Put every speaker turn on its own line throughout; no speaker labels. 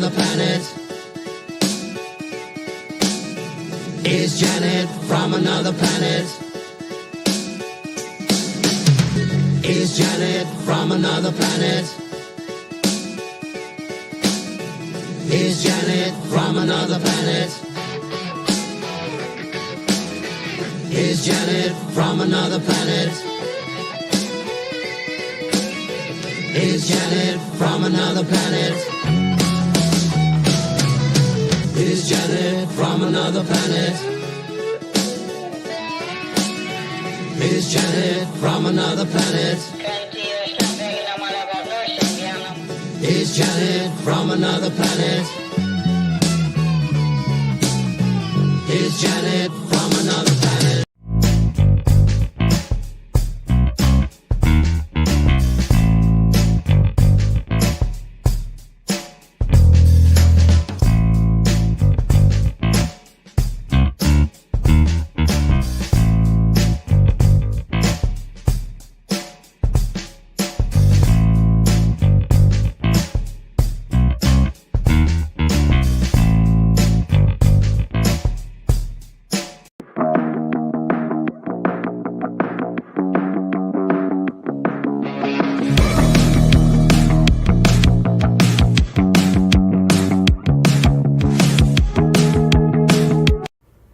another planet? Is Janet from another planet? Is Janet from another planet? Is Janet from another planet? Is Janet from another planet? Is Janet from another planet? Is Janet from another planet? Is Janet from another planet? Is Janet from another planet? Is Janet from another planet?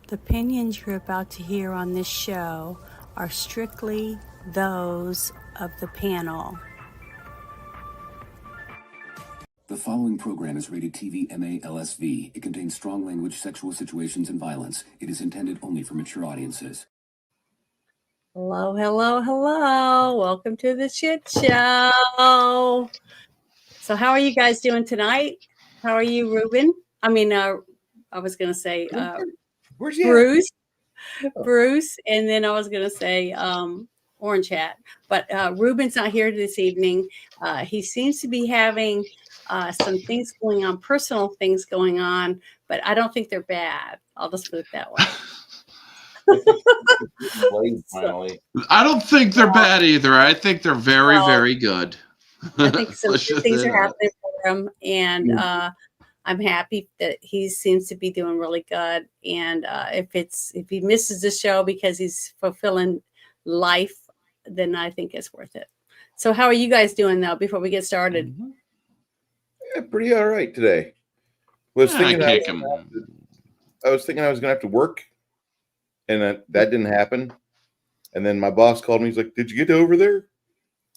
The opinions you're about to hear on this show are strictly those of the panel.
The following program is rated TV MA LSV. It contains strong language, sexual situations, and violence. It is intended only for mature audiences.
Hello, hello, hello. Welcome to the shit show. So how are you guys doing tonight? How are you, Ruben? I was going to say
Where's he
Bruce. Bruce. And then I was going to say Orange Hat. But Ruben's not here this evening. He seems to be having some things going on, personal things going on, but I don't think they're bad. I'll just put it that way.
Finally.
I don't think they're bad either. I think they're very, very good.
I think some good things are happening for him, and I'm happy that he seems to be doing really good. And if he misses the show because he's fulfilling life, then I think it's worth it. So how are you guys doing though? Before we get started,
Yeah, pretty all right today. I was thinking I was going to have to work, and that didn't happen. And then my boss called me. He's like, "Did you get over there?"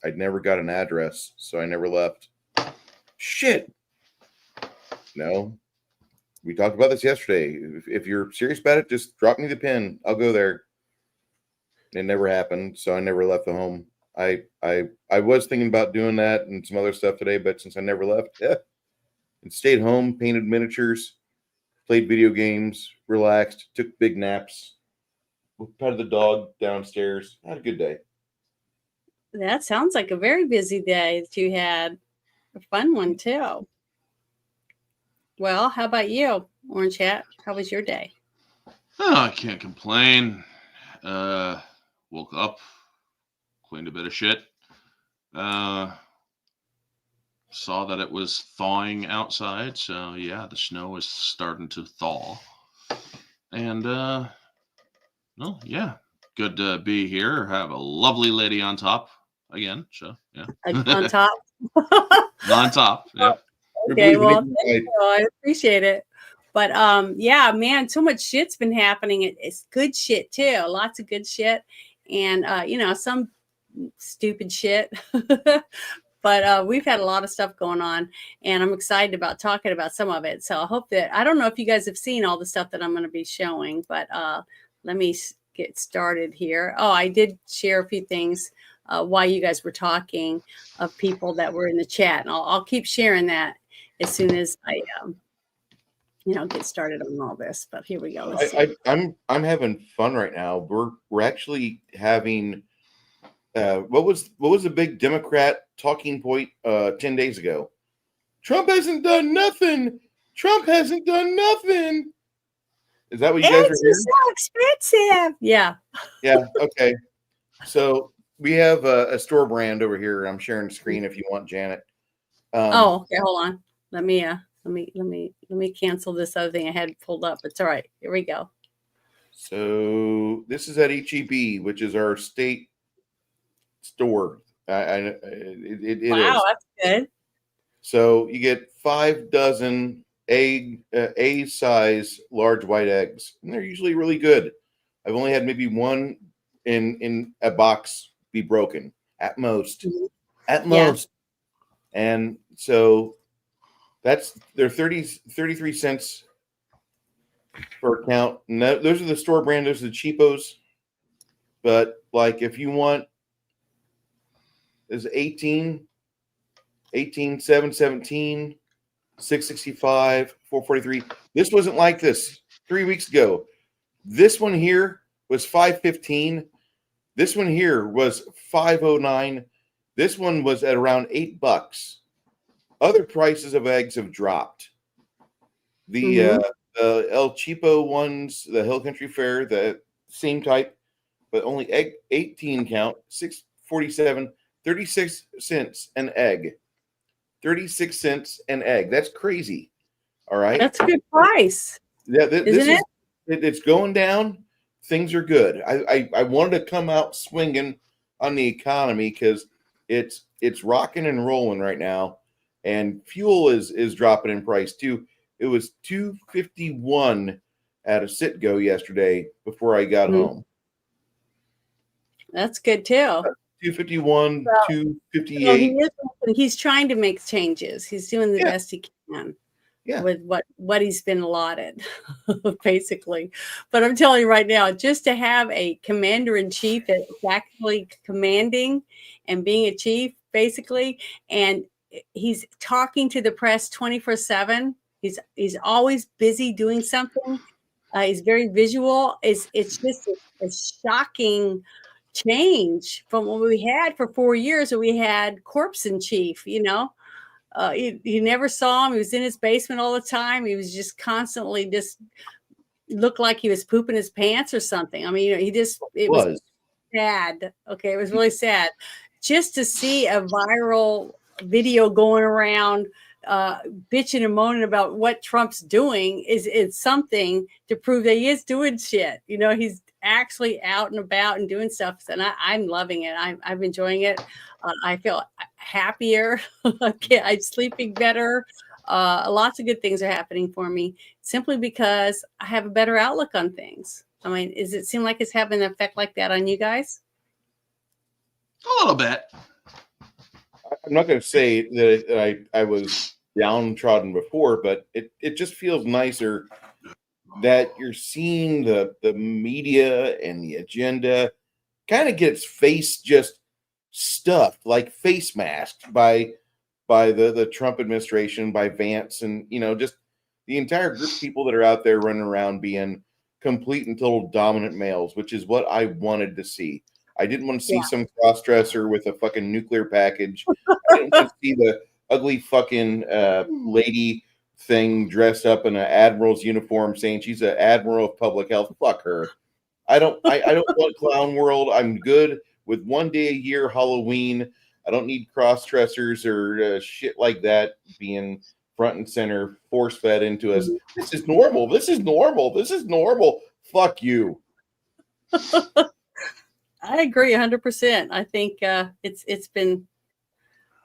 I'd never got an address, so I never left. Shit. No. We talked about this yesterday. If you're serious about it, just drop me the pin. I'll go there. It never happened, so I never left the home. I was thinking about doing that and some other stuff today, but since I never left, and stayed home, painted miniatures, played video games, relaxed, took big naps, petted the dog downstairs. Had a good day.
that sounds like a very busy day that you had. A fun one too. Well, how about you, Orange Hat? How was your day?
Oh, I can't complain. Woke up, cleaned a bit of shit. Saw that it was thawing outside, so yeah, the snow is starting to thaw. And yeah, good to be here. Have a lovely lady on top again. So yeah,
On top.
on top. Yeah.
Okay, well, thank you. I appreciate it. But yeah, man, so much shit's been happening. It's good shit too. Lots of good shit, and some stupid shit. But we've had a lot of stuff going on, and I'm excited about talking about some of it. So I hope that I don't know if you guys have seen all the stuff that I'm going to be showing, but let me get started here. Oh, I did share a few things while you guys were talking of people that were in the chat, and I'll keep sharing that as soon as I get started on all this. But here we go.
I'm having fun right now. We're actually having what was the big Democrat talking point 10 days ago? Trump hasn't done nothing. Trump hasn't done nothing. Is that what you guys are hearing?
It's so expensive. Yeah.
Yeah. Okay. So we have a store brand over here. I'm sharing the screen if you want, Janet.
Okay, hold on. Let me Let me cancel this other thing I had pulled up. It's all right. Here we go.
So this is at HEB, which is our state store. It
Wow,
is.
that's good.
So you get 5 dozen A size large white eggs, and they're usually really good. I've only had maybe one in a box be broken at most, at most. And so that's they're 33 cents per count. And those are the store brand. Those are the cheapos. But like if you want, there's 18, 7, 17, 665, 443. This wasn't like this 3 weeks ago. This one here was 515. This one here was 509. This one was at around $8. Other prices of eggs have dropped. The El Cheapo ones, the Hill Country Fair, the same type, but only egg 18 count, 647, 36 cents an egg. 36 cents an egg. That's crazy. All right.
That's a good price.
Yeah, it's going down. Things are good. I wanted to come out swinging on the economy because it's rocking and rolling right now, and fuel is dropping in price too. It was $2.51 at a Citgo yesterday before I got home.
That's good too.
251, 258.
He's trying to make changes. He's doing the best he can.
Yeah.
With what he's been allotted, basically. But I'm telling you right now, just to have a commander-in-chief that's actually commanding and being a chief, basically, and he's talking to the press 24/7. He's always busy doing something. He's very visual. It's just a shocking change from what we had for 4 years, where we had corpse in chief, you know. You never saw him. He was in his basement all the time. He was just constantly just looked like he was pooping his pants or something. I mean, it was sad. Okay. It was really sad just to see a viral video going around, bitching and moaning about what Trump's doing is something to prove that he is doing shit. You know, he's actually out and about and doing stuff. And I'm loving it. I'm enjoying it. I feel happier. I'm sleeping better. Lots of good things are happening for me simply because I have a better outlook on things. I mean, does it seem like it's having an effect like that on you guys?
A little bit.
I'm not going to say that I was downtrodden before, but it just feels nicer that you're seeing the media and the agenda kind of get its face just stuffed, like face masked by the Trump administration, by Vance, and just the entire group of people that are out there running around being complete and total dominant males, which is what I wanted to see. I didn't want to see some cross-dresser with a fucking nuclear package. I didn't want to see the ugly fucking lady thing dressed up in an admiral's uniform saying she's an admiral of public health. Fuck her. I don't want clown world. I'm good with one day a year Halloween. I don't need cross-dressers or shit like that being front and center, force-fed into us. This is normal. This is normal. This is normal. Fuck you.
I agree 100%. I think it's been,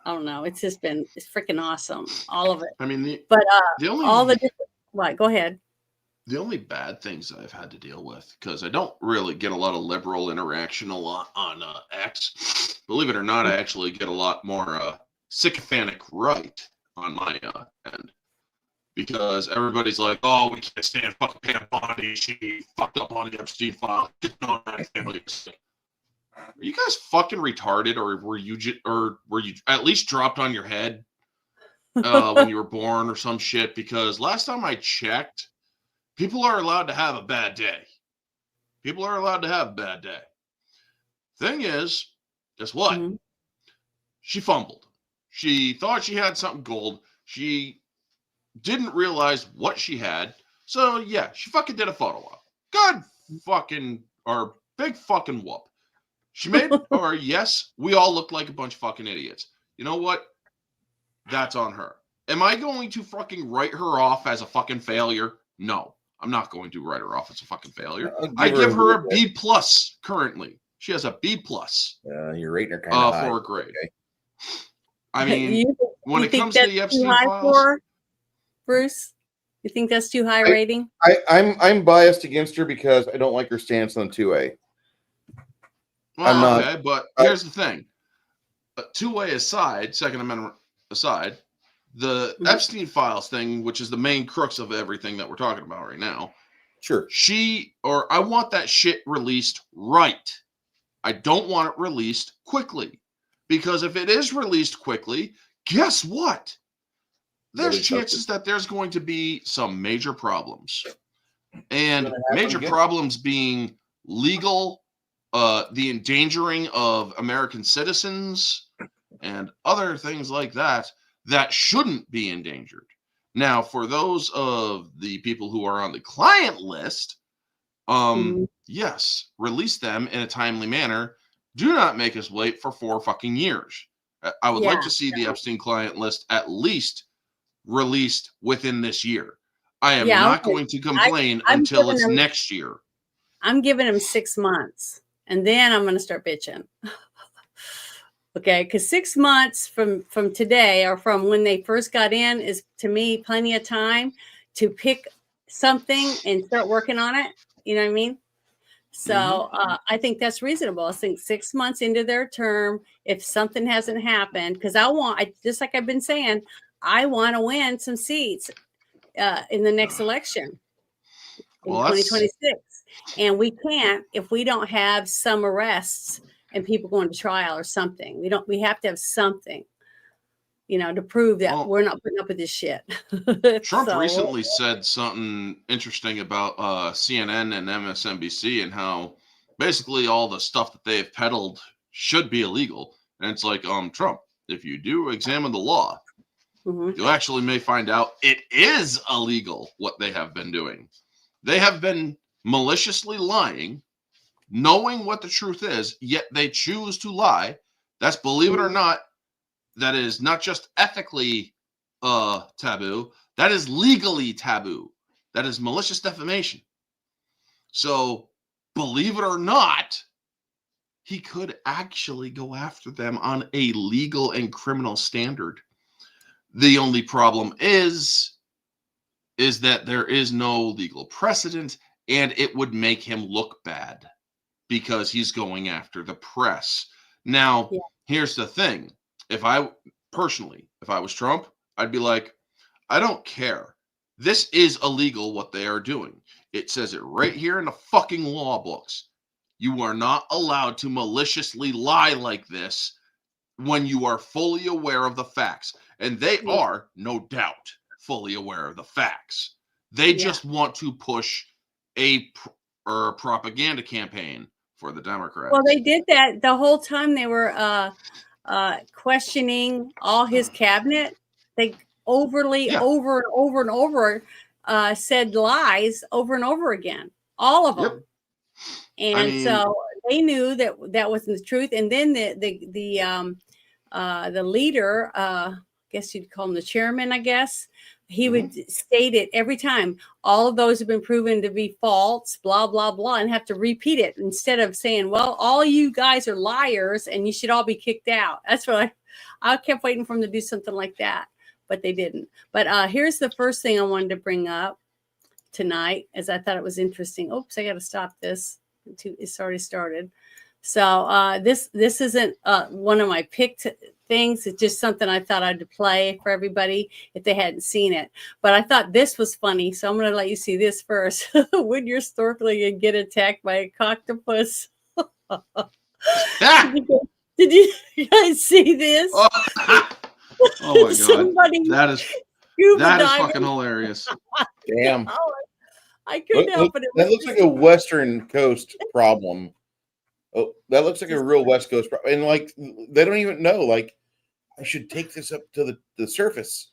I don't know, it's freaking awesome, all of it.
I mean,
all the different. Right, go ahead.
The only bad things I've had to deal with, because I don't really get a lot of liberal interaction on X. Believe it or not, I actually get a lot more sycophantic right on my end. Because everybody's like, oh, we can't stand fucking Pam Bondi. She fucked up on the Epstein file. Are you guys fucking retarded, or were you at least dropped on your head when you were born or some shit? Because last time I checked, people are allowed to have a bad day. People are allowed to have a bad day. Thing is, guess what? Mm-hmm. She fumbled. She thought she had something gold. She didn't realize what she had. So yeah, she fucking did a photo op. God fucking, or big fucking whoop. She made, or yes, we all look like a bunch of fucking idiots. You know what? That's on her. Am I going to fucking write her off as a fucking failure? No, I'm not going to write her off as a fucking failure. I give her a B plus currently. She has a B plus.
You're rating her kind of high
for a grade.
Okay.
I mean, when it comes to the Epstein files,
for Bruce, you think that's too high rating?
I'm biased against her because I don't like her stance on 2A.
Well,
I'm not.
Okay, but here's the thing: 2A aside, Second Amendment aside, the Epstein files thing, which is the main crux of everything that we're talking about right now.
Sure.
I want that shit released right. I don't want it released quickly. Because if it is released quickly, guess what? There's chances that there's going to be some major problems. And major problems being legal, the endangering of American citizens, and other things like that shouldn't be endangered. Now, for those of the people who are on the client list, yes, release them in a timely manner. Do not make us wait for 4 fucking years. I would like to see the Epstein client list at least released within this year. I am not going to complain until it's next year.
I'm giving him 6 months, and then I'm going to start bitching. Okay, because 6 months from today, or from when they first got in, is to me plenty of time to pick something and start working on it. You know what I mean? So I think that's reasonable. I think 6 months into their term, if something hasn't happened, because just like I've been saying, I want to win some seats in the next election in 2026. And we can't if we don't have some arrests and people going to trial or something. We have to have something, to prove that we're not putting up with this shit.
Trump recently said something interesting about CNN and MSNBC and how basically all the stuff that they've peddled should be illegal. And it's like, Trump, if you do examine the law, you actually may find out it is illegal what they have been doing. They have been maliciously lying, knowing what the truth is, yet they choose to lie. That's, believe it or not, that is not just ethically taboo, that is legally taboo. That is malicious defamation. So, believe it or not, he could actually go after them on a legal and criminal standard. The only problem is that there is no legal precedent, and it would make him look bad because he's going after the press. Now, here's the thing. If I was Trump, I'd be like, I don't care. This is illegal what they are doing. It says it right here in the fucking law books. You are not allowed to maliciously lie like this when you are fully aware of the facts. And they are, no doubt, fully aware of the facts. They just want to push a propaganda campaign for the Democrats.
Well, they did that the whole time they were questioning all his cabinet. They over and over said lies over and over again, all of them. And so they knew that wasn't the truth. And then the leader, I guess you'd call him the chairman, I guess, he would state it every time. All of those have been proven to be false, blah, blah, blah, and have to repeat it instead of saying, well, all you guys are liars and you should all be kicked out. That's what I kept waiting for them to do something like that, but they didn't. But here's the first thing I wanted to bring up tonight, as I thought it was interesting. Oops, I got to stop this. It's already started. So this isn't one of my picked things. It's just something I thought I'd play for everybody if they hadn't seen it. But I thought this was funny, so I'm going to let you see this first. When you're snorkeling and get attacked by a coctopus. Did you guys see this?
Oh my God. That is fucking hilarious.
Damn.
I couldn't help it.
That looks like a Western Coast problem. Oh, that looks like a real West Coast problem. And like, they don't even know, like, I should take this up to the surface.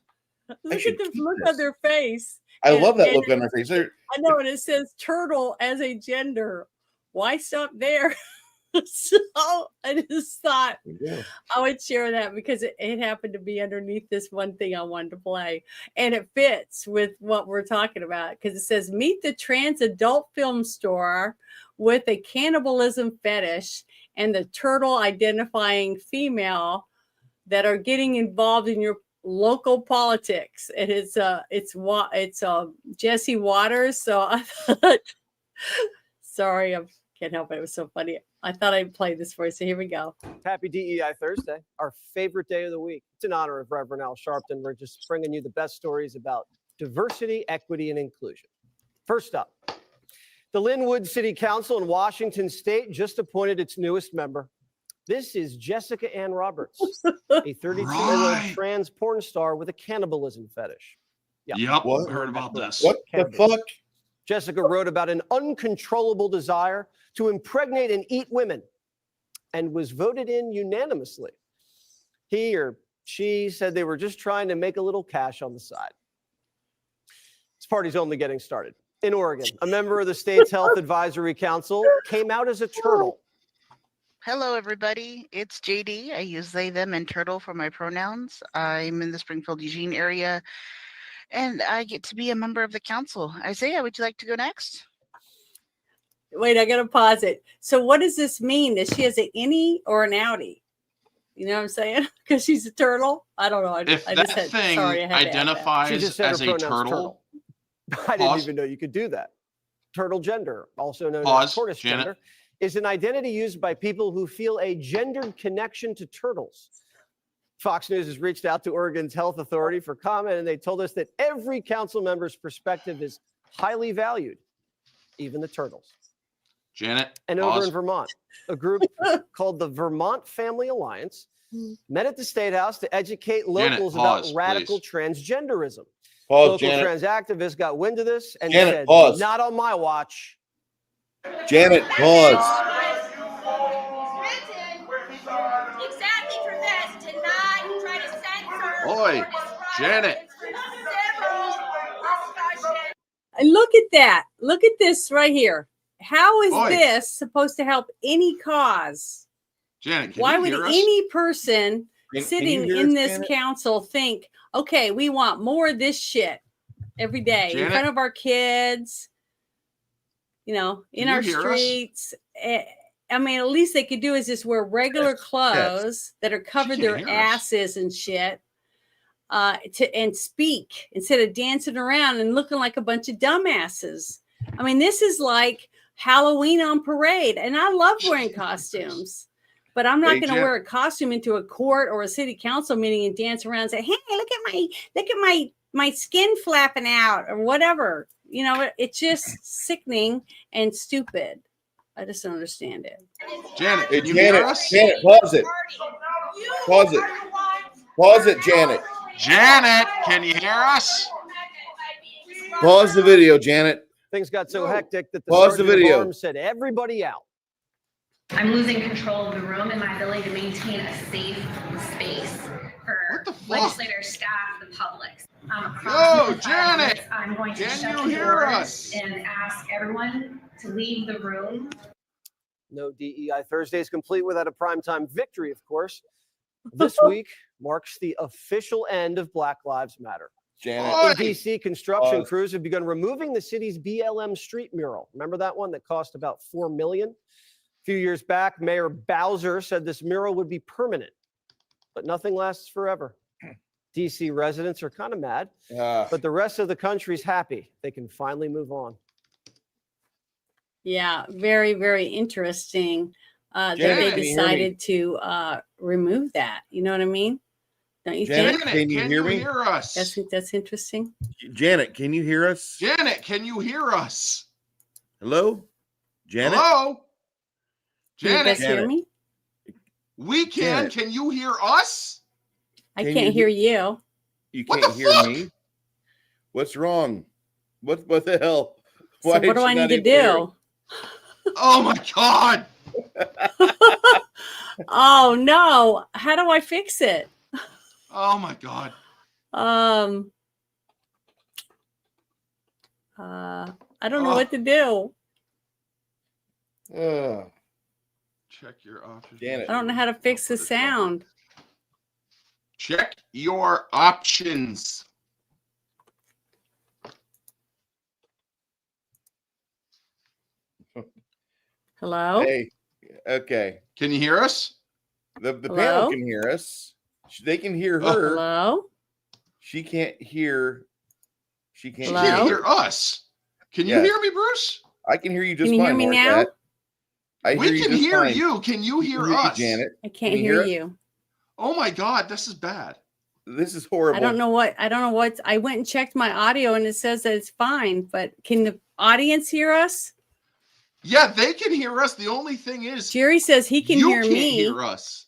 Look at the look on their face.
I love that look on their face.
I know, and it says turtle as a gender. Why stop there? So I just thought
Yeah.
I would share that because it happened to be underneath this one thing I wanted to play. And it fits with what we're talking about because it says, meet the trans adult film star with a cannibalism fetish and the turtle identifying female that are getting involved in your local politics. And it's Jesse Waters. So I thought, sorry, I can't help it. It was so funny. I thought I'd play this for you. So here we go.
Happy DEI Thursday, our favorite day of the week. It's in honor of Reverend Al Sharpton. We're just bringing you the best stories about diversity, equity, and inclusion. First up, the Linwood City Council in Washington State just appointed its newest member. This is Jessica Ann Roberts, a 32-year-old trans porn star with a cannibalism fetish.
Yep,
What?
heard about this.
What the fuck?
Jessica wrote about an uncontrollable desire to impregnate and eat women and was voted in unanimously. He or she said they were just trying to make a little cash on the side. This party's only getting started. In Oregon, a member of the state's Health Advisory Council came out as a turtle.
Hello, everybody. It's JD. I use they, them, and turtle for my pronouns. I'm in the Springfield, Eugene area, and I get to be a member of the council. Isaiah, would you like to go next?
Wait, I gotta pause it. So what does this mean? That she has an innie or an outie? You know what I'm saying? Because she's a turtle? I don't know.
If
I
that
just had,
thing
sorry, I had to add that.
She
identifies
just said her
as a
pronouns
turtle,
I didn't
Pause.
even know you could do that. Turtle gender, also known
Pause,
as tortoise
Janet.
gender, is an identity used by people who feel a gendered connection to turtles. Fox News has reached out to Oregon's health authority for comment, and they told us that every council member's perspective is highly valued, even the turtles.
Janet,
And over
pause.
in Vermont, a group called the Vermont Family Alliance met at the State House to educate locals
pause,
about radical
please.
transgenderism.
Pause,
Local
Janet.
trans activists got wind of this and
Janet,
said,
pause.
not on my watch.
Janet, pause.
Exactly for this, to not try to censor
Oi,
or disrupt
Janet.
civil discussion.
And look at that. Look at this right here. How is
Oi.
this supposed to help any cause?
Janet, can
Why
you
would
hear us?
any person
Can
sitting
you hear
in
us,
this
Janet?
council think, okay, we want more of this shit every day in
Janet?
front of our kids, in
Can
our
you hear us?
streets? I mean, at least they could do is just wear regular clothes that are covered
can't
their
hear us.
asses and shit, and speak instead of dancing around and looking like a bunch of dumbasses. I mean, this is like Halloween on parade, and I love wearing costumes. But I'm not
Hey,
going to
Jen.
wear a costume into a court or a city council meeting and dance around and say, "Hey, look at my skin flapping out," or whatever. It's just sickening and stupid. I just don't understand it.
Janet,
Hey,
can you hear
Janet,
us?
Janet, pause it. Pause it. Pause it, Janet.
Janet, can you hear us?
Pause the video, Janet.
Things got so hectic that the
Pause the
sergeant of
video.
arms said, everybody out.
I'm losing control of the room and my ability to maintain a safe space for
What the fuck?
legislators, staff, the public. Across
Yo,
the 5
Janet,
minutes, I'm going to
can
shut
you
the
hear
doors
us?
and ask everyone to leave the room.
No DEI Thursdays complete without a primetime victory, of course. This week marks the official end of Black Lives Matter.
Janet.
Oi.
In DC, construction
Pause.
crews have begun removing the city's BLM street mural. Remember that one that cost about $4 million? A few years back, Mayor Bowser said this mural would be permanent, but nothing lasts forever. DC residents are kind of mad, but the rest of the country's happy. They can finally move on.
Yeah, very, very interesting that
Janet,
they
can you hear me?
decided to remove that. You know what I mean? Don't you
Janet,
think?
Janet,
can you hear me?
hear us?
That's interesting.
Janet, can you hear us?
Janet, can you hear us?
Hello? Janet?
Hello?
Can you guys
Janet,
hear
Janet.
me?
we can.
Janet.
Can you hear us?
I
Can
can't
you
hear you.
You
What
can't
the
hear
fuck?
me? What's wrong? What the hell?
So
Why
what
is
do
she
I
not
need to
able hear
do?
Oh my God.
Oh no! How do I fix it?
Oh my God.
I don't know what to do.
Check your options.
Janet.
I don't know how to fix the sound.
Check your options.
Hello?
Hey, okay.
Can you hear us?
The
Hello?
panel can hear us. They can hear
Oh,
her.
Hello?
She can't hear. She can't
She
Hello?
can't hear us. Can you
Yes.
hear me, Bruce?
I can hear you just
Can you
fine.
hear me
Orange
now?
Hat. I
We
hear you
can
just
hear
fine.
you. Can you
We
hear
can
us?
Janet.
I
Can
can't
you
hear
hear us?
you.
Oh my God, this is bad.
This is horrible.
I don't know what I went and checked my audio and it says that it's fine, but can the audience hear us?
Yeah, they can hear us. The only thing is,
Jerry says he can
you
hear
can't
me.
hear us.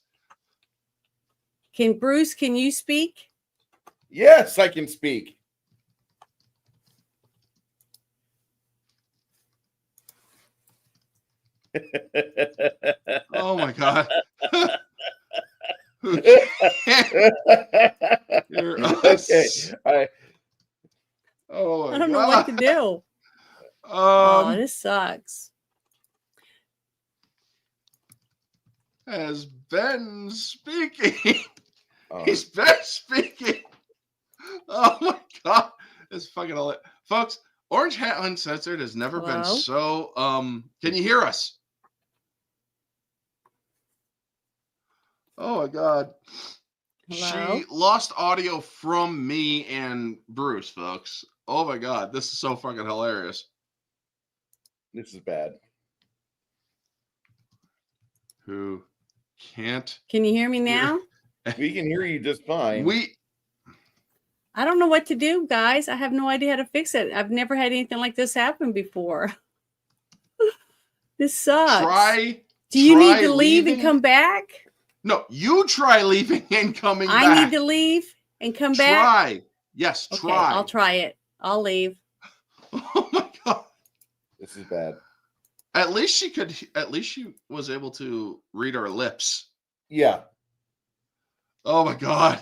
Can Bruce, can you speak?
Yes, I can speak.
Oh my God. Who can't hear us?
Okay.
Oh my
I don't know what to
God.
do. Oh, this sucks.
Has been speaking.
Oh.
He's been speaking. Oh my God. It's fucking all it. Folks, Orange Hat Uncensored has never been
Hello?
so can you hear us? Oh my God.
Hello?
She lost audio from me and Bruce, folks. Oh my God. This is so fucking hilarious.
This is bad.
Who can't
Can you hear me now?
We can hear you just fine.
I don't know what to do, guys. I have no idea how to fix it. I've never had anything like this happen before. This sucks. Do you need to leave and come back?
No, you try leaving and coming back.
I need to leave and come back?
Try. Yes,
Okay,
try.
I'll try it. I'll leave.
Oh my God.
This is bad.
At least she was able to read our lips.
Yeah.
Oh my God.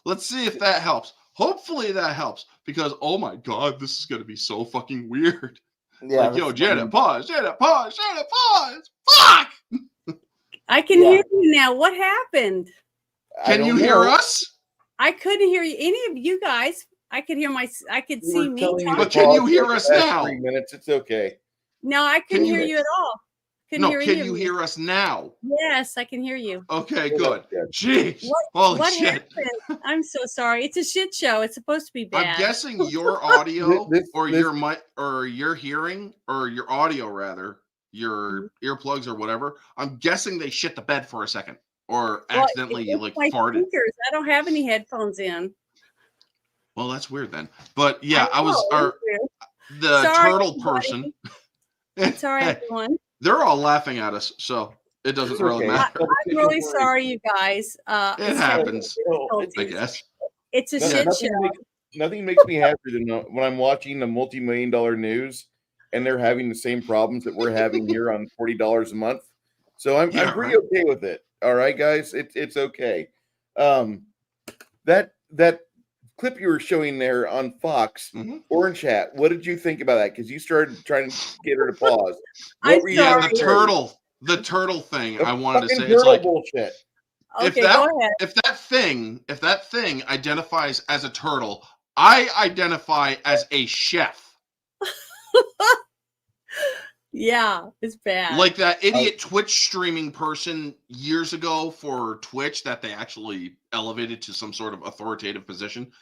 Let's see if that helps. Hopefully that helps because oh my God, this is gonna be so fucking weird.
Yeah.
Like, yo, Janet, pause. Janet, pause. Janet, pause. Fuck.
I can hear you now. What happened?
Can you hear us?
I couldn't hear you. Any of you guys. I could hear I could see me talking.
But can you hear us now?
3 minutes. It's okay.
No, I couldn't hear you at all.
No, can you hear us now?
Yes, I can hear you.
Okay, good. Jeez. Holy shit.
Happened? I'm so sorry. It's a shit show. It's supposed to be bad.
I'm guessing your audio or your mic or your hearing or your audio rather, your earplugs or whatever. I'm guessing they shit the bed for a second or accidentally like
my
farted.
speakers. I don't have any headphones in.
Well, that's weird then. But yeah, the
sorry,
turtle
everybody.
person.
Sorry, everyone.
They're all laughing at us, so it doesn't really matter.
I'm really sorry, you guys.
It happens, I guess.
It's a shit show.
Nothing makes me happier than when I'm watching the multi-million-dollar news and they're having the same problems that we're having here on $40 a month. So I'm pretty okay with it. All right, guys, it's okay. That clip you were showing there on Fox, Orange Hat. What did you think about that? Because you started trying to get her to pause.
The turtle thing. I wanted to say it's like
bullshit.
If that thing identifies as a turtle, I identify as a chef.
Yeah, it's bad.
Like that idiot Twitch streaming person years ago for Twitch that they actually elevated to some sort of authoritative position.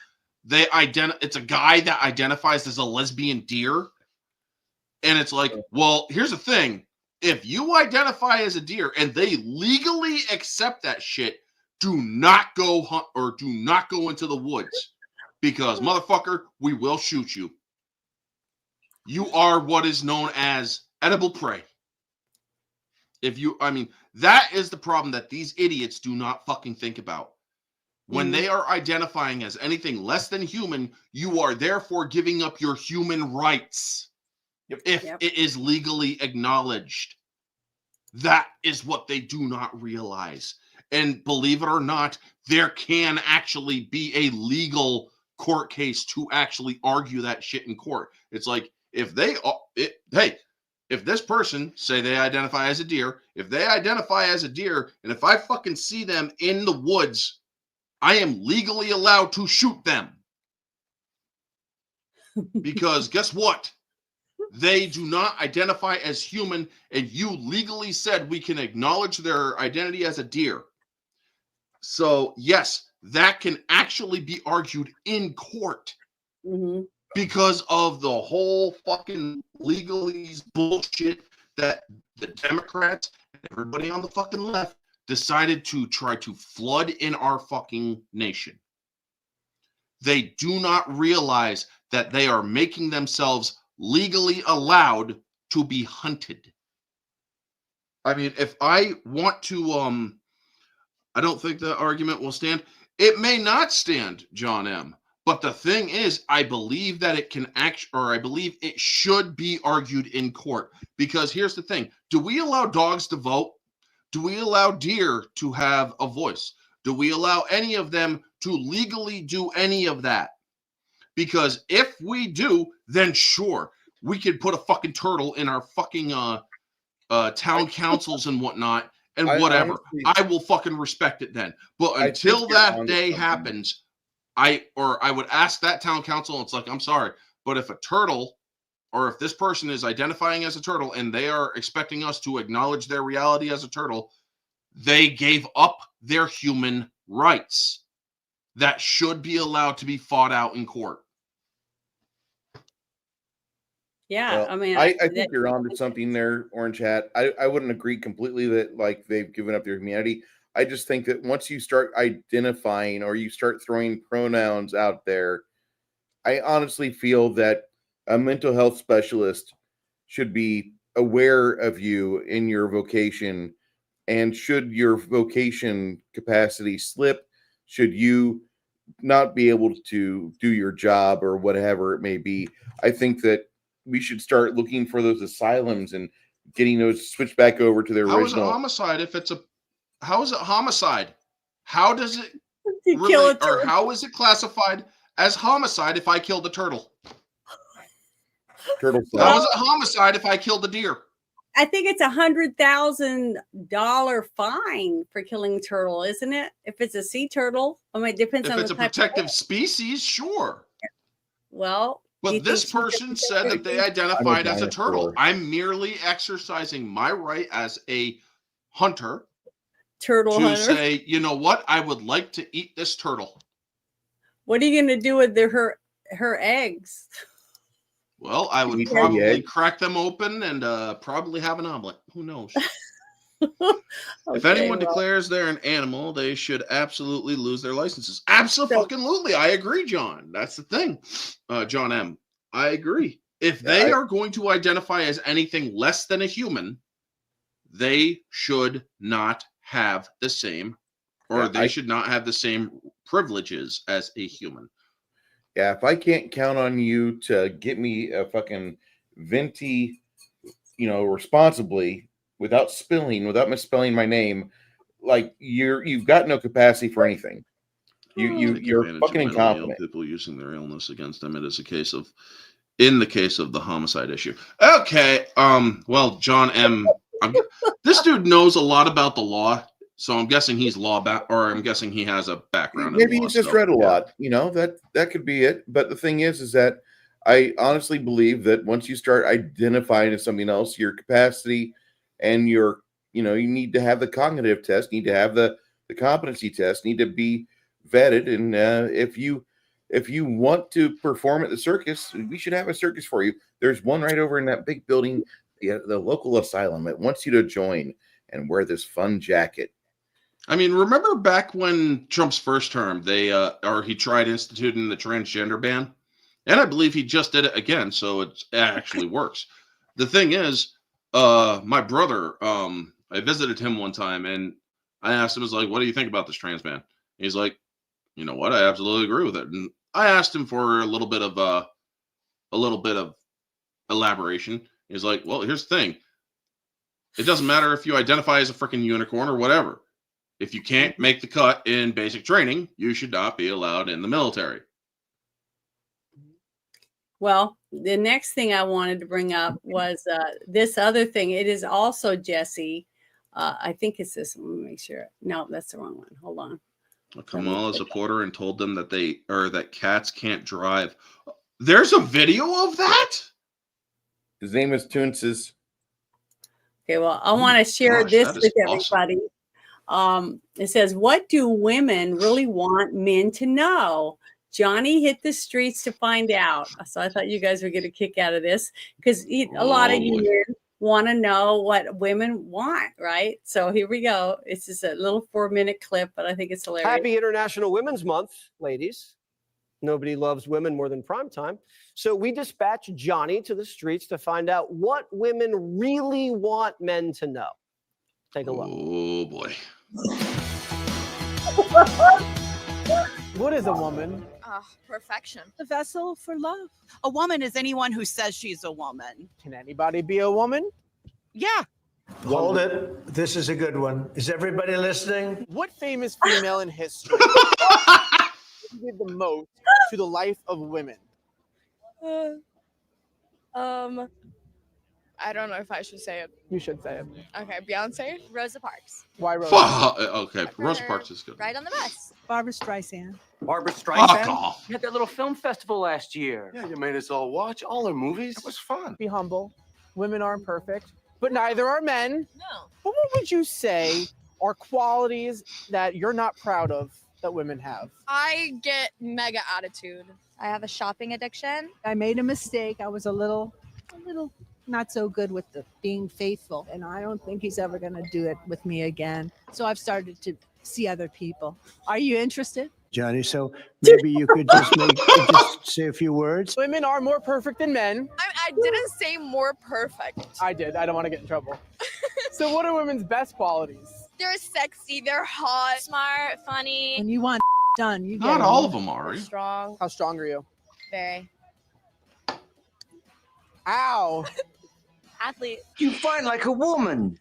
It's a guy that identifies as a lesbian deer. And it's like, well, here's the thing. If you identify as a deer and they legally accept that shit, do not go hunt or do not go into the woods because motherfucker, we will shoot you. You are what is known as edible prey. That is the problem that these idiots do not fucking think about. When they are identifying as anything less than human, you are therefore giving up your human rights. If it is legally acknowledged. That is what they do not realize. And believe it or not, there can actually be a legal court case to actually argue that shit in court. It's like, if hey, if this person, say they identify as a deer, if they identify as a deer, and if I fucking see them in the woods, I am legally allowed to shoot them. Because guess what? They do not identify as human, and you legally said we can acknowledge their identity as a deer. So, yes, that can actually be argued in court.
Mm-hmm.
Because of the whole fucking legalese bullshit that the Democrats and everybody on the fucking left decided to try to flood in our fucking nation. They do not realize that they are making themselves legally allowed to be hunted. I mean, if I want to, I don't think the argument will stand. It may not stand, John M. But the thing is, I believe that it can I believe it should be argued in court. Because here's the thing. Do we allow dogs to vote? Do we allow deer to have a voice? Do we allow any of them to legally do any of that? Because if we do, then sure, we could put a fucking turtle in our fucking town councils and whatnot and whatever. I will fucking respect it then. But until that day happens, I would ask that town council, and it's like, I'm sorry, but if a turtle, or if this person is identifying as a turtle and they are expecting us to acknowledge their reality as a turtle, they gave up their human rights that should be allowed to be fought out in court.
Yeah,
well,
I mean,
I think you're onto something there, Orange Hat. I wouldn't agree completely that like they've given up their humanity. I just think that once you start identifying or you start throwing pronouns out there, I honestly feel that a mental health specialist should be aware of you in your vocation. And should your vocation capacity slip, should you not be able to do your job or whatever it may be, I think that we should start looking for those asylums and getting those switched back over to their original.
How is it homicide if it's a how is it homicide? How does it
relate,
or how is it classified as homicide if I killed a turtle?
Turtle.
How is it homicide if I killed a deer?
I think it's $100,000 fine for killing turtle, isn't it? If it's a sea turtle, I mean, it depends on
if it's
the
a
type
protective species, sure.
Well,
but this person said that they identified as a turtle. I'm merely exercising my right as a hunter.
Turtle
to
hunter.
Say, you know what? I would like to eat this turtle.
What are you going to do with her eggs?
Well, I would probably crack them open and probably have an omelet. Who knows? Okay, if anyone declares they're an animal, they should absolutely lose their licenses. Absolutely. I agree, John. That's the thing. John M. I agree. If they are going to identify as anything less than a human, they should not have the same, or they should not have the same privileges as a human.
Yeah, if I can't count on you to get me a fucking venti, responsibly, without misspelling my name, like you've got no capacity for anything. You're fucking incompetent.
People using their illness against them. It is in the case of the homicide issue. Okay. Well, John M. This dude knows a lot about the law, so I'm guessing he's I'm guessing he has a background.
Maybe he's just read a lot. That could be it. But the thing is that I honestly believe that once you start identifying as something else, your capacity and you need to have the cognitive test, need to have the competency test, need to be vetted. And if you want to perform at the circus, we should have a circus for you. There's one right over in that big building, the local asylum. It wants you to join and wear this fun jacket.
I mean, remember back when Trump's first term, he tried instituting the transgender ban, and I believe he just did it again, so it actually works. The thing is, my brother, I visited him one time, and I asked him, what do you think about this trans ban? He's like, you know what, I absolutely agree with it. And I asked him for a little bit of elaboration. He's like, well, here's the thing. It doesn't matter if you identify as a freaking unicorn or whatever. If you can't make the cut in basic training, you should not be allowed in the military.
Well, the next thing I wanted to bring up was this other thing. It is also Jesse. I think it's this one. Let me make sure. No, that's the wrong one. Hold on.
Kamala is a porter and told them that cats can't drive. There's a video of that?
His name is Toonces.
Okay, well, I want to share this with everybody. It says, what do women really want men to know? Johnny hit the streets to find out. So I thought you guys would get a kick out of this because a lot of you men want to know what women want, right? So here we go. It's just a little 4-minute clip, but I think it's hilarious.
Happy International Women's Month, ladies. Nobody loves women more than primetime. So we dispatch Johnny to the streets to find out what women really want men to know. Take a look.
Oh, boy.
What is a woman?
Perfection.
The vessel for love.
A woman is anyone who says she's a woman.
Can anybody be a woman?
Yeah.
Hold it. This is a good one. Is everybody listening?
What famous female in history did the most to the life of women?
I don't know if I should say it.
You should say it.
Okay, Beyonce.
Rosa Parks.
Why Rosa?
Okay, Rosa Parks is good.
Right on the bus.
Barbara Streisand.
Barbara Streisand?
Fuck off.
You had that little film festival last year. Yeah, you made us all watch all her movies. It was fun.
Be humble. Women aren't perfect, but neither are men.
No.
But what would you say are qualities that you're not proud of that women have?
I get mega attitude.
I have a shopping addiction.
I made a mistake. I was a little not so good with the being faithful, and I don't think he's ever going to do it with me again. So I've started to see other people. Are you interested?
Johnny, so maybe you could just say a few words.
Women are more perfect than men.
I didn't say more perfect.
I did. I don't want to get in trouble. So what are women's best qualities?
They're sexy, they're hot,
Smart, funny.
When you want done, you get
Not
it.
all of them are.
strong.
How strong are you?
Very.
Ow.
Athlete.
You fight like a woman.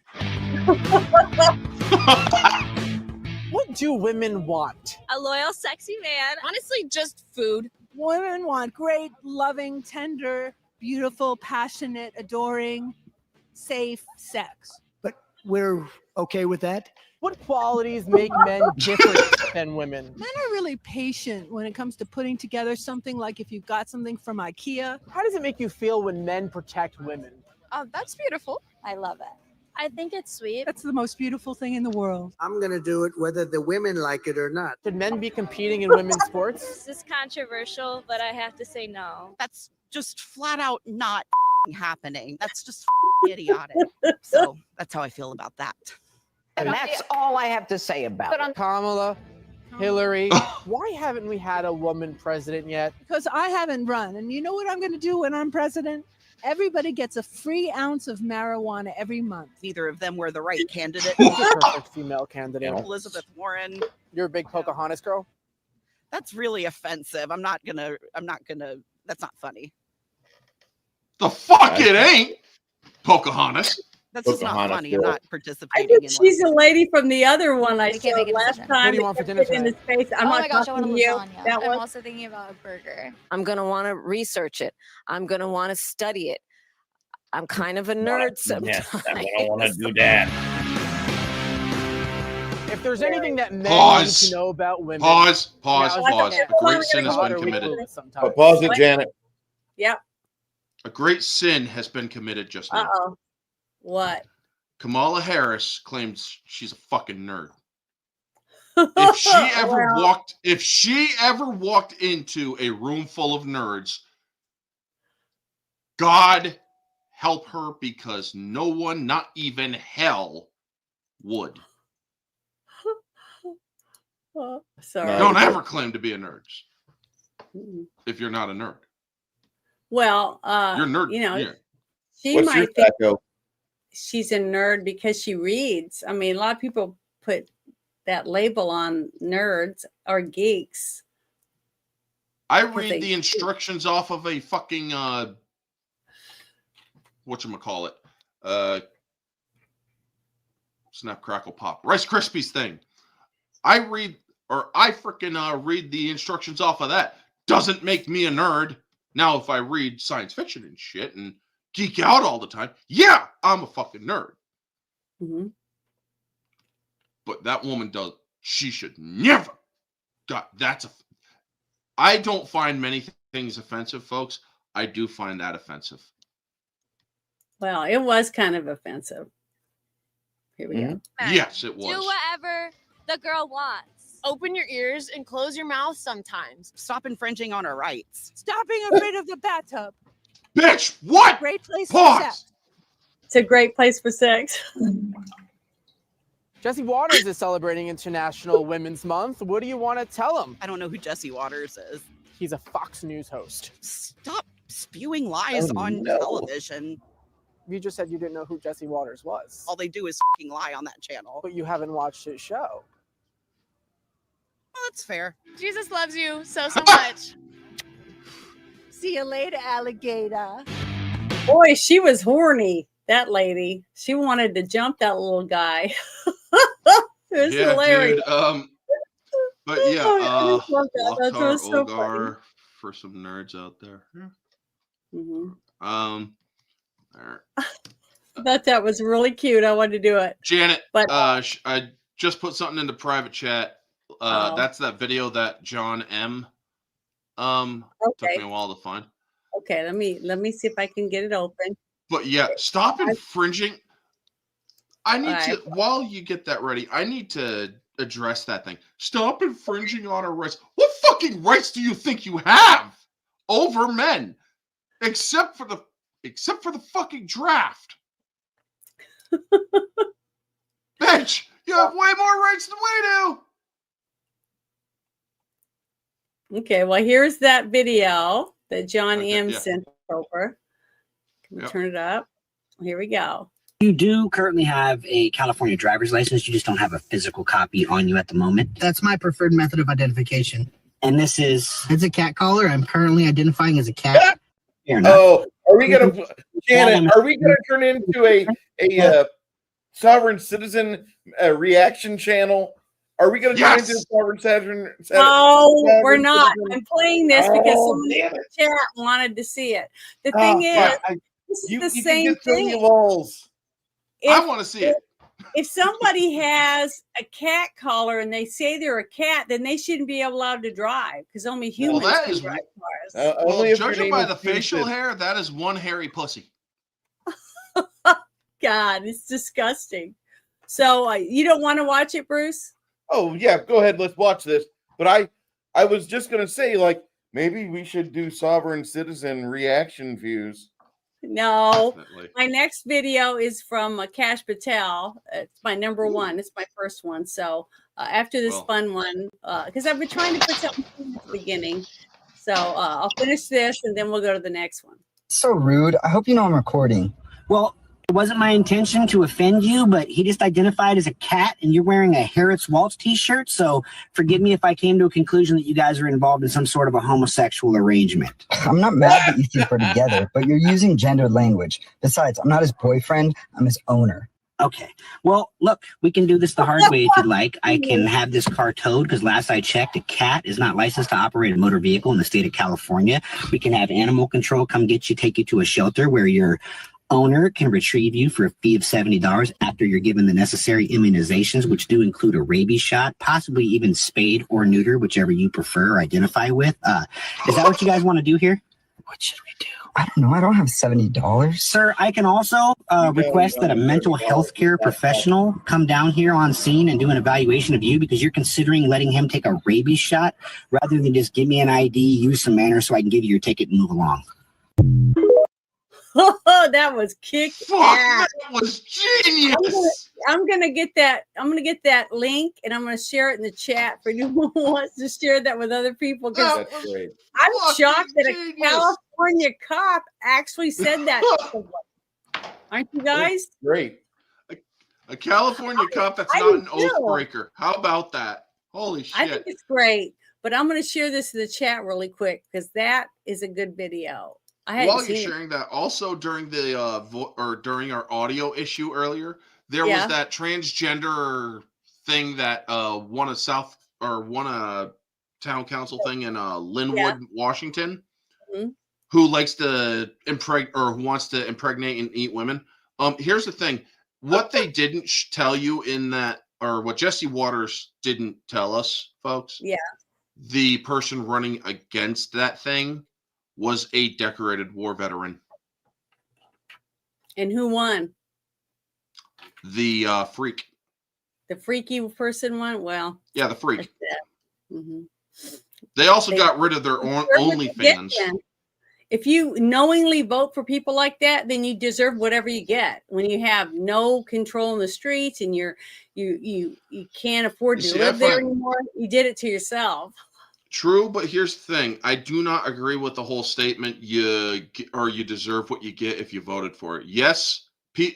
What do women want?
A loyal, sexy man.
Honestly, just food.
Women want great, loving, tender, beautiful, passionate, adoring, safe sex.
But we're okay with that?
What qualities make men different than women?
Men are really patient when it comes to putting together something, like if you've got something from IKEA.
How does it make you feel when men protect women?
That's beautiful.
I love it. I think it's sweet.
That's the most beautiful thing in the world.
I'm going to do it whether the women like it or not.
Should men be competing in women's sports?
This is controversial, but I have to say no.
That's just flat out not happening. That's just idiotic. So that's how I feel about that.
And that's all I have to say about it.
Kamala, Hillary, why haven't we had a woman president yet?
Because I haven't run. And you know what I'm going to do when I'm president? Everybody gets a free ounce of marijuana every month.
Neither of them were the right candidate.
Perfect female candidate.
Elizabeth Warren.
You're a big Pocahontas girl?
That's really offensive. I'm not gonna, that's not funny.
The fuck it ain't, Pocahontas.
That's just not funny. I'm not
I
participating
think
in
she's a lady from the other one I
We can't
showed
make a
last
decision.
time.
What do you want for dinner
In the
tonight?
space. I'm
Oh
not
my gosh, I want a
talking to you.
lasagna.
That
I'm
was
also thinking about a burger.
I'm going to want to research it. I'm going to want to study it. I'm kind of a nerd sometimes.
I'm going to want to do that.
If there's anything that men
Pause.
need to know about women.
Pause.
Now's the
A
time.
great sin has
How
been
are we
committed.
doing sometimes?
Pause it, Janet.
Yep.
A great sin has been committed just now.
Uh-oh. What?
Kamala Harris claims she's a fucking nerd. If she ever walked into a room full of nerds, God help her, because no one, not even hell, would.
Sorry.
Don't ever claim to be a nerd if you're not a nerd.
Well,
You're a nerd.
you know,
Yeah.
she
What's your
might think
taco?
she's a nerd because she reads. I mean, a lot of people put that label on nerds or geeks.
I
Because they-
read the instructions off of a fucking whatchamacallit? Snap, crackle, pop. Rice Krispies thing. I freaking read the instructions off of that. Doesn't make me a nerd. Now, if I read science fiction and shit and geek out all the time, yeah, I'm a fucking nerd.
Mm-hmm.
But that woman does. She should never. God, I don't find many things offensive, folks. I do find that offensive.
Well, it was kind of offensive. Here we go.
Yes, it
Do
was.
whatever the girl wants.
Open your ears and close your mouth sometimes.
Stop infringing on our rights.
Stop being afraid of the bathtub.
Bitch, what?
Great place
Pause.
for sex.
It's a great place for sex.
Jesse Waters is celebrating International Women's Month. What do you want to tell him?
I don't know who Jesse Waters is.
He's a Fox News host.
Stop spewing lies on television.
You just said you didn't know who Jesse Waters was.
All they do is fucking lie on that channel.
But you haven't watched his show.
Well, that's fair.
Jesus loves you so much.
See you later, alligator.
Boy, she was horny. That lady. She wanted to jump that little guy. It was hilarious.
Dude. But yeah,
I just love that. That
Lokhar
was so
Olgar for some nerds out there.
Mm-hmm.
There.
I thought that was really cute. I wanted to do it.
Janet,
but
I just put something into private chat. That's that video that John M. Took me a while to find.
Okay, let me see if I can get it open.
But yeah, stop infringing. I need
All
to,
right.
while you get that ready, I need to address that thing. Stop infringing on our rights. What fucking rights do you think you have over men? Except for the fucking draft. Bitch, you have way more rights than we do.
Okay, well, here's that video that John M. sent over. Can we turn it up? Here we go.
You do currently have a California driver's license. You just don't have a physical copy on you at the moment. That's my preferred method of identification. And this is... It's a cat collar. I'm currently identifying as a cat.
Oh, are we gonna, Janet? Are we gonna turn into a sovereign citizen reaction channel? Are we gonna turn into a sovereign citizen?
No, we're not. I'm playing this because
Oh,
someone in
damn
the chat wanted to see it. The thing is, this is the same thing.
I want to see it.
If somebody has a cat collar and they say they're a cat, then they shouldn't be allowed to drive because only humans
that
can
is
drive cars.
Well, judging by the facial hair, that is one hairy pussy.
God, it's disgusting. So you don't want to watch it, Bruce?
Oh yeah, go ahead. Let's watch this. But I was just gonna say, like, maybe we should do sovereign citizen reaction views.
No, my next video is from Cash Patel. It's my number one. It's my first one. So after this fun one, because I've been trying to put something at the beginning. So I'll finish this and then we'll go to the next one.
So rude. I hope you know I'm recording. Well, it wasn't my intention to offend you, but he just identified as a cat and you're wearing a Harriet's Waltz t-shirt. So forgive me if I came to a conclusion that you guys are involved in some sort of a homosexual arrangement.
I'm not mad that you think we're together, but you're using gendered language. Besides, I'm not his boyfriend. I'm his owner.
Okay. Well, look, we can do this the hard way if you'd like. I can have this car towed because last I checked, a cat is not licensed to operate a motor vehicle in the state of California. We can have animal control come get you, take you to a shelter where your owner can retrieve you for a fee of $70 after you're given the necessary immunizations, which do include a rabies shot, possibly even spayed or neuter, whichever you prefer or identify with. Is that what you guys want to do here?
What should we do? I don't know. I don't have $70.
Sir, I can also request that a mental health care professional come down here on scene and do an evaluation of you because you're considering letting him take a rabies shot rather than just give me an ID, use some manners so I can give you your ticket and move along.
Oh, that was kick ass.
That was genius.
I'm gonna get that. I'm gonna get that link and I'm gonna share it in the chat for anyone who wants to share that with other people. Because I'm shocked that a California cop actually said that. Aren't you guys?
Great.
A California cop that's not an oath breaker. How about that? Holy shit.
I think it's great. But I'm gonna share this in the chat really quick because that is a good video.
While you're sharing that, also during the during our audio issue earlier, there was that transgender thing that won a town council thing in Linwood, Washington.
Mm-hmm.
who likes to who wants to impregnate and eat women. Here's the thing: what they didn't tell you in that, or what Jesse Waters didn't tell us, folks.
Yeah.
The person running against that thing was a decorated war veteran.
And who won?
The freak.
The freaky person won? Well.
Yeah, the freak.
Mm-hmm.
They also got rid of their OnlyFans.
If you knowingly vote for people like that, then you deserve whatever you get. When you have no control in the streets and you can't afford to live there anymore, you did it to yourself.
True, but here's the thing. I do not agree with the whole statement you deserve what you get if you voted for it. Yes,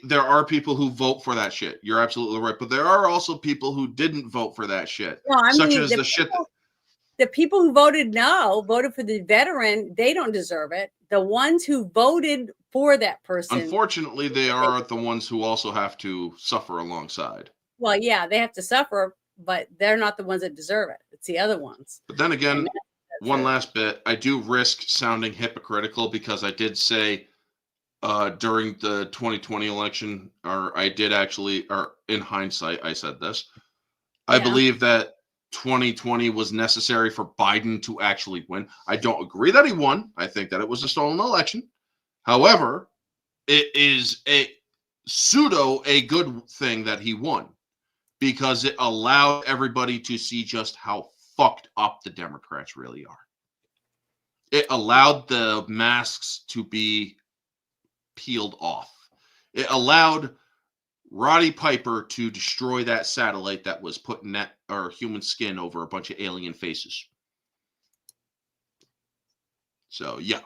there are people who vote for that shit. You're absolutely right. But there are also people who didn't vote for that shit.
Well, I
such
mean,
as the shit that
the people who voted for the veteran, they don't deserve it. The ones who voted for that person.
Unfortunately, they are the ones who also have to suffer alongside.
Well, yeah, they have to suffer, but they're not the ones that deserve it. It's the other ones.
But then again, one last bit, I do risk sounding hypocritical because I did say during the 2020 election, or I did actually, or in hindsight, I said this. I believe that 2020 was necessary for Biden to actually win. I don't agree that he won. I think that it was a stolen election. However, it is a good thing that he won because it allowed everybody to see just how fucked up the Democrats really are. It allowed the masks to be peeled off. It allowed Roddy Piper to destroy that satellite that was putting human skin over a bunch of alien faces. So yeah,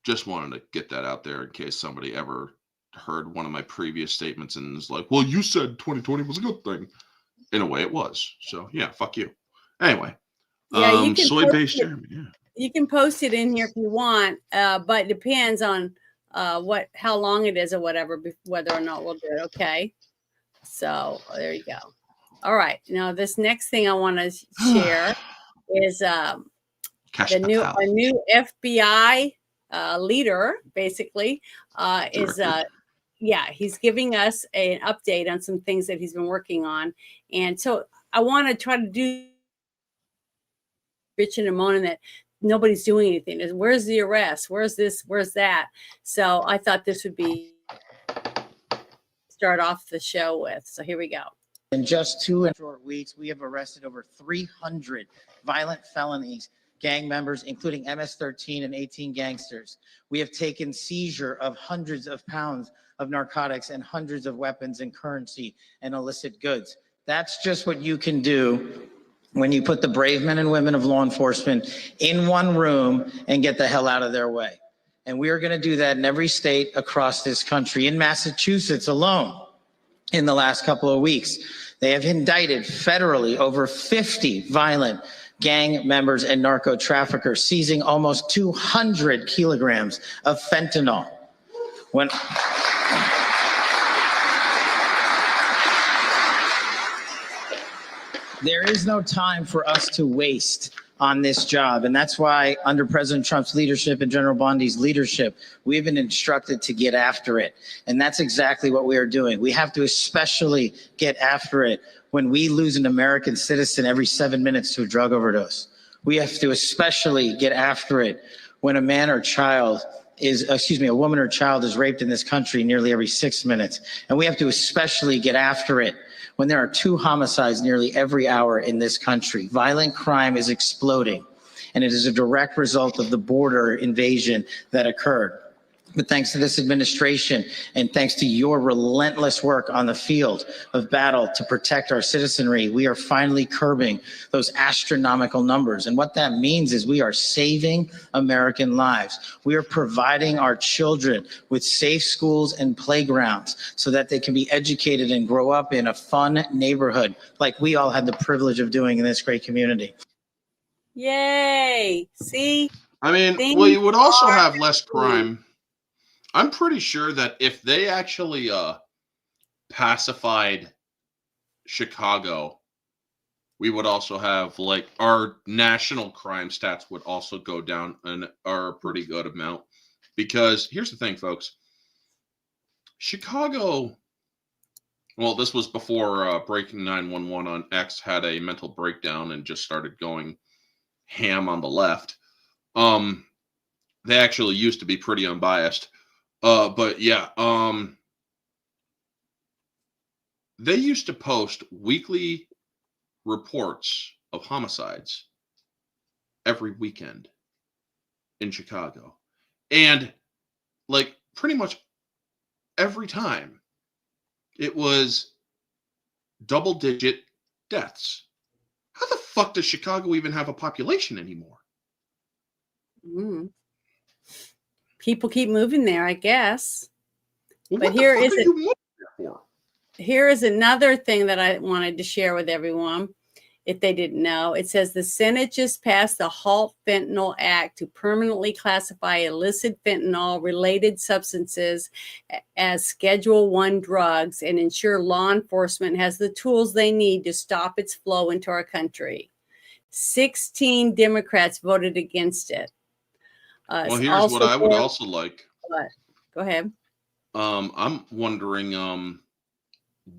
just wanted to get that out there in case somebody ever heard one of my previous statements and is like, "Well, you said 2020 was a good thing." In a way, it was. So yeah, fuck you. Anyway,
yeah, you can
soy-based Jeremy. Yeah,
you can post it in here if you want, but it depends on how long it is or whatever, whether or not we'll do it. Okay, so there you go. All right, now this next thing I want to share is our new FBI leader basically is he's giving us an update on some things that he's been working on, and so I want to try to do bitching and moaning that nobody's doing anything. Where's the arrest? Where's this? Where's that? So I thought this would be start off the show with. So here we go.
In just 2 short weeks, we have arrested over 300 violent felonies, gang members, including MS-13 and 18 gangsters. We have taken seizure of hundreds of pounds of narcotics and hundreds of weapons and currency and illicit goods. That's just what you can do when you put the brave men and women of law enforcement in one room and get the hell out of their way. And we are going to do that in every state across this country. In Massachusetts alone, in the last couple of weeks, they have indicted federally over 50 violent gang members and narco traffickers, seizing almost 200 kilograms of fentanyl. There is no time for us to waste on this job. And that's why under President Trump's leadership and General Bondi's leadership, we've been instructed to get after it. And that's exactly what we are doing. We have to especially get after it when we lose an American citizen every 7 minutes to a drug overdose. We have to especially get after it when a woman or child is raped in this country nearly every 6 minutes. And we have to especially get after it when there are 2 homicides nearly every hour in this country. Violent crime is exploding, and it is a direct result of the border invasion that occurred. But thanks to this administration and thanks to your relentless work on the field of battle to protect our citizenry, we are finally curbing those astronomical numbers. And what that means is we are saving American lives. We are providing our children with safe schools and playgrounds so that they can be educated and grow up in a fun neighborhood like we all had the privilege of doing in this great community.
Yay! See?
I mean, well, you would also have less crime. I'm pretty sure that if they actually pacified Chicago we would also have like our national crime stats would also go down and are a pretty good amount. Because here's the thing, folks. Chicago, well, this was before Breaking 911 on X had a mental breakdown and just started going ham on the left. They actually used to be pretty unbiased. But yeah, they used to post weekly reports of homicides every weekend in Chicago. And like pretty much every time it was double-digit deaths. How the fuck does Chicago even have a population anymore?
Mm. People keep moving there, I guess.
Well,
but
what the fuck are you moving there for?
Here is another thing that I wanted to share with everyone. If they didn't know, it says the Senate just passed the Halt Fentanyl Act to permanently classify illicit fentanyl-related substances as Schedule I drugs and ensure law enforcement has the tools they need to stop its flow into our country. 16 Democrats voted against it.
Well, here's what I would also like.
What? Go ahead.
I'm wondering,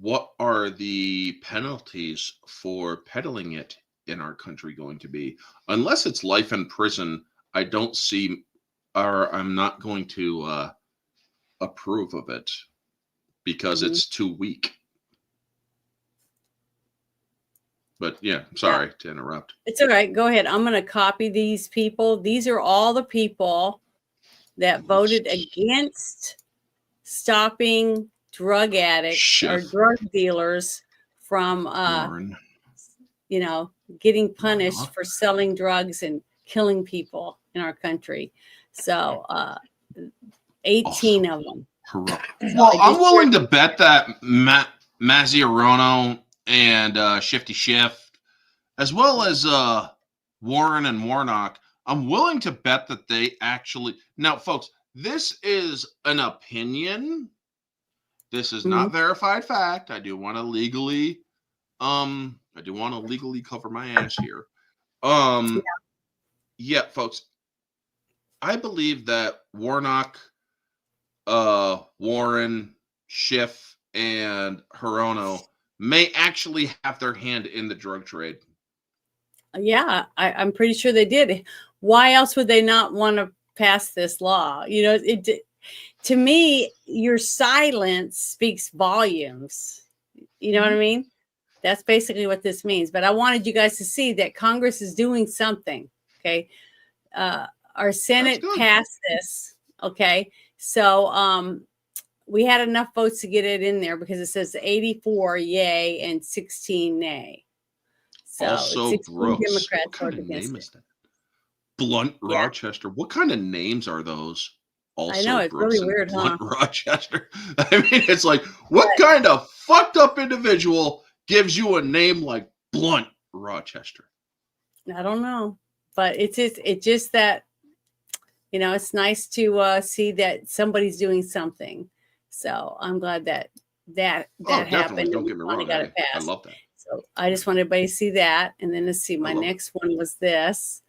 what are the penalties for peddling it in our country going to be? Unless it's life in prison, I don't see, or I'm not going to approve of it because it's too weak. But yeah, sorry to interrupt.
It's all right. Go ahead. I'm going to copy these people. These are all the people that voted against stopping drug addicts or drug dealers from, getting punished for selling drugs and killing people in our country. So 18 of them.
Well, I'm willing to bet that Mazziarono and Shifty Shift, as well as Warren and Warnock, I'm willing to bet that they actually... Now, folks, this is an opinion. This is not verified fact. I do want to legally cover my ass here. Yeah, folks. I believe that Warnock, Warren, Schiff, and Hirono may actually have their hand in the drug trade.
Yeah, I'm pretty sure they did. Why else would they not want to pass this law? To me, your silence speaks volumes. You know what I mean? That's basically what this means. But I wanted you guys to see that Congress is doing something. Okay. Our Senate passed this. Okay. So we had enough votes to get it in there because it says 84 yay and 16 nay. So
Also,
16
gross.
Democrats
What kind of
against
name is that? Blunt Rochester. What kind of names are those? Also,
I know, it's really weird,
Blunt
huh?
Rochester. I mean, it's like, what kind of fucked up individual gives you a name like Blunt Rochester?
I don't know, but it's just that, it's nice to see that somebody's doing something. So I'm glad that happened.
Don't get me wrong. I love that.
So I just want everybody to see that. And then let's see, my next one was this.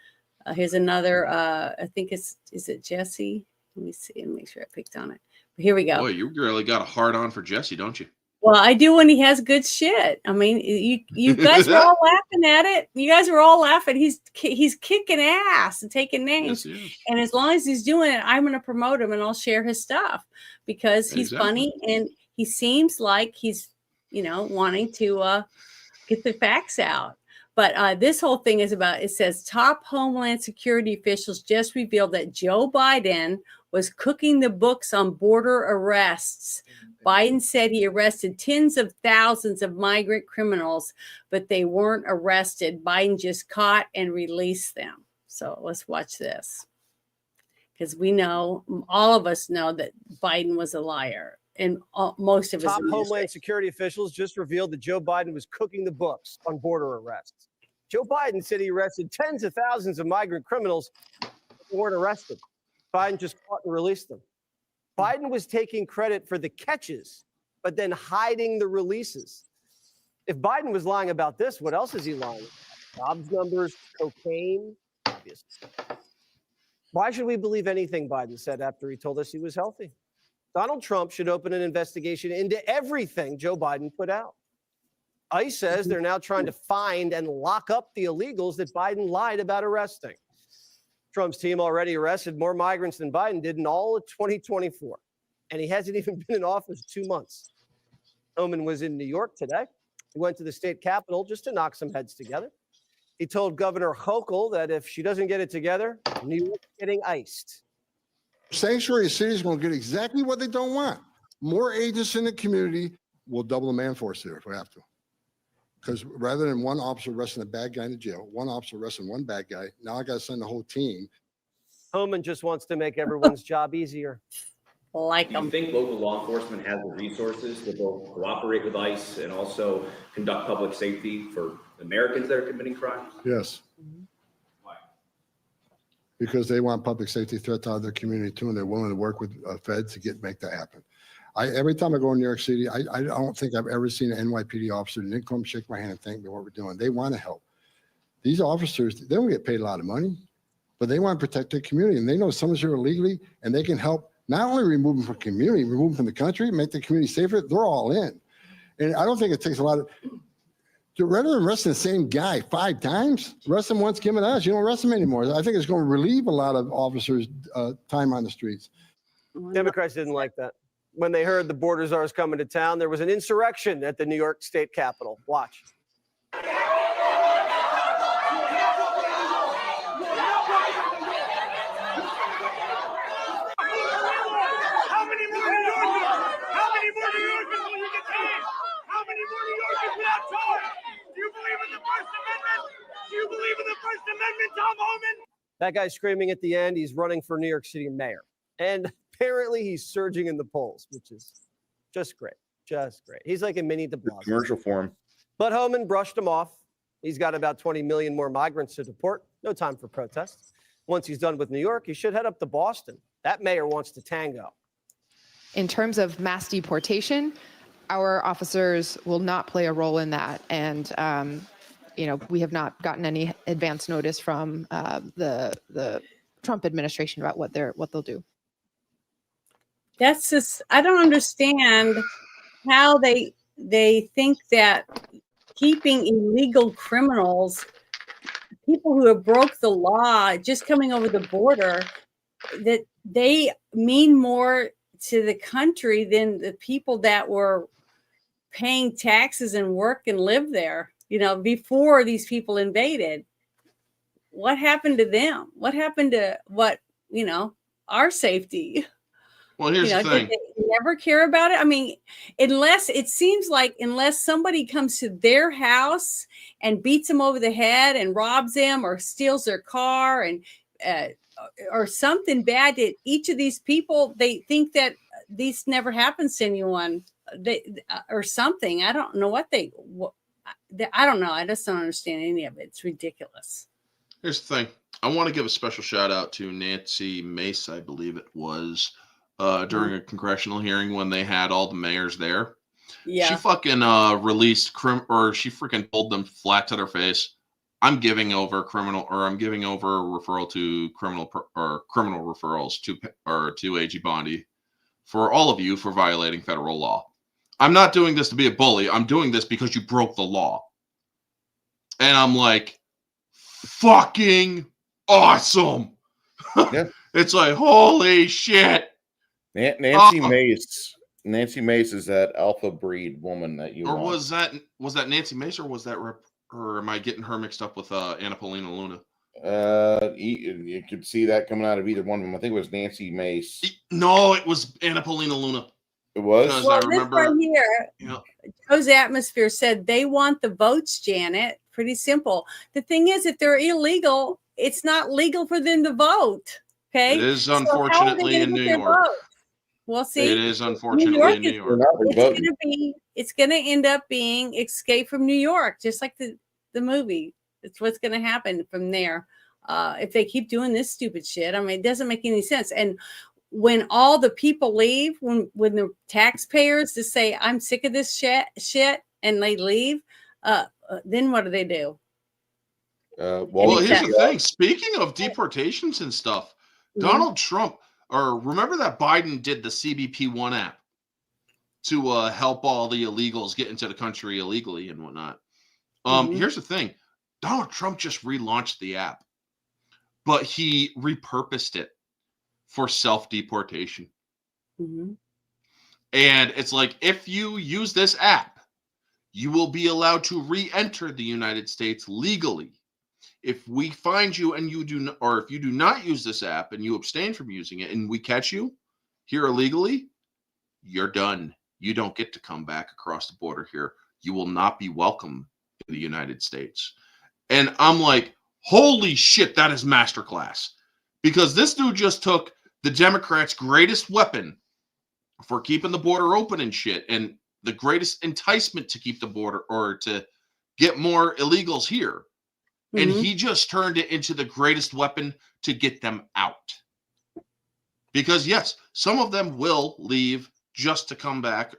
Here's another, I think is it Jesse? Let me see and make sure I picked on it. But here we go.
Boy, you really got a hard on for Jesse, don't you?
Well, I do when he has good shit. I mean, you guys were all laughing at it. You guys were all laughing. He's kicking ass and taking names. Yes, and as long as he's doing it, I'm going to promote him and I'll share his stuff because he's funny and he seems like he's, wanting to get the facts out. But this whole thing is about, it says top Homeland Security officials just revealed that Joe Biden was cooking the books on border arrests. Biden said he arrested tens of thousands of migrant criminals, but they weren't arrested. Biden just caught and released them. So let's watch this. Because we know, all of us know that Biden was a liar. And most of
top Homeland Security officials just revealed that Joe Biden was cooking the books on border arrests. Joe Biden said he arrested tens of thousands of migrant criminals who weren't arrested. Biden just caught and released them. Biden was taking credit for the catches, but then hiding the releases. If Biden was lying about this, what else is he lying about? Jobs numbers, cocaine, obviously. Why should we believe anything Biden said after he told us he was healthy? Donald Trump should open an investigation into everything Joe Biden put out. ICE says they're now trying to find and lock up the illegals that Biden lied about arresting. Trump's team already arrested more migrants than Biden did in all of 2024, and he hasn't even been in office 2 months. Homan was in New York today. He went to the state capitol just to knock some heads together. He told Governor Hochul that if she doesn't get it together, New York's getting iced.
Sanctuary cities going to get exactly what they don't want. More agents in the community. We'll double the man force there if we have to. Because rather than one officer arresting a bad guy in the jail, one officer arresting one bad guy, now I got to send the whole team.
Homan just wants to make everyone's job easier.
Like
Do you think local law enforcement has the resources to both cooperate with ICE and also conduct public safety for Americans that are committing crimes?
Yes. Why? Because they want public safety threats out of their community too, and they're willing to work with feds to make that happen. Every time I go in New York City, I don't think I've ever seen an NYPD officer that didn't come shake my hand and thank me for what we're doing. They want to help. These officers, they don't get paid a lot of money, but they want to protect their community, and they know someone's here illegally, and they can help not only remove them from community, remove them from the country, make the community safer. They're all in. And I don't think it takes a lot of, rather than arresting the same guy 5 times, arrest him once, give him us. You don't arrest him anymore. I think it's going to relieve a lot of officers' time on the streets.
Democrats didn't like that. When they heard the border czars coming to town, there was an insurrection at the New York State Capitol. Watch. That guy's screaming at the end. He's running for New York City mayor. And apparently he's surging in the polls, which is just great. Just great. He's like a mini de Blasio.
Commercial for him.
But Homan brushed him off. He's got about 20 million more migrants to deport. No time for protests. Once he's done with New York, he should head up to Boston. That mayor wants to tango.
In terms of mass deportation, our officers will not play a role in that. And, we have not gotten any advance notice from the Trump administration about what they'll do.
That's just, I don't understand how they think that keeping illegal criminals, people who have broke the law, just coming over the border, that they mean more to the country than the people that were paying taxes and work and live there, before these people invaded. What happened to them? What happened to our safety?
Well, here's the thing.
They never care about it. I mean, unless somebody comes to their house and beats them over the head and robs them or steals their car and or something bad to each of these people, they think that this never happens to anyone. Or something. I don't know I don't know. I just don't understand any of it. It's ridiculous.
Here's the thing. I want to give a special shout out to Nancy Mace, I believe it was, during a congressional hearing when they had all the mayors there.
Yeah.
She fucking released she freaking told them flat to their face, I'm giving over referral to criminal referrals to AG Bondi for all of you for violating federal law. I'm not doing this to be a bully. I'm doing this because you broke the law. And I'm like, fucking awesome.
Yeah.
It's like, holy shit.
Nancy Mace is that alpha breed woman that you
or
want.
was that Nancy Mace, or was that or am I getting her mixed up with Anna Paulina Luna?
You could see that coming out of either one of them. I think it was Nancy Mace.
No, it was Anna Paulina Luna.
It was?
Because
Well,
I remember
this right here, Joe's Atmosphere said they want the votes, Janet. Pretty simple. The thing is, if they're illegal, it's not legal for them to vote. Okay.
It is
So how are they
unfortunately
gonna
in
get
New
their
York.
vote? Well, see,
It is unfortunately in New York.
It's going to end up being Escape from New York, just like the movie. It's what's going to happen from there. If they keep doing this stupid shit, I mean, it doesn't make any sense. And when all the people leave, when the taxpayers just say, I'm sick of this shit, and they leave, then what do they do?
Well, here's the thing. Speaking of deportations and stuff, Donald Trump, or remember that Biden did the CBP-1 app to help all the illegals get into the country illegally and whatnot. Here's the thing. Donald Trump just relaunched the app, but he repurposed it for self-deportation. And it's like, if you use this app, you will be allowed to re-enter the United States legally. If we find you and you do not, or if you do not use this app and you abstain from using it and we catch you here illegally, you're done. You don't get to come back across the border here. You will not be welcome in the United States. And I'm like, holy shit, that is masterclass. Because this dude just took the Democrats' greatest weapon for keeping the border open and shit, and the greatest enticement to keep the border or to get more illegals here. And he just turned it into the greatest weapon to get them out. Because yes, some of them will leave just to come back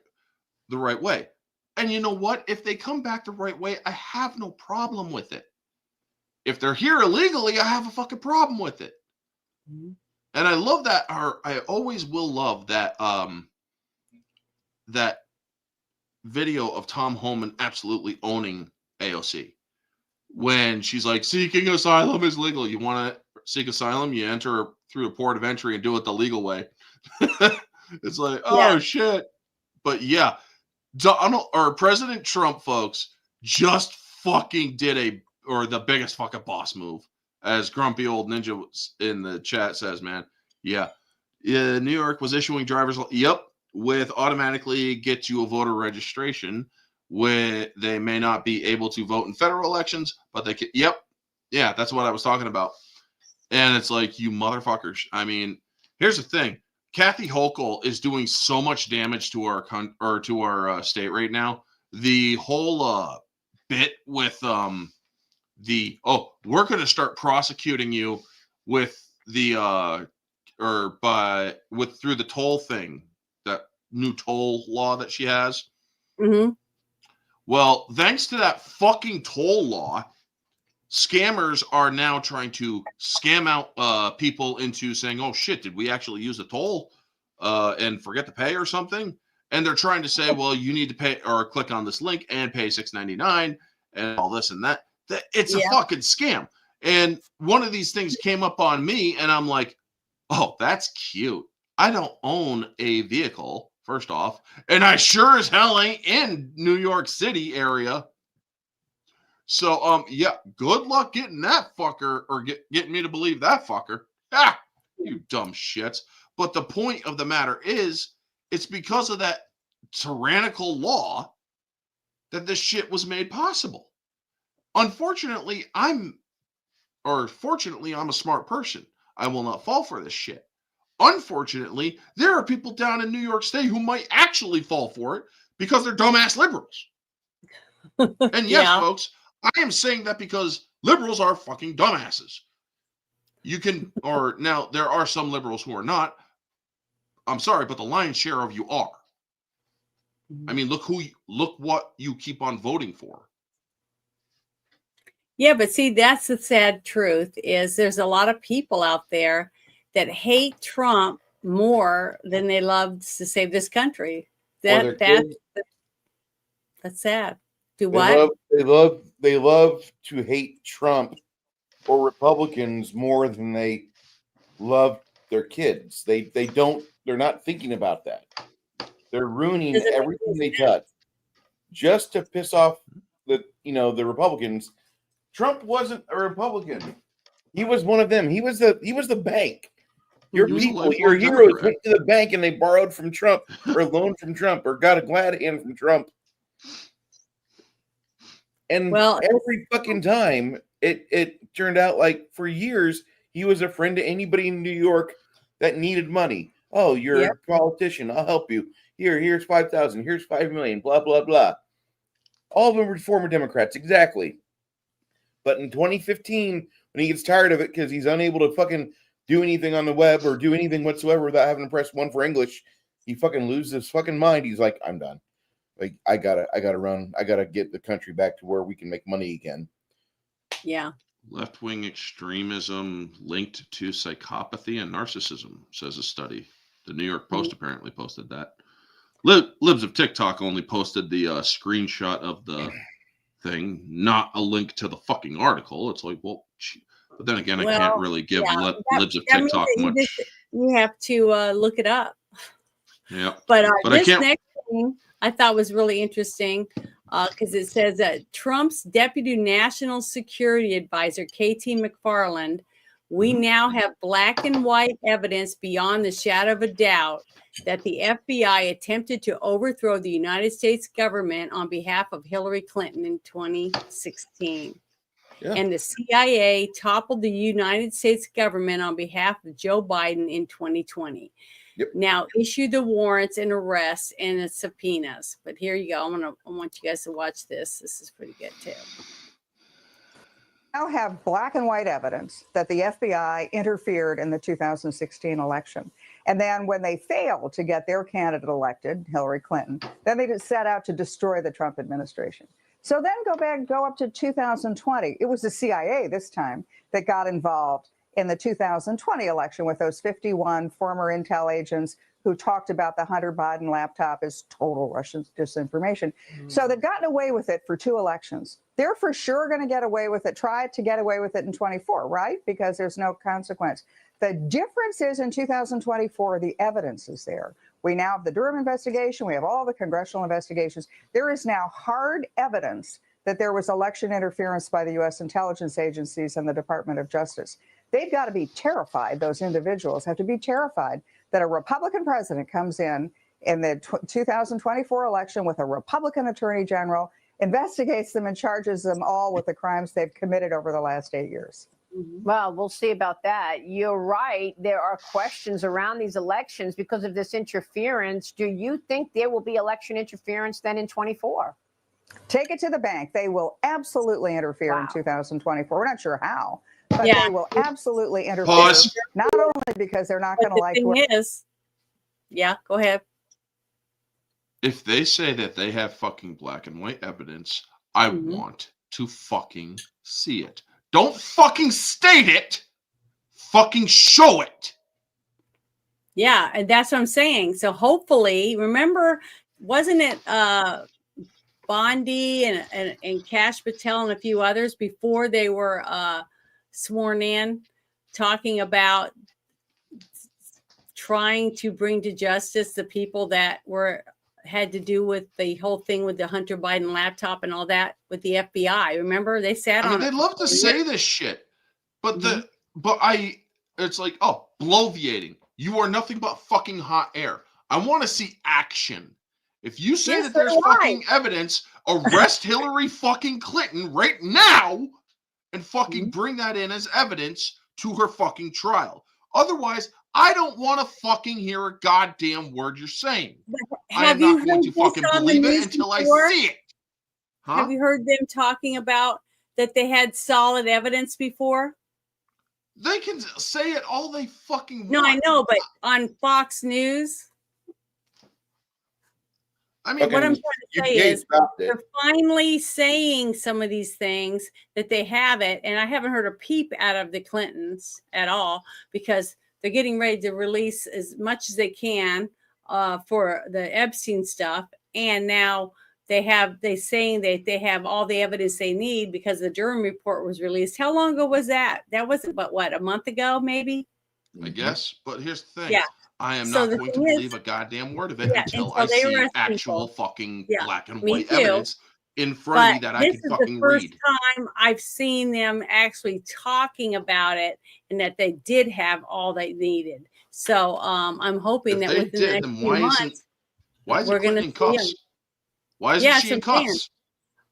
the right way. And you know what? If they come back the right way, I have no problem with it. If they're here illegally, I have a fucking problem with it. And I love that, or I always will love that that video of Tom Homan absolutely owning AOC. When she's like, seeking asylum is legal. You want to seek asylum, you enter through a port of entry and do it the legal way. It's like, oh shit. But yeah, Donald or President Trump, folks, just fucking did the biggest fucking boss move, as Grumpy Old Ninja in the chat says, man. Yeah. New York was issuing driver's. With automatically get you a voter registration. Where they may not be able to vote in federal elections, but they can. Yeah, that's what I was talking about. And it's like, you motherfuckers. I mean, here's the thing: Kathy Hochul is doing so much damage to our state right now. The whole bit with we're going to start prosecuting you with the through the toll thing, that new toll law that she has. Well, thanks to that fucking toll law, scammers are now trying to scam out people into saying, oh shit, did we actually use the toll and forget to pay or something? And they're trying to say, well, you need to pay or click on this link and pay $6.99 and all this and that. It's a fucking scam. And one of these things came up on me and I'm like, oh, that's cute. I don't own a vehicle. First off, and I sure as hell ain't in New York City area. So, good luck getting that fucker or getting me to believe that fucker. You dumb shits. But the point of the matter is, it's because of that tyrannical law that this shit was made possible. Fortunately, I'm a smart person. I will not fall for this shit. Unfortunately, there are people down in New York State who might actually fall for it because they're dumbass liberals. And yes, folks, I am saying that because liberals are fucking dumbasses. Now there are some liberals who are not. I'm sorry, but the lion's share of you are. I mean, look what you keep on voting for.
Yeah, but see, that's the sad truth is there's a lot of people out there that hate Trump more than they love to save this country. That's sad. Do what?
They love to hate Trump or Republicans more than they love their kids. They're not thinking about that. They're ruining everything they touch just to piss off the Republicans. Trump wasn't a Republican. He was one of them. He was the bank. Your heroes went to the bank and they borrowed from Trump or loaned from Trump or got a glad hand from Trump. And every fucking time it turned out like for years, he was a friend to anybody in New York that needed money. Oh, you're a politician. I'll help you. Here's 5,000. Here's 5 million. Blah, blah, blah. All of them were former Democrats. Exactly. But in 2015, when he gets tired of it because he's unable to fucking do anything on the web or do anything whatsoever without having to press 1 for English, he fucking loses his fucking mind. He's like, I'm done. Like I gotta run. I gotta get the country back to where we can make money again.
Yeah.
Left-wing extremism linked to psychopathy and narcissism, says a study. The New York Post apparently posted that. Libs of TikTok only posted the screenshot of the thing, not a link to the fucking article. It's like, well, but then again, I can't really give Libs of TikTok much.
You have to look it up.
Yeah.
But
I
this
can't.
next thing I thought was really interesting because it says that Trump's Deputy National Security Advisor, KT McFarland, we now have black and white evidence beyond the shadow of a doubt that the FBI attempted to overthrow the United States government on behalf of Hillary Clinton in 2016.
Yeah.
And the CIA toppled the United States government on behalf of Joe Biden in 2020.
Yep.
Now issue the warrants and arrests and the subpoenas. But here you go. I want you guys to watch this. This is pretty good too.
Now have black and white evidence that the FBI interfered in the 2016 election. And then when they failed to get their candidate elected, Hillary Clinton, then they just set out to destroy the Trump administration. So then go up to 2020. It was the CIA this time that got involved in the 2020 election with those 51 former intel agents who talked about the Hunter Biden laptop as total Russian disinformation. So they've gotten away with it for 2 elections. They're for sure going to get away with it, try to get away with it in 24, right? Because there's no consequence. The difference is in 2024, the evidence is there. We now have the Durham investigation. We have all the congressional investigations. There is now hard evidence that there was election interference by the U.S. intelligence agencies and the Department of Justice. They've got to be terrified. Those individuals have to be terrified that a Republican president comes in the 2024 election with a Republican attorney general, investigates them and charges them all with the crimes they've committed over the last 8 years.
Well, we'll see about that. You're right. There are questions around these elections because of this interference. Do you think there will be election interference then in 24?
Take it to the bank. They will absolutely interfere in 2024. We're not sure how, but they will absolutely interfere.
Pause.
Not only because they're not going to like.
The thing is, yeah, go ahead.
If they say that they have fucking black and white evidence, I want to fucking see it. Don't fucking state it. Fucking show it.
Yeah, and that's what I'm saying. So hopefully, remember, wasn't it Bondi and Kash Patel and a few others before they were sworn in, talking about trying to bring to justice the people that had to do with the whole thing with the Hunter Biden laptop and all that with the FBI. Remember, they sat on.
They'd love to say this shit, but it's like, oh, bloviating. You are nothing but fucking hot air. I want to see action. If you say that there's fucking evidence, arrest Hillary fucking Clinton right now and fucking bring that in as evidence to her fucking trial. Otherwise, I don't want to fucking hear a goddamn word you're saying. I am not going to fucking believe it until I see it. Huh?
Have you heard them talking about that they had solid evidence before?
They can say it all they fucking want.
No, I know, but on Fox News.
I mean,
what I'm trying to say is they're finally saying some of these things that they have it, and I haven't heard a peep out of the Clintons at all because they're getting ready to release as much as they can for the Epstein stuff, and now they're saying that they have all the evidence they need because the Durham report was released. How long ago was that? That wasn't but what, a month ago, maybe?
I guess, but here's the thing.
Yeah.
I am not going to believe a goddamn word of it until I see actual fucking black and white evidence in front of me that I can fucking read. This is the first
time I've seen them actually talking about it and that they did have all they needed. So I'm hoping that within the next few months, we're going to see them.
Why isn't she in cuffs?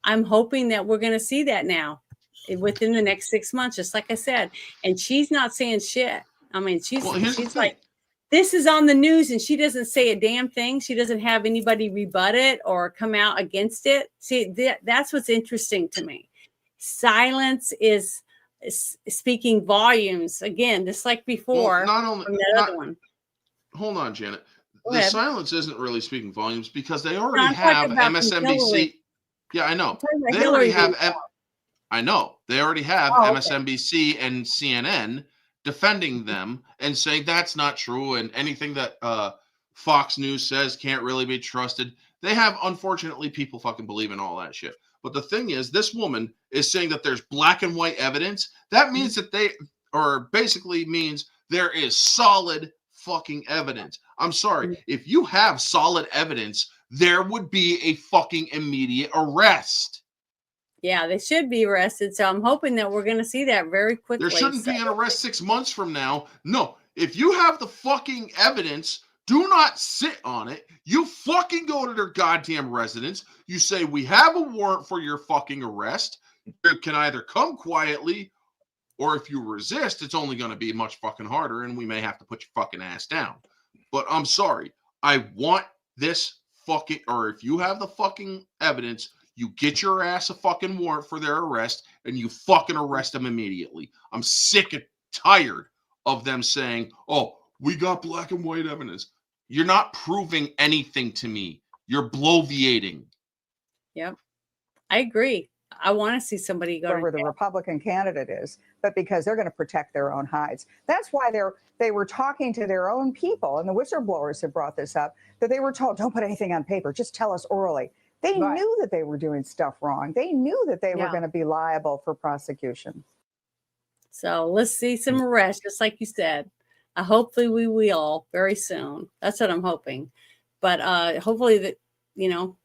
I'm hoping that we're going to see that now within the next 6 months, just like I said. And she's not saying shit. I mean, she's like, this is on the news and she doesn't say a damn thing. She doesn't have anybody rebut it or come out against it. See, that's what's interesting to me. Silence is speaking volumes again, just like before.
Well,
from that other one.
Hold on, Janet. the
ahead.
silence isn't really speaking volumes because they already
I'm
have
talking about
MSNBC. Yeah, I know. They already have. I know they already have MSNBC and CNN defending them and saying that's not true, and anything that Fox News says can't really be trusted. They have, unfortunately, people fucking believe in all that shit. But the thing is, this woman is saying that there's black and white evidence. That means that basically means there is solid fucking evidence. I'm sorry. If you have solid evidence, there would be a fucking immediate arrest.
Yeah, they should be arrested. So I'm hoping that we're going to see that very quickly.
There shouldn't be an arrest 6 months from now. No, if you have the fucking evidence, do not sit on it. You fucking go to their goddamn residence. You say, we have a warrant for your fucking arrest. You can either come quietly, or if you resist, it's only going to be much fucking harder, and we may have to put your fucking ass down. But I'm sorry. I want this fucking, or if you have the fucking evidence, you get your ass a fucking warrant for their arrest and you fucking arrest them immediately. I'm sick and tired of them saying, oh, we got black and white evidence. You're not proving anything to me. You're bloviating.
Yep. I agree. I want to see somebody go
whoever the Republican candidate is, but because they're going to protect their own hides. That's why they were talking to their own people, and the whistleblowers have brought this up, that they were told, don't put anything on paper, just tell us orally. They knew that they were doing stuff wrong. They knew that they were going to be liable for prosecution.
So let's see some arrests, just like you said. Hopefully we will very soon. That's what I'm hoping. But hopefully that,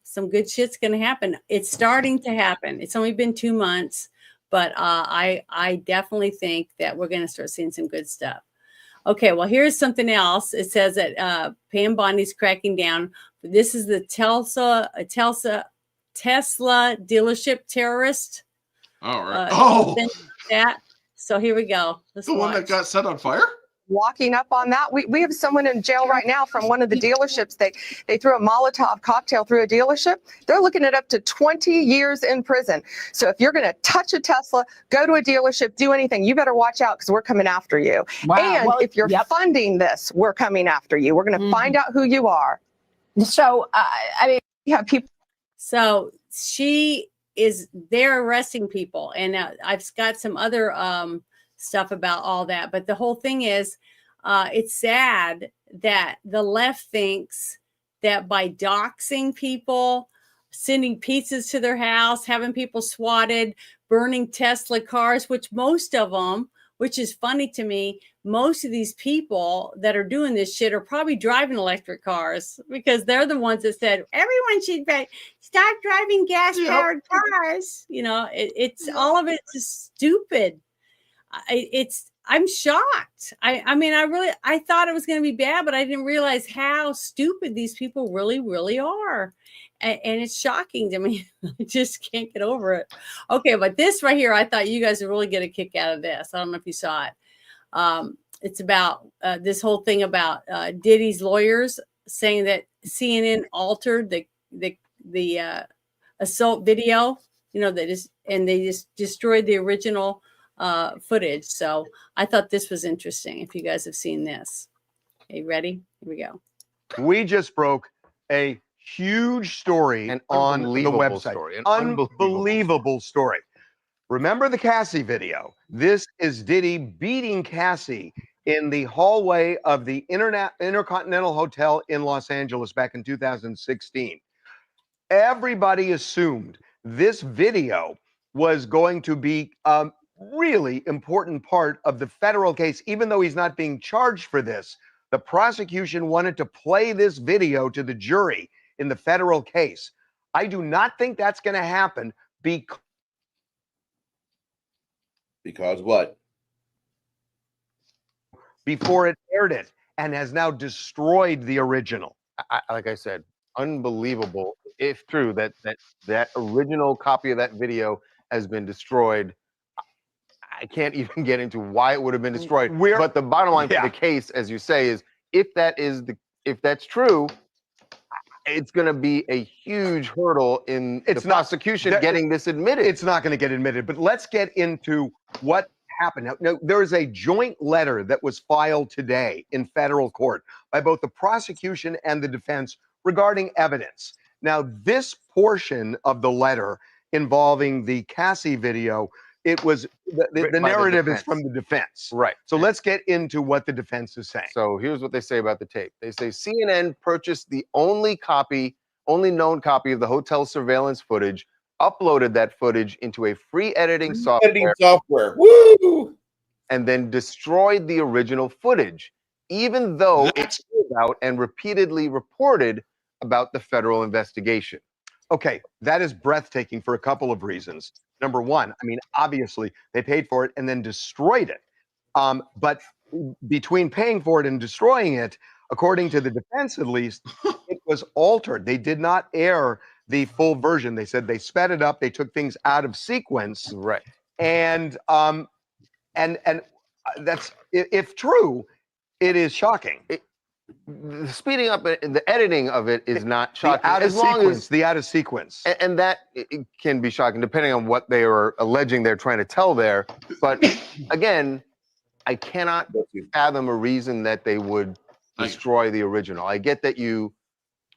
some good shit's going to happen. It's starting to happen. It's only been 2 months, but I definitely think that we're going to start seeing some good stuff. Okay, well, here's something else. It says that Pam Bondi's cracking down. This is the Tesla dealership terrorist.
All right.
That. So here we go.
The one that got set on fire?
Walking up on that. We have someone in jail right now from one of the dealerships. They threw a Molotov cocktail through a dealership. They're looking at up to 20 years in prison. So if you're going to touch a Tesla, go to a dealership, do anything, you better watch out because we're coming after you.
Wow.
And
Well,
if you're funding this, we're coming after you. We're going to find out who you are. So, I mean, you have people.
So they're arresting people. And I've got some other stuff about all that. But the whole thing is, it's sad that the left thinks that by doxing people, sending pizzas to their house, having people swatted, burning Tesla cars, which most of them, which is funny to me, most of these people that are doing this shit are probably driving electric cars because they're the ones that said everyone should stop driving gas-powered cars. It's all of it's just stupid. I'm shocked. I mean, I thought it was going to be bad, but I didn't realize how stupid these people really, really are. And it's shocking to me. I just can't get over it. Okay, but this right here, I thought you guys would really get a kick out of this. I don't know if you saw it. It's about this whole thing about Diddy's lawyers saying that CNN altered the assault video, they just destroyed the original footage. So I thought this was interesting. If you guys have seen this. Okay, ready? Here we go.
We just broke a huge story on the website. An unbelievable story. Remember the Cassie video? This is Diddy beating Cassie in the hallway of the Intercontinental Hotel in Los Angeles back in 2016. Everybody assumed this video was going to be really important part of the federal case, even though he's not being charged for this. The prosecution wanted to play this video to the jury in the federal case. I do not think that's going to happen
because what?
Before it aired it and has now destroyed the original.
Like I said, unbelievable. If true that original copy of that video has been destroyed, I can't even get into why it would have been destroyed. But the bottom line for the case, as you say, is if that's true, it's going to be a huge hurdle in the prosecution getting this admitted.
It's not going to get admitted. But let's get into what happened. Now, there is a joint letter that was filed today in federal court by both the prosecution and the defense regarding evidence. Now, this portion of the letter involving the Cassie video, it was the narrative is from the defense.
Right.
So let's get into what the defense is saying.
So here's what they say about the tape. They say CNN purchased the only known copy of the hotel surveillance footage, uploaded that footage into a free editing software.
Woo!
And then destroyed the original footage, even though it came out and repeatedly reported about the federal investigation.
Okay, that is breathtaking for a couple of reasons. Number one, I mean, obviously they paid for it and then destroyed it. But between paying for it and destroying it, according to the defense at least, it was altered. They did not air the full version. They said they sped it up. They took things out of sequence.
Right.
And that's, if true, it is shocking.
The speeding up, the editing of it is not shocking.
The out of sequence.
And that it can be shocking depending on what they are alleging they're trying to tell there. But again, I cannot fathom a reason that they would destroy the original. I get that you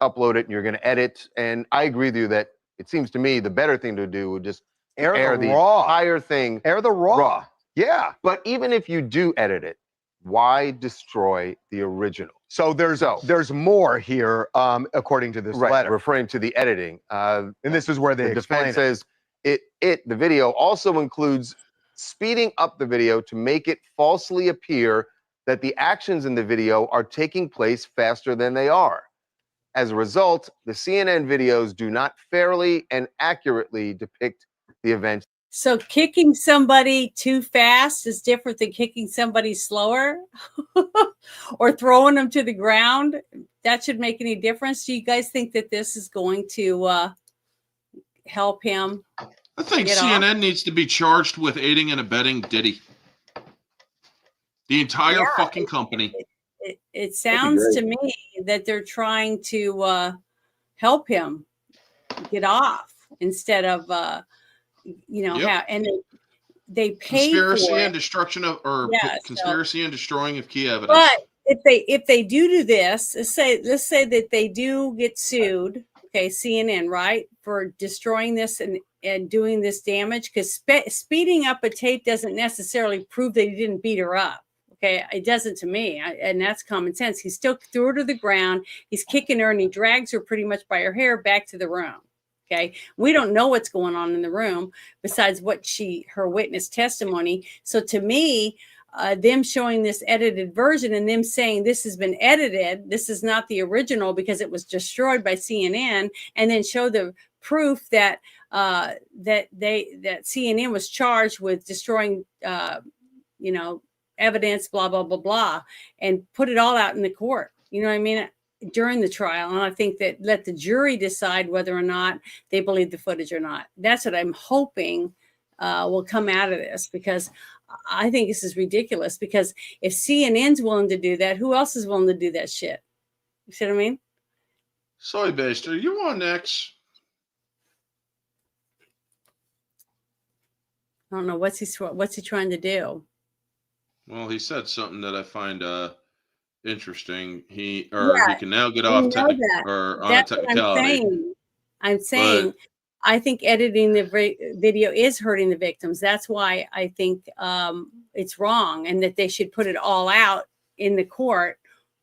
upload it and you're going to edit, and I agree with you that it seems to me the better thing to do would just air the entire thing.
Air the raw. Yeah.
But even if you do edit it, why destroy the original?
So there's more here, according to this letter,
referring to the editing.
And this is where the
defense says the video also includes speeding up the video to make it falsely appear that the actions in the video are taking place faster than they are. As a result, the CNN videos do not fairly and accurately depict the events.
So kicking somebody too fast is different than kicking somebody slower or throwing them to the ground. That should make any difference. Do you guys think that this is going to help him?
I think CNN needs to be charged with aiding and abetting Diddy. The entire fucking company.
It sounds to me that they're trying to help him get off instead of and they pay
conspiracy
for
and destruction of, or conspiracy and destroying of key evidence.
But if they do this, let's say that they do get sued, okay, CNN, right, for destroying this and doing this damage, because speeding up a tape doesn't necessarily prove that he didn't beat her up. Okay, it doesn't to me, and that's common sense. He still threw her to the ground. He's kicking her, and he drags her pretty much by her hair back to the room. Okay, we don't know what's going on in the room besides what her witness testimony. So to me, them showing this edited version and them saying this has been edited, this is not the original because it was destroyed by CNN, and then show the proof that that CNN was charged with destroying, evidence, blah blah blah blah, and put it all out in the court. You know what I mean? During the trial. And I think that let the jury decide whether or not they believe the footage or not. That's what I'm hoping will come out of this, because I think this is ridiculous, because if CNN's willing to do that, who else is willing to do that shit? You see what I mean?
Soy Baster, you on next?
I don't know. What's he trying to do?
Well, he said something that I find interesting. He can now get off on a technicality.
I'm saying I think editing the video is hurting the victims. That's why I think it's wrong, and that they should put it all out in the court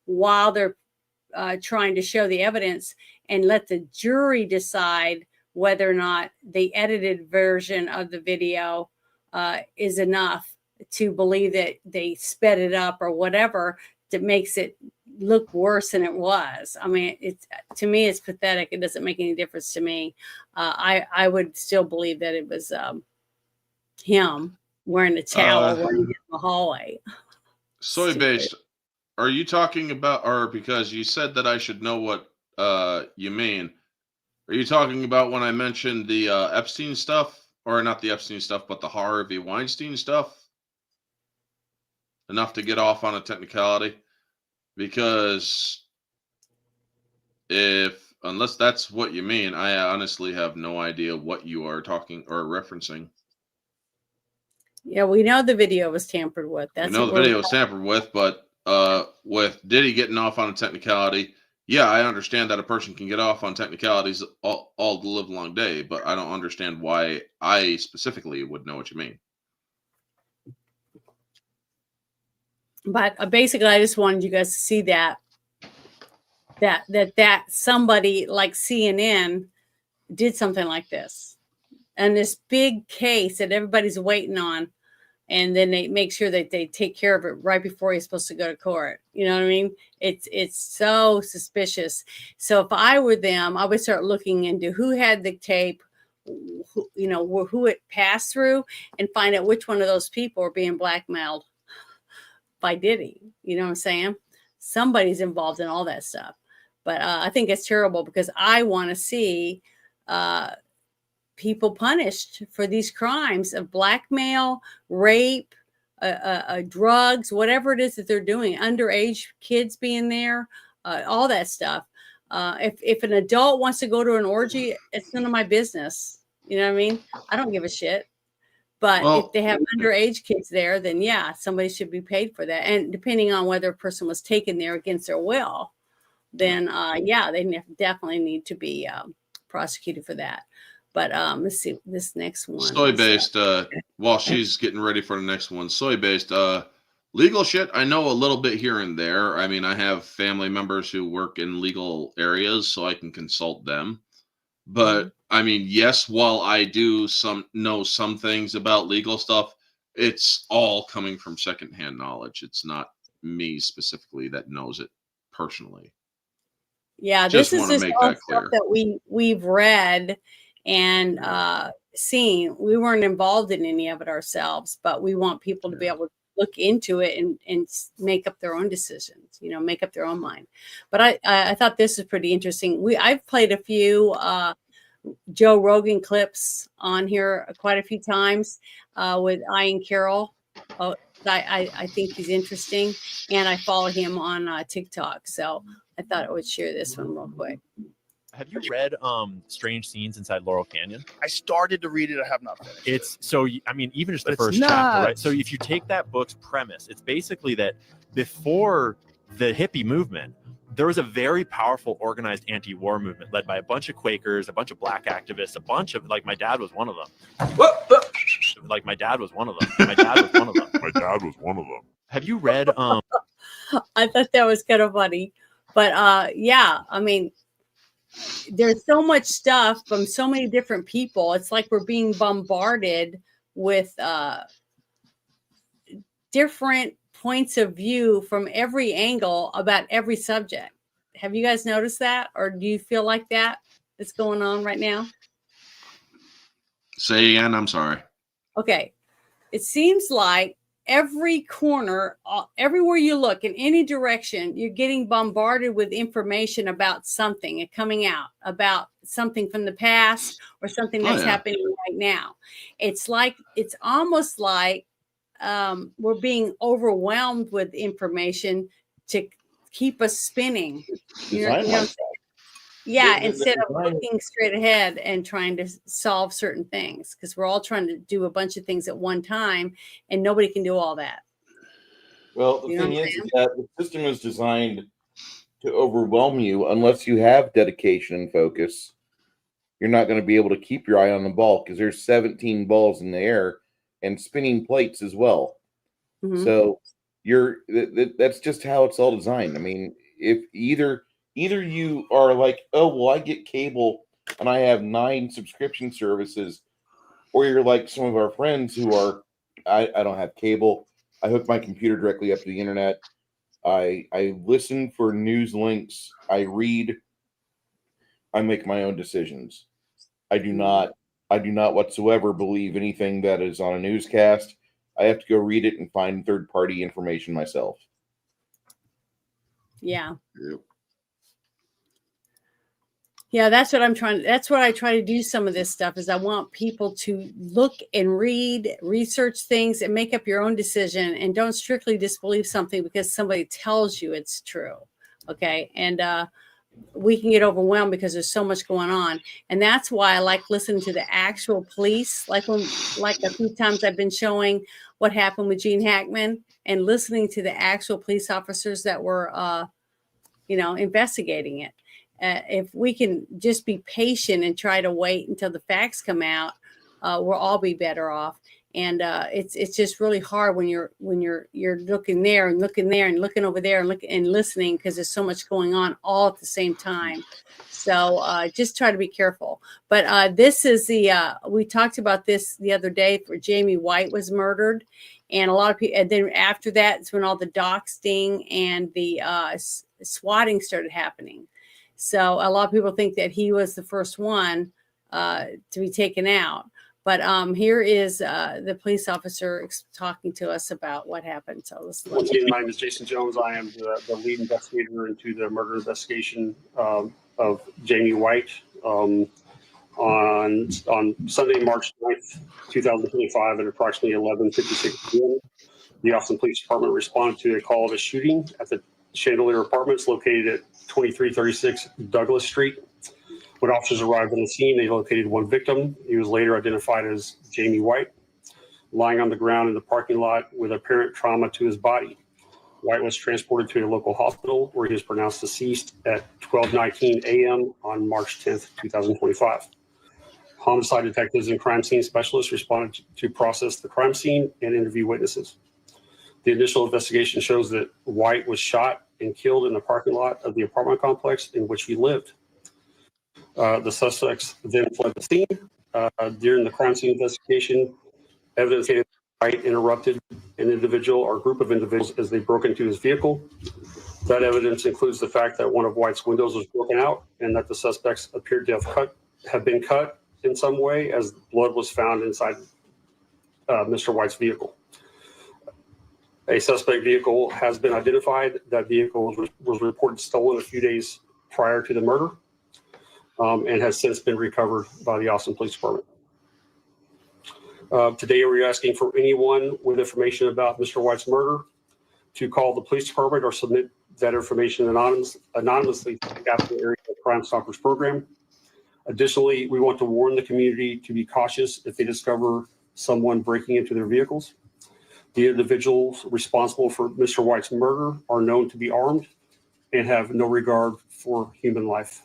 while they're trying to show the evidence, and let the jury decide whether or not the edited version of the video is enough to believe that they sped it up or whatever that makes it look worse than it was. I mean, to me, it's pathetic. It doesn't make any difference to me. I would still believe that it was him wearing a towel running in the hallway.
Soy Based, are you talking about, or because you said that I should know what you mean, are you talking about when I mentioned the Epstein stuff, or not the Epstein stuff, but the Harvey Weinstein stuff? Enough to get off on a technicality? Because unless that's what you mean, I honestly have no idea what you are talking or referencing.
Yeah, we know the video was tampered with.
We
That's
know
what
the
we're
video was tampered with, but with Diddy getting off on a technicality, yeah, I understand that a person can get off on technicalities all the live long day, but I don't understand why I specifically would know what you mean.
But basically, I just wanted you guys to see that somebody like CNN did something like this, and this big case that everybody's waiting on, and then they make sure that they take care of it right before he's supposed to go to court. You know what I mean? It's so suspicious. So if I were them, I would start looking into who had the tape, who it passed through, and find out which one of those people are being blackmailed by Diddy. You know what I'm saying? Somebody's involved in all that stuff. But I think it's terrible because I want to see people punished for these crimes of blackmail, rape, drugs, whatever it is that they're doing, underage kids being there, all that stuff. If an adult wants to go to an orgy, it's none of my business. You know what I mean? I don't give a shit. But if they have underage kids there, then yeah, somebody should be paid for that. And depending on whether a person was taken there against their will, then yeah, they definitely need to be prosecuted for that. But let's see this next one.
Soy-based, while she's getting ready for the next one, soy-based, legal shit, I know a little bit here and there. I mean, I have family members who work in legal areas, so I can consult them. But I mean, yes, while I do know some things about legal stuff, it's all coming from secondhand knowledge. It's not me specifically that knows it personally.
Yeah,
Just
this is
want to
just
make
all
that
stuff
clear.
that we've read and seen. We weren't involved in any of it ourselves, but we want people to be able to look into it and make up their own decisions, make up their own mind. But I thought this was pretty interesting. I've played a few Joe Rogan clips on here quite a few times with Ian Carroll. I think he's interesting, and I follow him on TikTok. So I thought I would share this one real quick.
Have you read Strange Scenes Inside Laurel Canyon?
I started to read it. I have not finished.
It's so, I mean, even just the
But it's
first chapter, right?
nuts.
So if you take that book's premise, it's basically that before the hippie movement, there was a very powerful organized anti-war movement led by a bunch of Quakers, a bunch of black activists, a bunch of, like, my dad was one of them. Like, my dad was one of them. My dad was one of them. My dad was one of them. Have you read
I thought that was kind of funny. But yeah, I mean, there's so much stuff from so many different people. It's like we're being bombarded with different points of view from every angle about every subject. Have you guys noticed that? Or do you feel like that is going on right now?
Say again, I'm sorry.
Okay. It seems like every corner, everywhere you look in any direction, you're getting bombarded with information about something and coming out about something from the past or something that's happening right now. It's almost like we're being overwhelmed with information to keep us spinning. You know what I'm saying? Yeah, instead of looking straight ahead and trying to solve certain things, because we're all trying to do a bunch of things at one time, and nobody can do all that.
Well, the thing is that the system is designed to overwhelm you unless you have dedication and focus. You're not going to be able to keep your eye on the ball because there's 17 balls in the air and spinning plates as well.
Mm-hmm.
So that's just how it's all designed. I mean, if either you are like, oh, well, I get cable and I have 9 subscription services, or you're like some of our friends who are, I don't have cable. I hook my computer directly up to the internet. I listen for news links. I read. I make my own decisions. I do not whatsoever believe anything that is on a newscast. I have to go read it and find third-party information myself.
Yeah. Yeah, that's what I try to do. Some of this stuff is I want people to look and read, research things, and make up your own decision, and don't strictly disbelieve something because somebody tells you it's true. Okay. And we can get overwhelmed because there's so much going on. And that's why I like listening to the actual police. Like a few times I've been showing what happened with Gene Hackman, and listening to the actual police officers that were, investigating it. If we can just be patient and try to wait until the facts come out, we'll all be better off. And it's just really hard when you're looking there and looking there and looking over there and listening, because there's so much going on all at the same time. So just try to be careful. But this is we talked about this the other day, where Jamie White was murdered, and a lot of people. And then after that, it's when all the doxing and the swatting started happening. So a lot of people think that he was the first one to be taken out. But here is the police officer talking to us about what happened. So let's
Once again, my name is Jason Jones. I am the lead investigator into the murder investigation of Jamie White. On Sunday, March 9th, 2025, at approximately 11:56 p.m., the Austin Police Department responded to a call of a shooting at the Chandelier Apartments located at 2336 Douglas Street. When officers arrived on the scene, they located one victim. He was later identified as Jamie White, lying on the ground in the parking lot with apparent trauma to his body. White was transported to a local hospital where he was pronounced deceased at 12:19 a.m. on March 10th, 2025. Homicide detectives and crime scene specialists responded to process the crime scene and interview witnesses. The initial investigation shows that White was shot and killed in the parking lot of the apartment complex in which he lived. The suspects then fled the scene. During the crime scene investigation, evidence indicated White interrupted an individual or group of individuals as they broke into his vehicle. That evidence includes the fact that one of White's windows was broken out and that the suspects appeared to have been cut in some way, as blood was found inside Mr. White's vehicle. A suspect vehicle has been identified. That vehicle was reported stolen a few days prior to the murder, and has since been recovered by the Austin Police Department. Today, we're asking for anyone with information about Mr. White's murder to call the police department or submit that information anonymously to the Capital Area Crime Stoppers Program. Additionally, we want to warn the community to be cautious if they discover someone breaking into their vehicles. The individuals responsible for Mr. White's murder are known to be armed and have no regard for human life.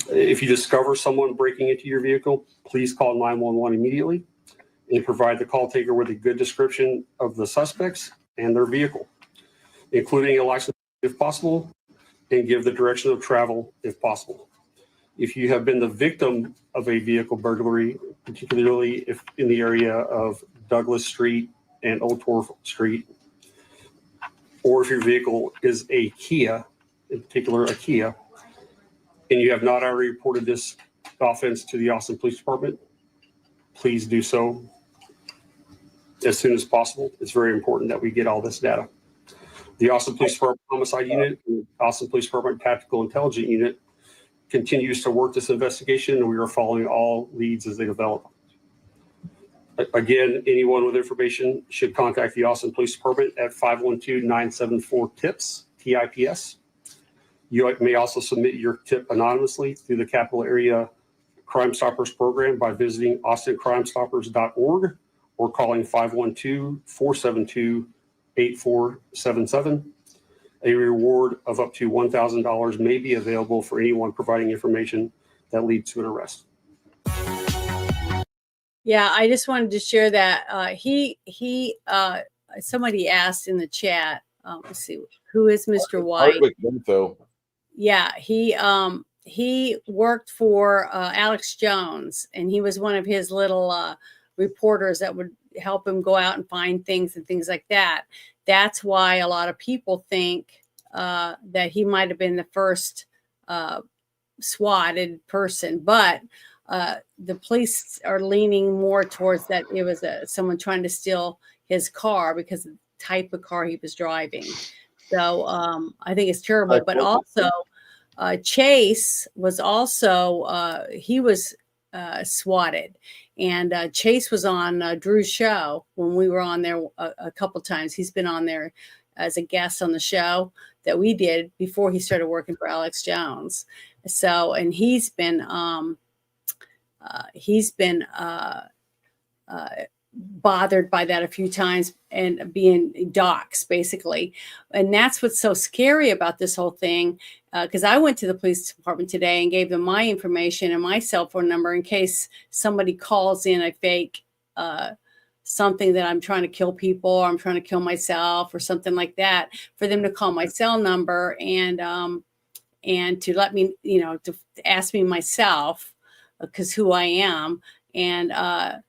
If you discover someone breaking into your vehicle, please call 911 immediately and provide the call taker with a good description of the suspects and their vehicle, including a license if possible, and give the direction of travel if possible. If you have been the victim of a vehicle burglary, particularly if in the area of Douglas Street and Old Torf Street, or if your vehicle is a Kia, in particular a Kia, and you have not already reported this offense to the Austin Police Department, please do so as soon as possible. It's very important that we get all this data. The Austin Police Department Homicide Unit and Austin Police Department Tactical Intelligence Unit continues to work this investigation, and we are following all leads as they develop. Again, anyone with information should contact the Austin Police Department at 512-974-TIPS, TIPS. You may also submit your tip anonymously through the Capital Area Crime Stoppers Program by visiting austincrimestoppers.org or calling 512-472-8477. A reward of up to $1,000 may be available for anyone providing information that leads to an arrest.
Yeah, I just wanted to share that somebody asked in the chat. Let's see, who is Mr. White? Yeah, he worked for Alex Jones, and he was one of his little reporters that would help him go out and find things and things like that. That's why a lot of people think that he might have been the first swatted person, but the police are leaning more towards that it was someone trying to steal his car because of the type of car he was driving. So I think it's terrible. But also Chase was also he was swatted, and Chase was on Drew's show when we were on there a couple times. He's been on there as a guest on the show that we did before he started working for Alex Jones. So, and he's been bothered by that a few times and being doxxed basically. And that's what's so scary about this whole thing. Because I went to the police department today and gave them my information and my cell phone number in case somebody calls in a fake something that I'm trying to kill people, or I'm trying to kill myself or something like that, for them to call my cell number and to let me, to ask me myself, because who I am. And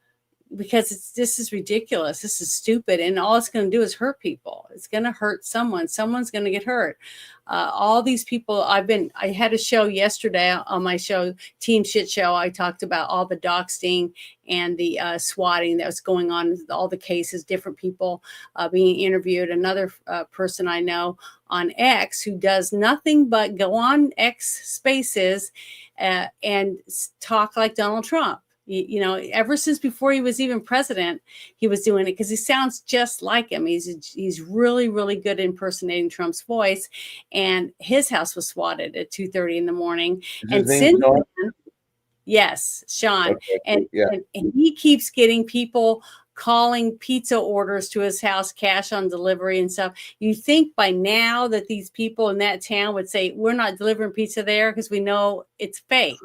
because this is ridiculous. This is stupid. And all it's going to do is hurt people. It's going to hurt someone. Someone's going to get hurt. All these people, I had a show yesterday on my show, Team Shit Show. I talked about all the doxing and the swatting that was going on, all the cases, different people being interviewed. Another person I know on X who does nothing but go on X Spaces and talk like Donald Trump. Ever since before he was even president, he was doing it because he sounds just like him. He's really, really good at impersonating Trump's voice. And his house was swatted at 2:30 in the morning. And since then, yes, Sean.
Okay,
and,
yeah.
and he keeps getting people calling pizza orders to his house, cash on delivery and stuff. You think by now that these people in that town would say, we're not delivering pizza there because we know it's fake.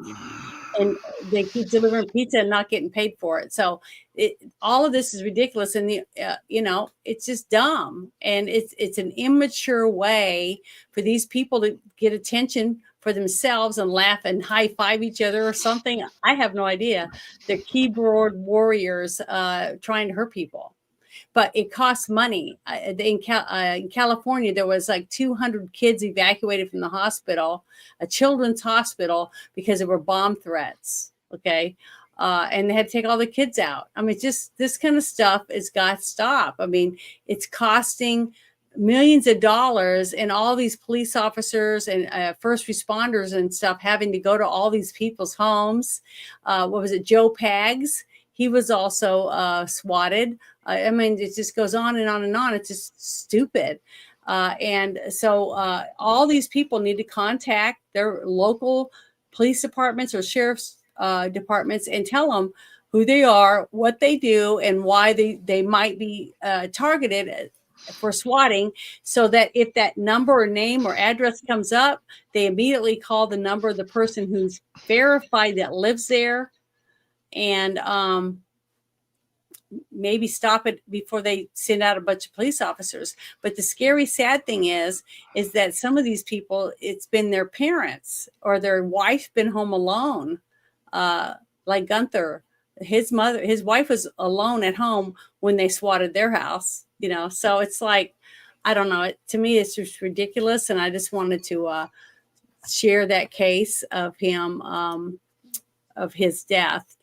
And they keep delivering pizza and not getting paid for it. So all of this is ridiculous. And it's just dumb. And it's an immature way for these people to get attention for themselves and laugh and high five each other or something. I have no idea. They're keyboard warriors trying to hurt people. But it costs money. In California, there was like 200 kids evacuated from the hospital, a children's hospital, because there were bomb threats. Okay. And they had to take all the kids out. I mean, just this kind of stuff has got to stop. I mean, it's costing millions of dollars, and all these police officers and first responders and stuff having to go to all these people's homes. What was it? Joe Pags. He was also swatted. I mean, it just goes on and on and on. It's just stupid. And so all these people need to contact their local police departments or sheriff's departments and tell them who they are, what they do, and why they might be targeted for swatting, so that if that number or name or address comes up, they immediately call the number of the person who's verified that lives there, and maybe stop it before they send out a bunch of police officers. But the scary, sad thing is that some of these people, it's been their parents or their wife been home alone, like Gunther. His wife was alone at home when they swatted their house, so it's like, I don't know. To me, it's just ridiculous. And I just wanted to share that case of him, of his death,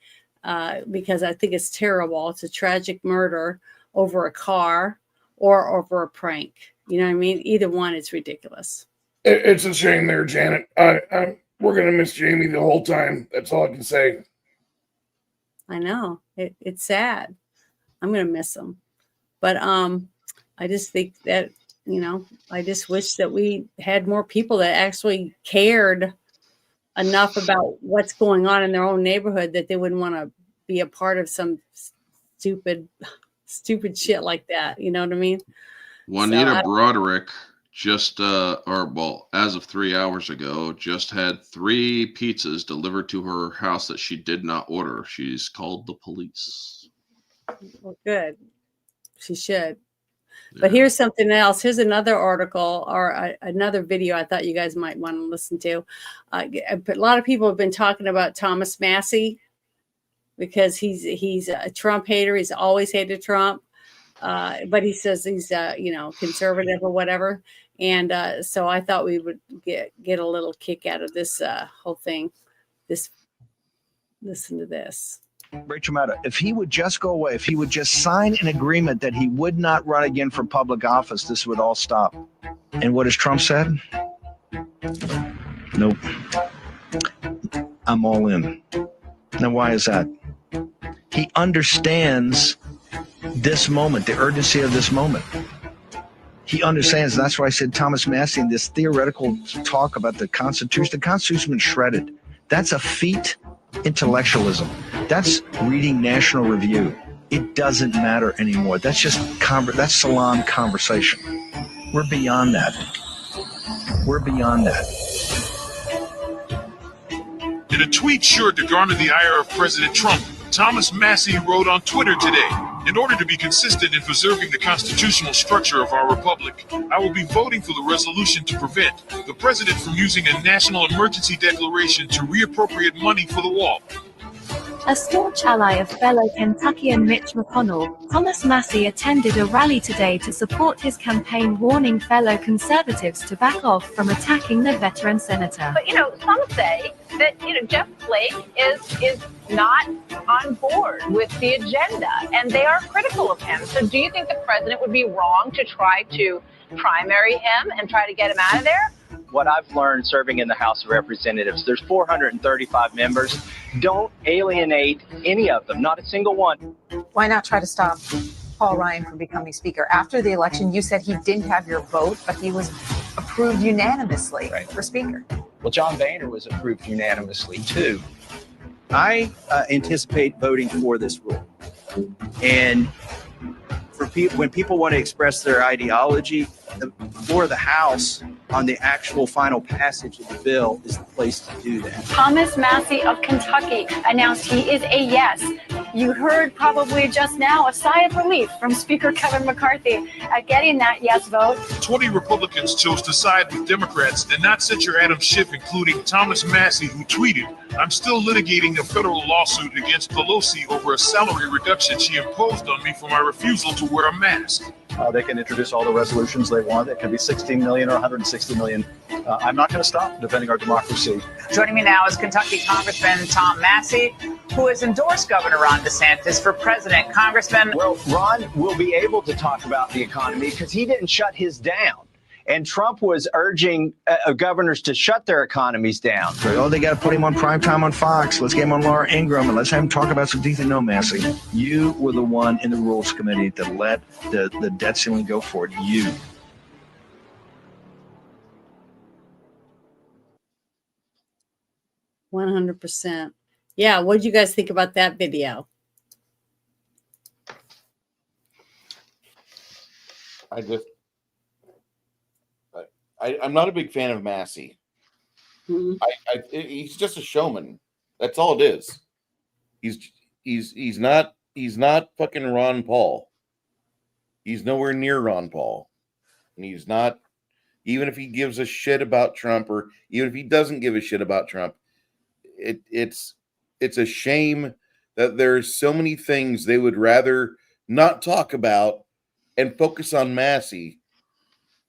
because I think it's terrible. It's a tragic murder over a car or over a prank. You know what I mean? Either one, it's ridiculous.
It's a shame there, Janet. We're going to miss Jamie the whole time. That's all I can say.
I know. It's sad. I'm going to miss him. But I just think that, I just wish that we had more people that actually cared enough about what's going on in their own neighborhood that they wouldn't want to be a part of some stupid shit like that. You know what I mean?
Juanita Broderick just, as of 3 hours ago, just had 3 pizzas delivered to her house that she did not order. She's called the police.
Well, good. She should. Yeah. But here's something else. Here's another article or another video I thought you guys might want to listen to. A lot of people have been talking about Thomas Massey because he's a Trump hater. He's always hated Trump. But he says he's, conservative or whatever. And so I thought we would get a little kick out of this whole thing. Listen to this.
Rachel Maddow, if he would just go away, if he would just sign an agreement that he would not run again for public office, this would all stop. And what has Trump said? Nope. I'm all in. Now, why is that? He understands this moment, the urgency of this moment. He understands. That's why I said Thomas Massey and this theoretical talk about the Constitution. The Constitution's been shredded. That's effete intellectualism. That's reading National Review. It doesn't matter anymore. That's just that's salon conversation. We're beyond that. We're beyond that.
In a tweet sure to garner the ire of President Trump, Thomas Massey wrote on Twitter today, "In order to be consistent in preserving the constitutional structure of our republic, I will be voting for the resolution to prevent the president from using a national emergency declaration to reappropriate money for the wall."
A staunch ally of fellow Kentuckian Mitch McConnell, Thomas Massey attended a rally today to support his campaign, warning fellow conservatives to back off from attacking the veteran senator.
But, some say that, Jeff Flake is not on board with the agenda, and they are critical of him. So do you think the president would be wrong to try to primary him and try to get him out of there?
What I've learned serving in the House of Representatives, there's 435 members. Don't alienate any of them, not a single one.
Why not try to stop Paul Ryan from becoming Speaker? After the election, you said he didn't have your vote, but he was approved unanimously for Speaker.
Well, John Boehner was approved unanimously, too. I anticipate voting for this rule. And for people, when people want to express their ideology, the floor of the House on the actual final passage of the bill is the place to do that.
Thomas Massey of Kentucky announced he is a yes. You heard probably just now a sigh of relief from Speaker Kevin McCarthy at getting that yes vote.
20 Republicans chose to side with Democrats and not censure Adam Schiff, including Thomas Massey, who tweeted, "I'm still litigating a federal lawsuit against Pelosi over a salary reduction she imposed on me for my refusal to wear a mask."
They can introduce all the resolutions they want. It can be 16 million or 160 million. I'm not going to stop defending our democracy.
Joining me now is Kentucky Congressman Tom Massey, who has endorsed Governor Ron DeSantis for president. Congressman.
Well, Ron will be able to talk about the economy because he didn't shut his down. And Trump was urging governors to shut their economies down.
Oh, they got to put him on primetime on Fox. Let's get him on Laura Ingraham and let's have him talk about some things. No, Massey, you were the one in the Rules Committee that let the debt ceiling go forward. You.
%. Yeah, what did you guys think about that video?
I'm not a big fan of Massey.
Mm-hmm.
He's just a showman. That's all it is. He's not fucking Ron Paul. He's nowhere near Ron Paul. And he's not, even if he gives a shit about Trump, or even if he doesn't give a shit about Trump, it's a shame that there's so many things they would rather not talk about and focus on Massey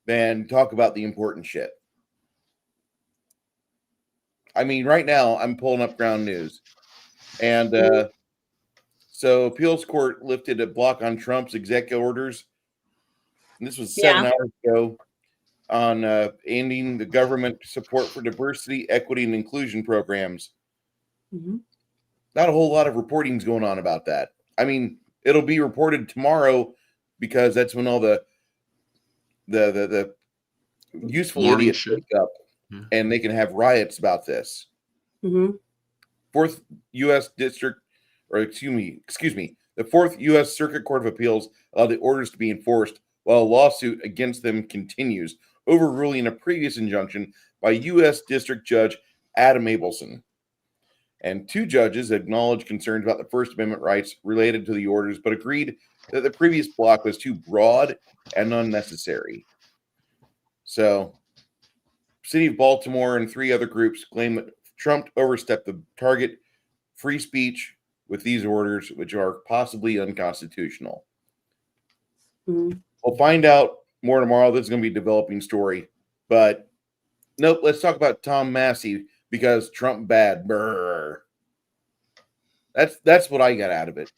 than talk about the important shit. I mean, right now I'm pulling up Ground News, and so appeals court lifted a block on Trump's executive orders. And this was 7 hours ago on ending the government support for diversity, equity, and inclusion programs.
Mm-hmm.
Not a whole lot of reporting's going on about that. I mean, it'll be reported tomorrow because that's when all the useful idiots wake up and they can have riots about this.
Mm-hmm.
Fourth U.S. District, or excuse me, the Fourth U.S. Circuit Court of Appeals allowed the orders to be enforced while a lawsuit against them continues, overruling a previous injunction by U.S. District Judge Adam Abelson. And 2 judges acknowledged concerns about the First Amendment rights related to the orders, but agreed that the previous block was too broad and unnecessary. So, City of Baltimore and 3 other groups claim that Trump overstepped the target free speech with these orders, which are possibly unconstitutional.
Mm-hmm.
We'll find out more tomorrow. This is going to be a developing story. But, nope, let's talk about Tom Massey because Trump bad. Brr. That's what I got out of it.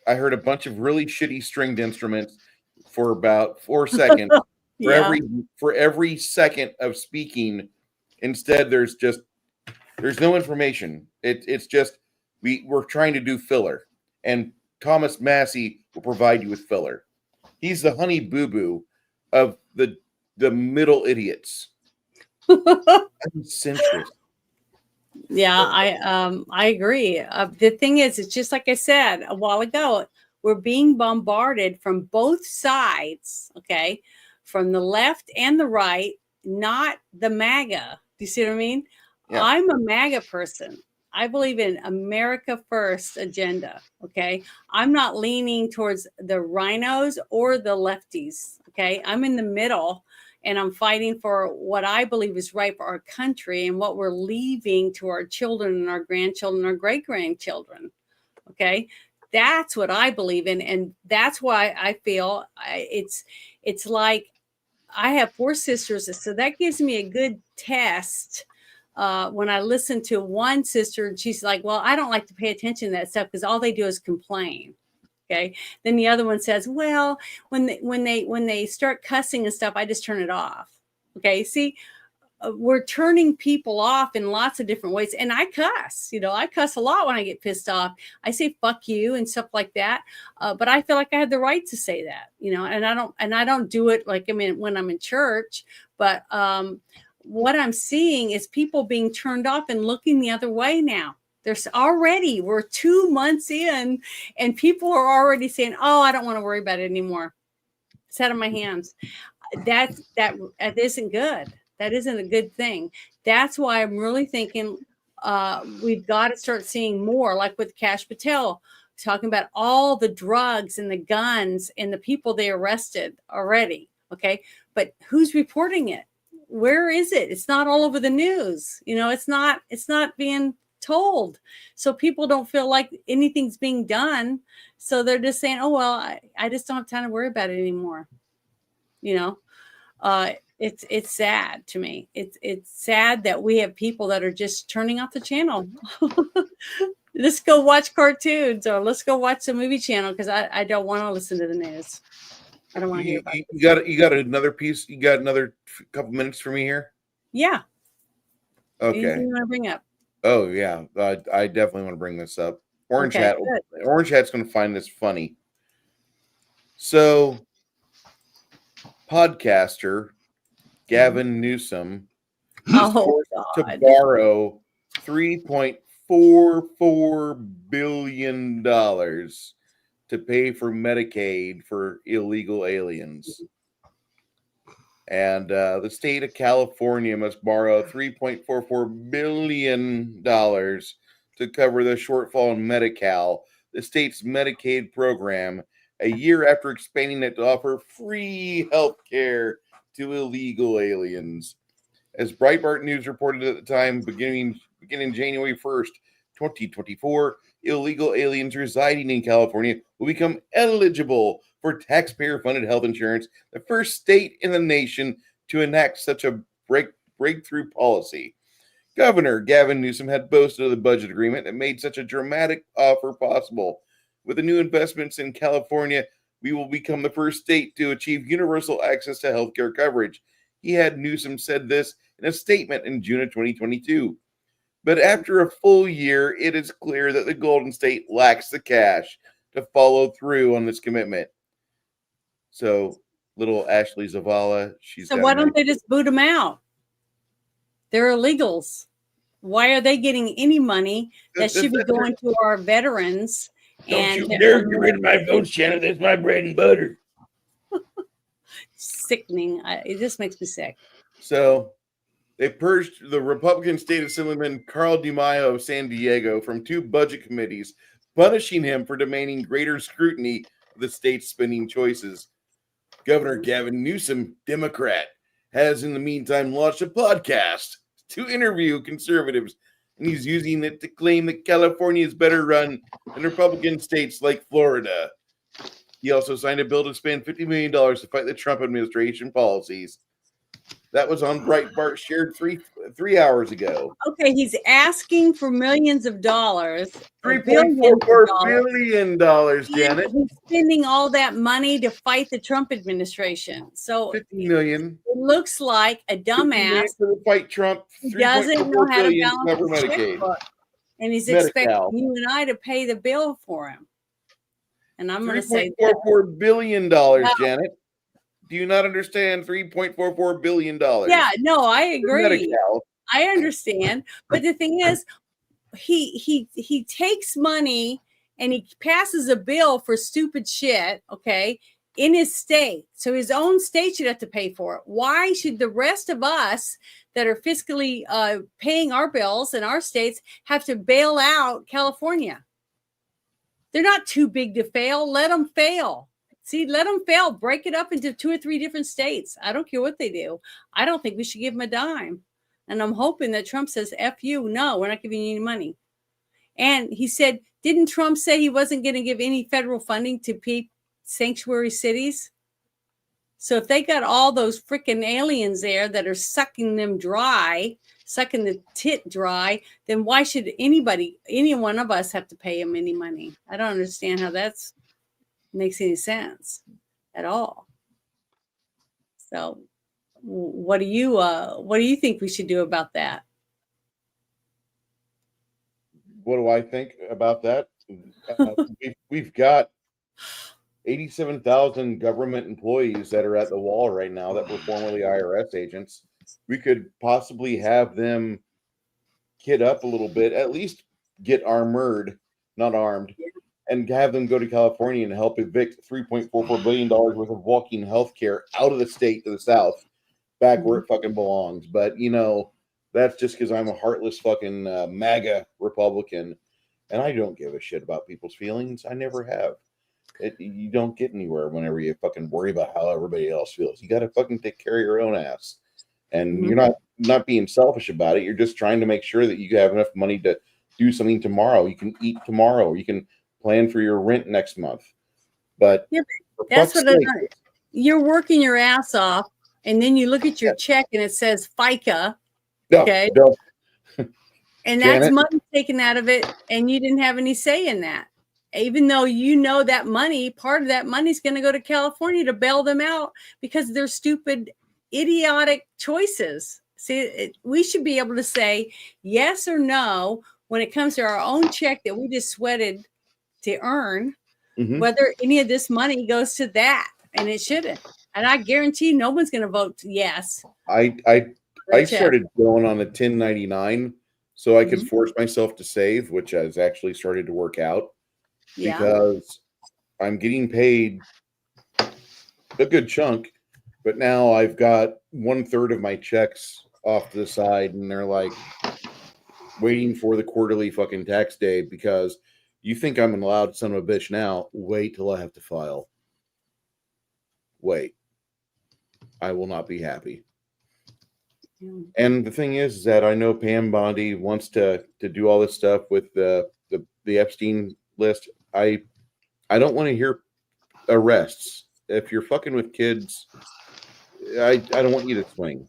I heard a bunch of really shitty stringed instruments for about 4 seconds. For every second of speaking, instead there's no information. It's just we're trying to do filler, and Thomas Massey will provide you with filler. He's the honey boo boo of the middle idiots. I'm centrist.
Yeah, I agree. The thing is, it's just like I said a while ago, we're being bombarded from both sides, okay? From the left and the right, not the MAGA. Do you see what I mean?
Yeah.
I'm a MAGA person. I believe in America First agenda, okay? I'm not leaning towards the rhinos or the lefties, okay? I'm in the middle. And I'm fighting for what I believe is right for our country and what we're leaving to our children and our grandchildren, our great grandchildren. Okay, that's what I believe in, and that's why I feel it's like I have 4 sisters, so that gives me a good test. When I listen to one sister, and she's like, "Well, I don't like to pay attention to that stuff because all they do is complain." Okay. Then the other one says, well, when they start cussing and stuff, I just turn it off. Okay. See, we're turning people off in lots of different ways. And I cuss, I cuss a lot when I get pissed off. I say, fuck you and stuff like that. But I feel like I have the right to say that, and I don't do it like, when I'm in church, but, what I'm seeing is people being turned off and looking the other way now. We're 2 months in and people are already saying, oh, I don't want to worry about it anymore. It's out of my hands. That isn't good. That isn't a good thing. That's why I'm really thinking we've got to start seeing more, like with Kash Patel, talking about all the drugs and the guns and the people they arrested already. Okay. But who's reporting it? Where is it? It's not all over the news. It's not being told, so people don't feel like anything's being done, so they're just saying, oh well, I just don't have time to worry about it anymore. It's sad to me. It's sad that we have people that are just turning off the channel. Let's go watch cartoons, or let's go watch the movie channel, because I don't want to listen to the news. I don't want to hear about it.
You got another piece? You got another couple minutes for me here?
Yeah.
Okay.
Anything you want to bring up?
Oh yeah, I definitely want to bring this up. Orange
Okay,
Hat's going to find this funny. So, podcaster Gavin Newsom is forced to borrow $3.44 billion to pay for Medicaid for illegal aliens. And the state of California must borrow $3.44 billion to cover the shortfall in Medi-Cal, the state's Medicaid program, a year after expanding it to offer free health care to illegal aliens. As Breitbart News reported at the time, beginning January 1st, 2024, illegal aliens residing in California will become eligible for taxpayer-funded health insurance, the first state in the nation to enact such a breakthrough policy. Governor Gavin Newsom had boasted of the budget agreement that made such a dramatic offer possible. With the new investments in California, we will become the first state to achieve universal access to healthcare coverage. Newsom said this in a statement in June of 2022. But after a full year, it is clear that the Golden State lacks the cash to follow through on this commitment. So, little Ashley Zavala,
so why don't they just boot them out? They're illegals. Why are they getting any money that should be going to our veterans?
Don't you dare get rid of my votes, Shannon. That's my bread and butter.
Sickening. It just makes me sick.
So they purged the Republican State Assemblyman Carl DiMaio of San Diego from 2 budget committees, punishing him for demanding greater scrutiny of the state's spending choices. Governor Gavin Newsom, Democrat, has in the meantime launched a podcast to interview conservatives, and he's using it to claim that California is better run than Republican states like Florida. He also signed a bill to spend $50 million to fight the Trump administration policies. That was on Breitbart, shared three hours ago.
Okay, he's asking for millions of dollars.
$3.44 billion, Janet.
He's spending all that money to fight the Trump administration. So
$50 million.
It looks like a dumbass
to fight Trump.
Doesn't know how to balance his
Medicaid.
checkbook. And he's
Medi-Cal.
expecting you and I to pay the bill for him. And I'm going to say
$3.44 billion, Janet. Do you not understand $3.44 billion?
Yeah, no, I agree. I understand. But the thing is, he takes money and he passes a bill for stupid shit, okay, in his state. So his own state should have to pay for it. Why should the rest of us that are fiscally paying our bills in our states have to bail out California? They're not too big to fail. Let them fail. See, let them fail. Break it up into 2 or 3 different states. I don't care what they do. I don't think we should give them a dime. And I'm hoping that Trump says, F you. No, we're not giving you any money. And he said, didn't Trump say he wasn't going to give any federal funding to sanctuary cities? So if they got all those freaking aliens there that are sucking them dry, sucking the tit dry, then why should any one of us have to pay them any money? I don't understand how that makes any sense at all. So what do you think we should do about that?
What do I think about that? We've got 87,000 government employees that are at the wall right now that were formerly IRS agents. We could possibly have them kid up a little bit, at least get armored, not armed, and have them go to California and help evict $3.44 billion worth of walking healthcare out of the state to the south, back where it fucking belongs. But, that's just because I'm a heartless fucking MAGA Republican, and I don't give a shit about people's feelings. I never have. You don't get anywhere whenever you fucking worry about how everybody else feels. You got to fucking take care of your own ass, and you're not being selfish about it. You're just trying to make sure that you have enough money to do something tomorrow. You can eat tomorrow. You can plan for your rent next month. But
that's what you're working your ass off, and then you look at your check and it says FICA. Okay. And that's money taken out of it, and you didn't have any say in that. Even though that money, part of that money is going to go to California to bail them out because of their stupid, idiotic choices. See, we should be able to say yes or no when it comes to our own check that we just sweated to earn, whether any of this money goes to that, and it shouldn't. And I guarantee no one's going to vote yes.
I started going on a 1099 so I could force myself to save, which has actually started to work out because I'm getting paid a good chunk, but now I've got 1/3 of my checks off to the side, and they're like waiting for the quarterly fucking tax day because you think I'm an allowed son of a bitch now. Wait till I have to file. Wait. I will not be happy. And the thing is that I know Pam Bondi wants to do all this stuff with the Epstein list. I don't want to hear arrests. If you're fucking with kids, I don't want you to swing.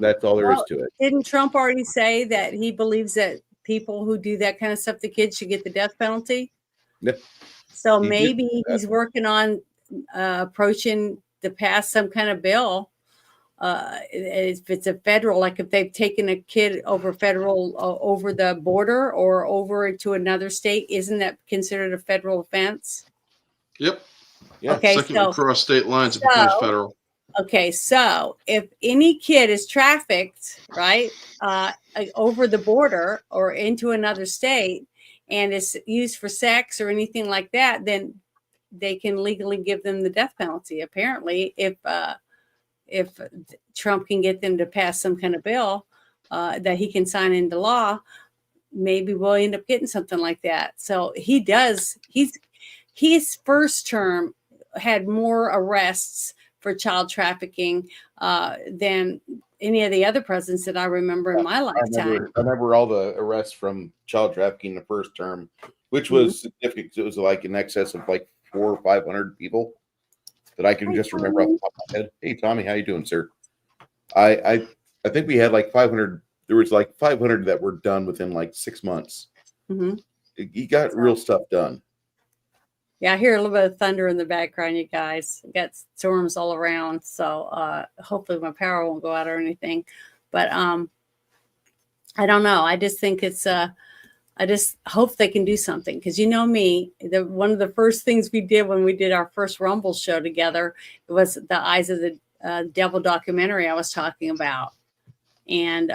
That's all there is to it.
Didn't Trump already say that he believes that people who do that kind of stuff to kids should get the death penalty?
Yeah.
So maybe he's working on approaching to pass some kind of bill. If it's a federal, like if they've taken a kid over the border or over to another state, isn't that considered a federal offense?
Yep. Yeah.
Okay.
Second across state lines, it becomes federal.
Okay. So if any kid is trafficked, right, over the border or into another state and is used for sex or anything like that, then they can legally give them the death penalty. Apparently, if Trump can get them to pass some kind of bill that he can sign into law, maybe we'll end up getting something like that. So his first term had more arrests for child trafficking than any of the other presidents that I remember in my lifetime.
I remember all the arrests from child trafficking the first term, which was significant. It was like in excess of like 400 or 500 people that I can just remember off the top of my head. Hey, Tommy, how you doing, sir? I think we had like 500. There was like 500 that were done within like 6 months. You got real stuff done.
Yeah, I hear a little bit of thunder in the background, you guys. We got storms all around, so hopefully my power won't go out or anything. But I don't know. I just think it's I just hope they can do something, because you know me, one of the first things we did when we did our first Rumble show together was the Eyes of the Devil documentary I was talking about. And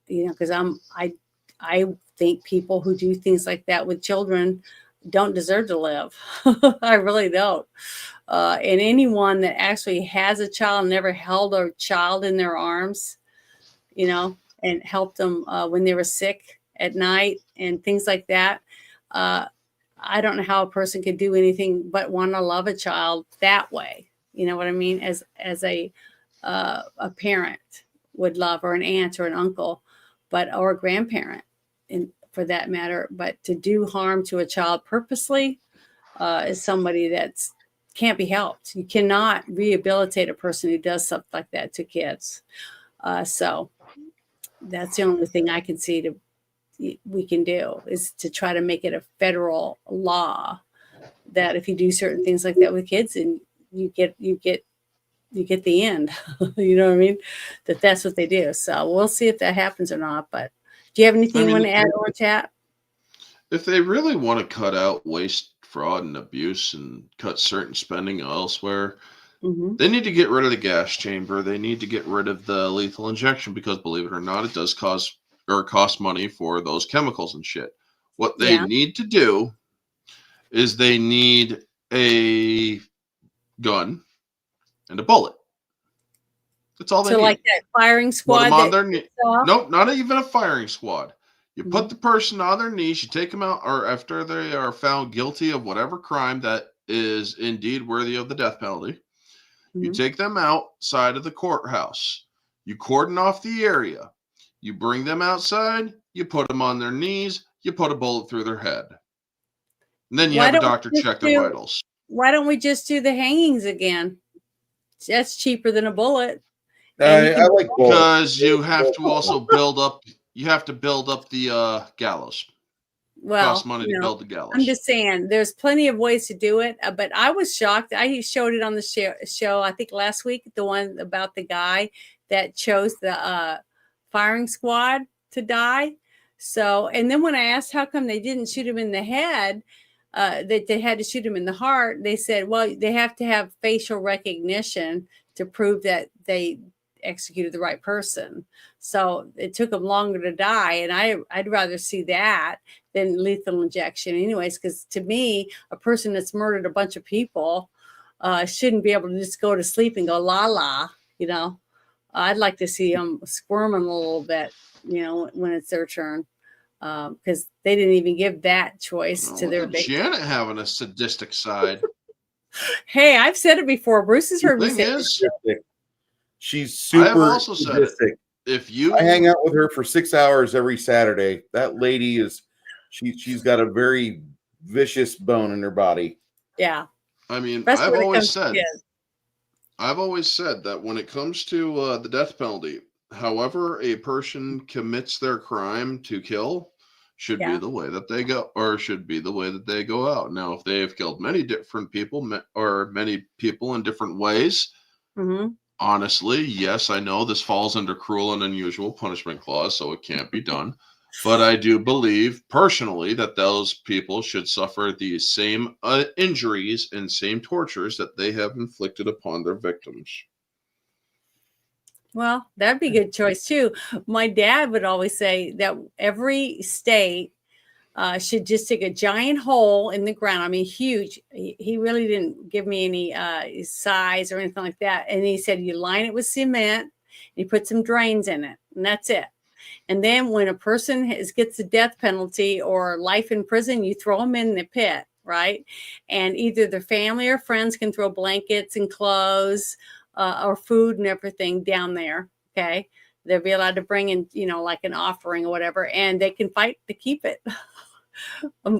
because I think people who do things like that with children don't deserve to live. I really don't. And anyone that actually has a child, never held a child in their arms, and helped them when they were sick at night and things like that. I don't know how a person could do anything but want to love a child that way. You know what I mean? As a parent would love, or an aunt or an uncle, or a grandparent, for that matter. But to do harm to a child purposely is somebody that's can't be helped. You cannot rehabilitate a person who does something like that to kids. So that's the only thing I can see we can do, is to try to make it a federal law that if you do certain things like that with kids, and you get the end. You know what I mean? That's what they do. So we'll see if that happens or not. But do you have anything you want to add or chat?
If they really want to cut out waste, fraud, and abuse, and cut certain spending elsewhere, they need to get rid of the gas chamber. They need to get rid of the lethal injection, because believe it or not, it does cost money for those chemicals and shit. What they need to do is they need a gun and a bullet. That's all they need.
Like that firing squad.
Put them on their knees. Nope, not even a firing squad. You put the person on their knees, you take them out, or after they are found guilty of whatever crime that is indeed worthy of the death penalty, you take them outside of the courthouse. You cordon off the area. You bring them outside. You put them on their knees. You put a bullet through their head. And then you have a doctor check their vitals.
Why don't we just do the hangings again? That's cheaper than a bullet.
I like
because you have to also build up. You have to build up the gallows.
Well,
costs money to build the gallows.
I'm just saying, there's plenty of ways to do it. But I was shocked. I showed it on the show, I think last week, the one about the guy that chose the firing squad to die. So, and then when I asked how come they didn't shoot him in the head, that they had to shoot him in the heart, they said, well, they have to have facial recognition to prove that they executed the right person. So it took them longer to die. And I'd rather see that than lethal injection anyways, because to me, a person that's murdered a bunch of people shouldn't be able to just go to sleep and go, la, la, I'd like to see them squirming a little bit, when it's their turn. Because they didn't even give that choice to their victim.
Janet having a sadistic side.
Hey, I've said it before. Bruce has heard me say it.
She's super
I have also said
sadistic.
If
I hang out with her for 6 hours every Saturday, that lady she's got a very vicious bone in her body.
Yeah.
I mean, I've always said that when it comes to the death penalty, however a person commits their crime to kill should be the way that they go, or should be the way that they go out. Now, if they have killed many different people or many people in different ways, honestly, yes, I know this falls under cruel and unusual punishment clause, so it can't be done. But I do believe personally that those people should suffer the same injuries and same tortures that they have inflicted upon their victims.
Well, that'd be a good choice too. My dad would always say that every state should just dig a giant hole in the ground. I mean, huge. He really didn't give me any size or anything like that. And he said, you line it with cement, and you put some drains in it, and that's it. And then when a person gets the death penalty or life in prison, you throw them in the pit, right? And either their family or friends can throw blankets and clothes or food and everything down there, okay? They'll be allowed to bring in, like an offering or whatever, and they can fight to keep it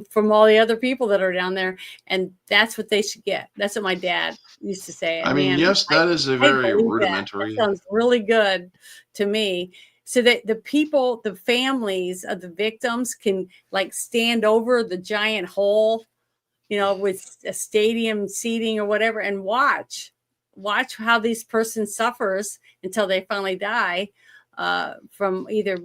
from all the other people that are down there. And that's what they should get. That's what my dad used to say.
I mean, yes, that is a very rudimentary.
That sounds really good to me. So that the people, the families of the victims can stand over the giant hole, with a stadium seating or whatever, and watch how this person suffers until they finally die from either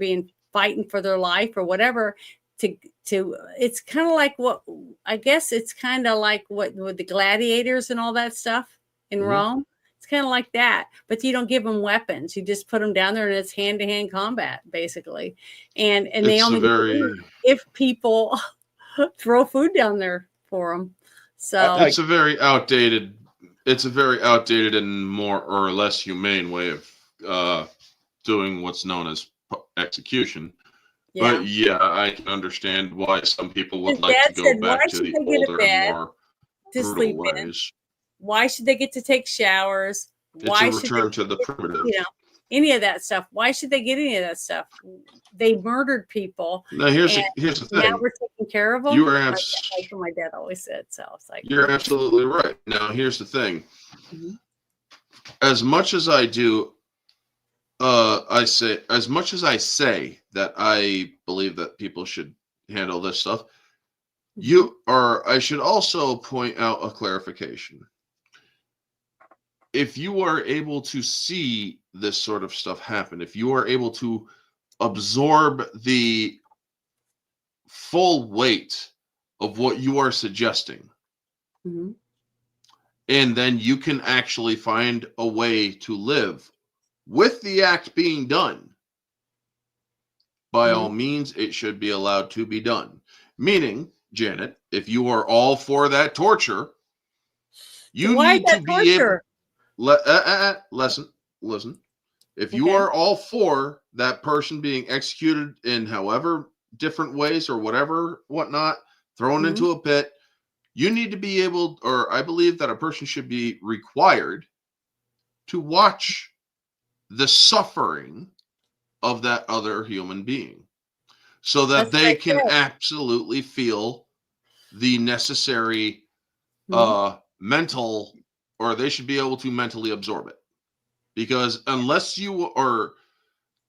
fighting for their life or whatever. it's kind of like what I guess it's kind of like what with the gladiators and all that stuff in Rome. It's kind of like that, but you don't give them weapons. You just put them down there, and it's hand-to-hand combat basically. And they only do if people throw food down there for them. So
it's a very outdated. It's a very outdated and more or less humane way of doing what's known as execution.
Yeah.
But yeah, I can understand why some people would
His
like to
dad
go
said,
back
"Why
to
should
the
they get a
older,
bed
more
to
brutal
sleep in?
ways.
Why should they get to take showers? Why
It's a
should
return
they
to the
get,
primitive.
any of that stuff? Why should they get any of that stuff? They murdered people.
Now here's
and
the
now
thing.
we're taking care of them.
You are
Like what my dad always said. So it's like
You're absolutely right. Now here's the thing. As much as I do, as much as I say that I believe that people should handle this stuff, I should also point out a clarification. If you are able to see this sort of stuff happen, if you are able to absorb the full weight of what you are suggesting, and then you can actually find a way to live with the act being done, by all means, it should be allowed to be done. Meaning, Janet, if you are all for that torture, you need to be able. Listen. If you are all for that person being executed in however different ways or whatever, whatnot, thrown into a pit, you need to be able, or I believe that a person should be required to watch the suffering of that other human being so that they can absolutely feel the necessary mental, or they should be able to mentally absorb it. Because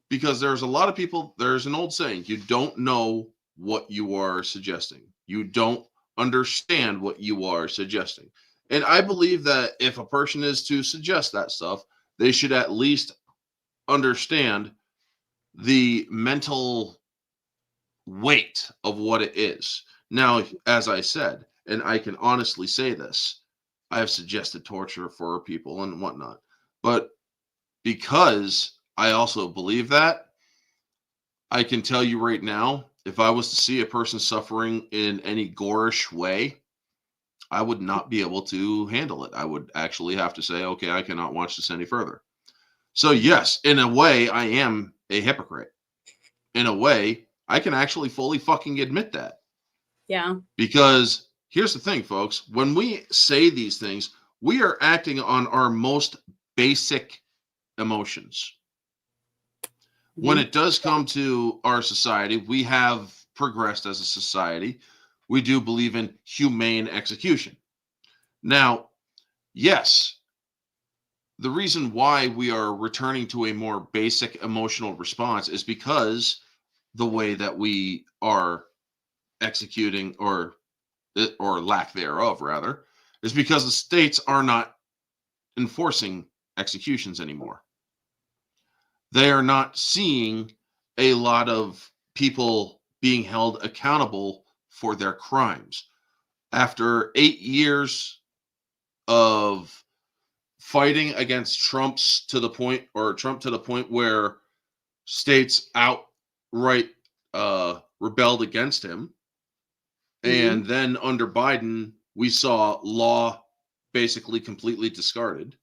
because there's a lot of people, there's an old saying, you don't know what you are suggesting. You don't understand what you are suggesting. And I believe that if a person is to suggest that stuff, they should at least understand the mental weight of what it is. Now, as I said, and I can honestly say this, I have suggested torture for people and whatnot, but because I also believe that, I can tell you right now, if I was to see a person suffering in any gorish way, I would not be able to handle it. I would actually have to say, okay, I cannot watch this any further. So yes, in a way, I am a hypocrite. In a way, I can actually fully fucking admit that.
Yeah.
Because here's the thing, folks. When we say these things, we are acting on our most basic emotions. When it does come to our society, we have progressed as a society. We do believe in humane execution. Now, yes, the reason why we are returning to a more basic emotional response is because the way that we are executing, or lack thereof rather, is because the states are not enforcing executions anymore. They are not seeing a lot of people being held accountable for their crimes. After 8 years of fighting against Trump to the point where states outright rebelled against him, and then under Biden, we saw law basically completely discarded.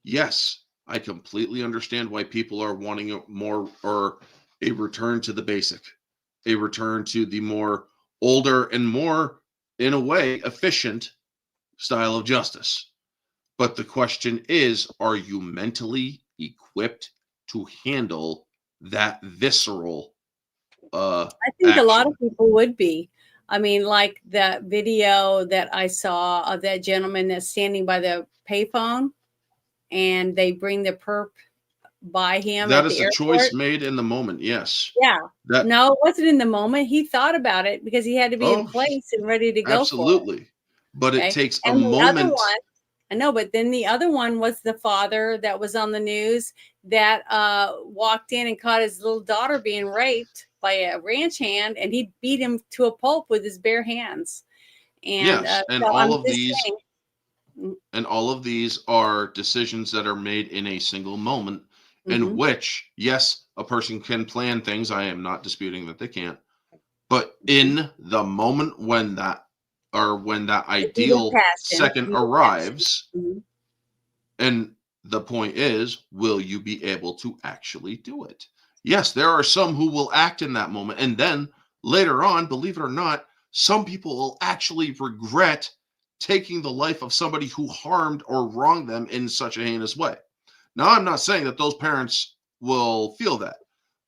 Yes, I completely understand why people are wanting more, or a return to the basic, a return to the more older and more, in a way, efficient style of justice. But the question is, are you mentally equipped to handle that visceral
I think
action?
a lot of people would be. I mean, like that video that I saw of that gentleman that's standing by the payphone, and they bring the perp by him.
That
at
is
the
a
airport.
choice made in the moment. Yes.
Yeah.
That,
no, it wasn't in the moment. He thought about it because he had to be in
Oh,
place and ready to go for it.
absolutely. But it takes a
And the other
moment.
one, I know, but then the other one was the father that was on the news that walked in and caught his little daughter being raped by a ranch hand, and he beat him to a pulp with his bare hands. And
yes, and
so
all
I'm
of
just
these
saying,
and all of these are decisions that are made in a single moment, in
Mhm.
which, yes, a person can plan things. I am not disputing that they can't, but in the moment when that ideal second arrives, and the point is, will you be able to actually do it? Yes, there are some who will act in that moment, and then later on, believe it or not, some people will actually regret taking the life of somebody who harmed or wronged them in such a heinous way. Now, I'm not saying that those parents will feel that,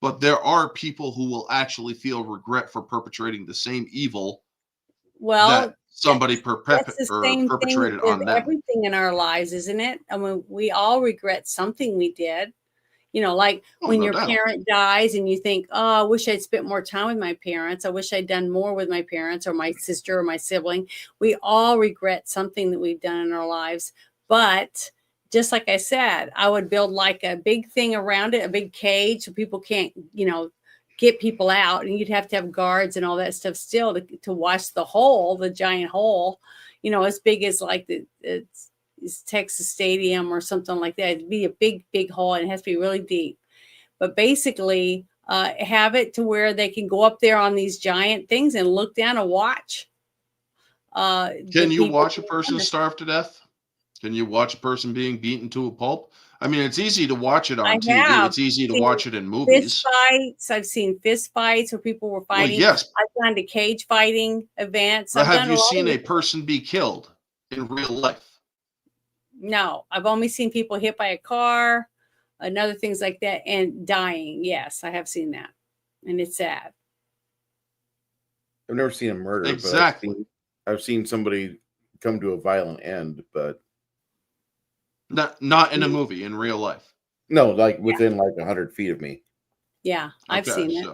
but there are people who will actually feel regret for perpetrating the same evil
well,
that somebody
that's the same thing
perpetrated
with
on them.
everything in our lives, isn't it? I mean, we all regret something we did. You know, like
Oh,
when
no
your
doubt.
parent dies and you think, oh, I wish I'd spent more time with my parents. I wish I'd done more with my parents or my sister or my sibling. We all regret something that we've done in our lives. But just like I said, I would build like a big thing around it, a big cage so people can't, get people out. And you'd have to have guards and all that stuff still to watch the giant hole, as big as like it's Texas Stadium or something like that. It'd be a big, big hole, and it has to be really deep. But basically, have it to where they can go up there on these giant things and look down and watch.
Can you watch a person starve to death? Can you watch a person being beaten to a pulp? I mean, it's easy to watch it on TV. It's easy to watch it in movies.
Fist fights. I've seen fist fights where people were
Well,
fighting.
yes.
I've gone to cage fighting events.
But
I've
have
done
you
a lot
seen
of
a person be killed in real life?
No, I've only seen people hit by a car and other things like that and dying. Yes, I have seen that. And it's sad.
I've never seen a murder,
Exactly.
but I've seen somebody come to a violent end, but
not in a movie, in real life.
No, like within like 100 feet of me.
Yeah, I've seen it.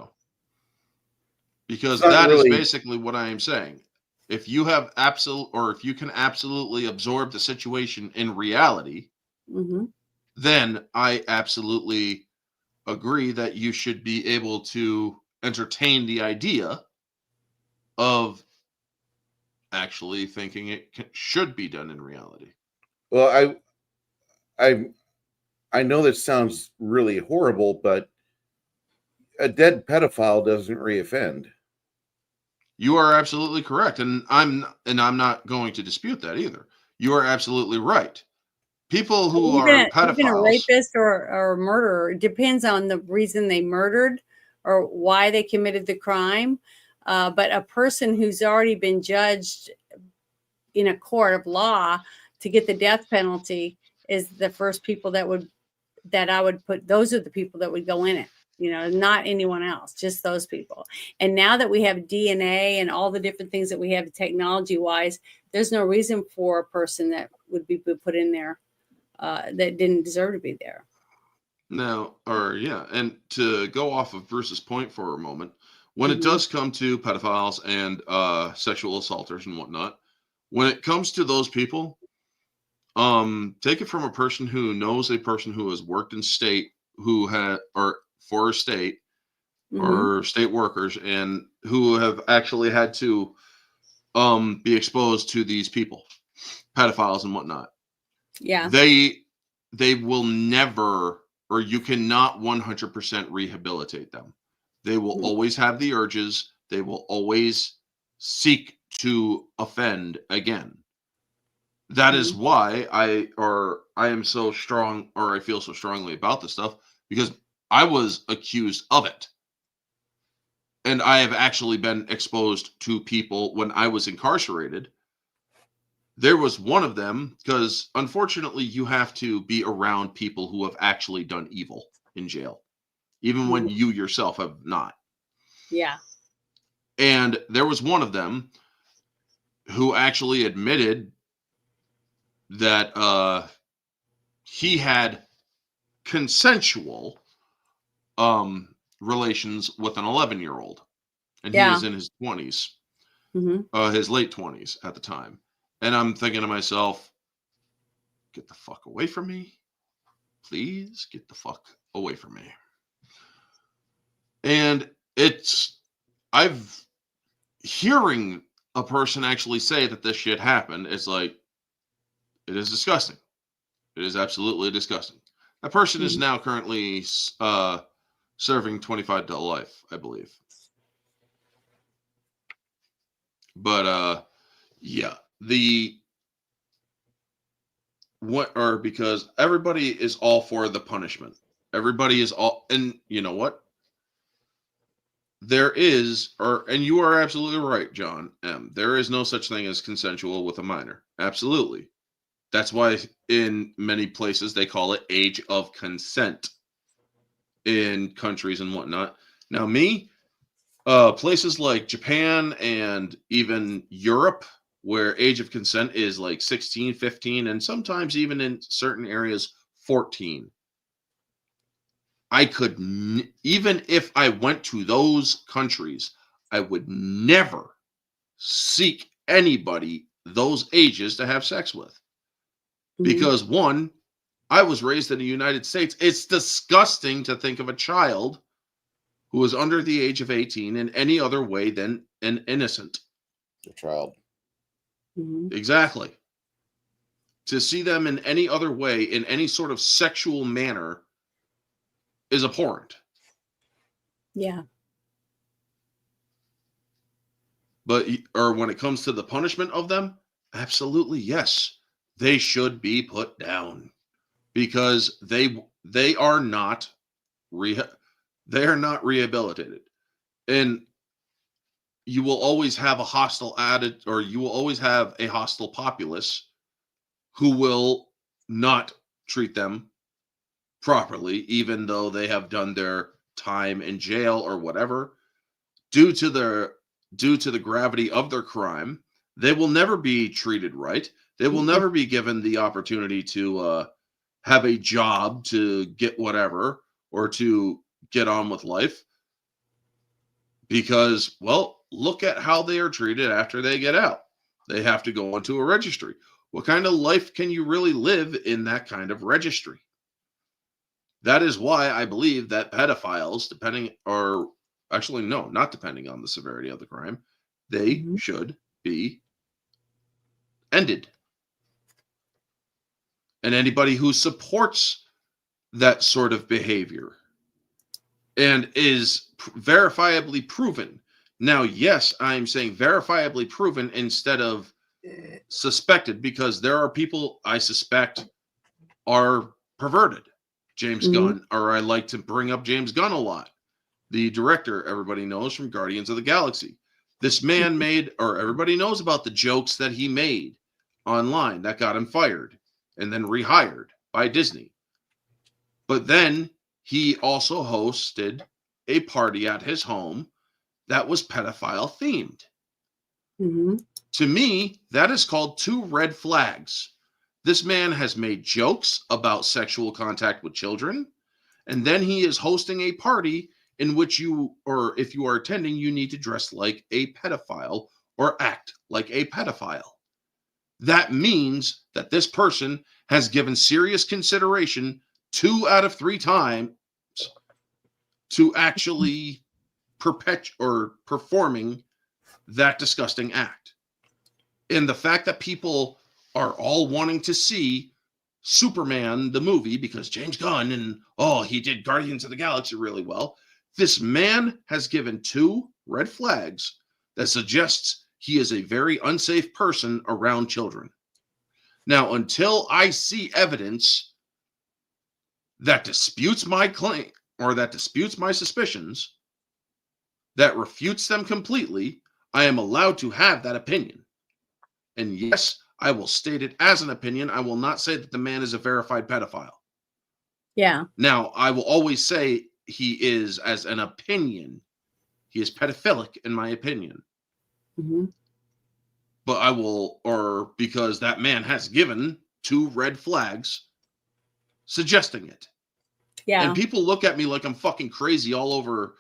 Because
It's not
that is
really-
basically what I am saying. If you have if you can absolutely absorb the situation in reality,
Mm-hmm.
then I absolutely agree that you should be able to entertain the idea of actually thinking it should be done in reality.
Well, I know this sounds really horrible, but a dead pedophile doesn't reoffend.
You are absolutely correct, and I'm not going to dispute that either. You are absolutely right. People who are pedophiles,
even a rapist or a murderer, it depends on the reason they murdered or why they committed the crime. But a person who's already been judged in a court of law to get the death penalty is the first people that I would put. Those are the people that would go in it. Not anyone else, just those people. And now that we have DNA and all the different things that we have technology wise, there's no reason for a person that would be put in there that didn't deserve to be there.
now, and to go off of Bruce's point for a moment, when it does come to pedophiles and sexual assaulters and whatnot, when it comes to those people, take it from a person who knows a person who has worked in state, who had or for a state or state workers, and who have actually had to be exposed to these people, pedophiles and whatnot.
Yeah,
they will never, or you cannot 100% rehabilitate them. They will always have the urges. They will always seek to offend again. That is why I am so strong, or I feel so strongly about this stuff, because I was accused of it. And I have actually been exposed to people when I was incarcerated. There was one of them, because unfortunately you have to be around people who have actually done evil in jail, even when you yourself have not.
Yeah.
And there was one of them who actually admitted that he had consensual relations with an 11-year-old, and he was in his 20s, his late 20s at the time. And I'm thinking to myself, get the fuck away from me. Please get the fuck away from me. And I've hearing a person actually say that this shit happened. It's like, it is disgusting. It is absolutely disgusting. That person is now currently serving 25 to life, I believe. But yeah, because everybody is all for the punishment. Everybody is all, and you know what? There is, and you are absolutely right, John M. There is no such thing as consensual with a minor. Absolutely. That's why in many places they call it age of consent in countries and whatnot. Now, places like Japan and even Europe, where age of consent is like 16, 15, and sometimes even in certain areas, 14. I could, even if I went to those countries, I would never seek anybody those ages to have sex with. Because one, I was raised in the United States. It's disgusting to think of a child who is under the age of 18 in any other way than an innocent.
A child.
Exactly. To see them in any other way, in any sort of sexual manner, is abhorrent.
Yeah.
But, or when it comes to the punishment of them, absolutely yes. They should be put down because they are not rehabilitated. And you will always have a hostile attitude, or you will always have a hostile populace who will not treat them properly, even though they have done their time in jail or whatever. Due to the gravity of their crime, they will never be treated right. They will never be given the opportunity to have a job, to get whatever, or to get on with life. Because, well, look at how they are treated after they get out. They have to go onto a registry. What kind of life can you really live in that kind of registry? That is why I believe that pedophiles, not depending on the severity of the crime, they should be ended. And anybody who supports that sort of behavior and is verifiably proven. Now, yes, I'm saying verifiably proven instead of suspected, because there are people I suspect are perverted. James Gunn, or I like to bring up James Gunn a lot. The director, everybody knows from Guardians of the Galaxy. This man everybody knows about the jokes that he made online that got him fired and then rehired by Disney. But then he also hosted a party at his home that was pedophile themed. To me, that is called 2 red flags. This man has made jokes about sexual contact with children, and then he is hosting a party in which if you are attending, you need to dress like a pedophile or act like a pedophile. That means that this person has given serious consideration 2 out of 3 times to actually performing that disgusting act. And the fact that people are all wanting to see Superman, the movie, because James Gunn and he did Guardians of the Galaxy really well. This man has given 2 red flags that suggests he is a very unsafe person around children. Now, until I see evidence that disputes my claim or that disputes my suspicions, that refutes them completely, I am allowed to have that opinion. And yes, I will state it as an opinion. I will not say that the man is a verified pedophile.
Yeah.
Now, I will always say he is, as an opinion, he is pedophilic in my opinion. But because that man has given 2 red flags suggesting it.
Yeah.
And people look at me like I'm fucking crazy all over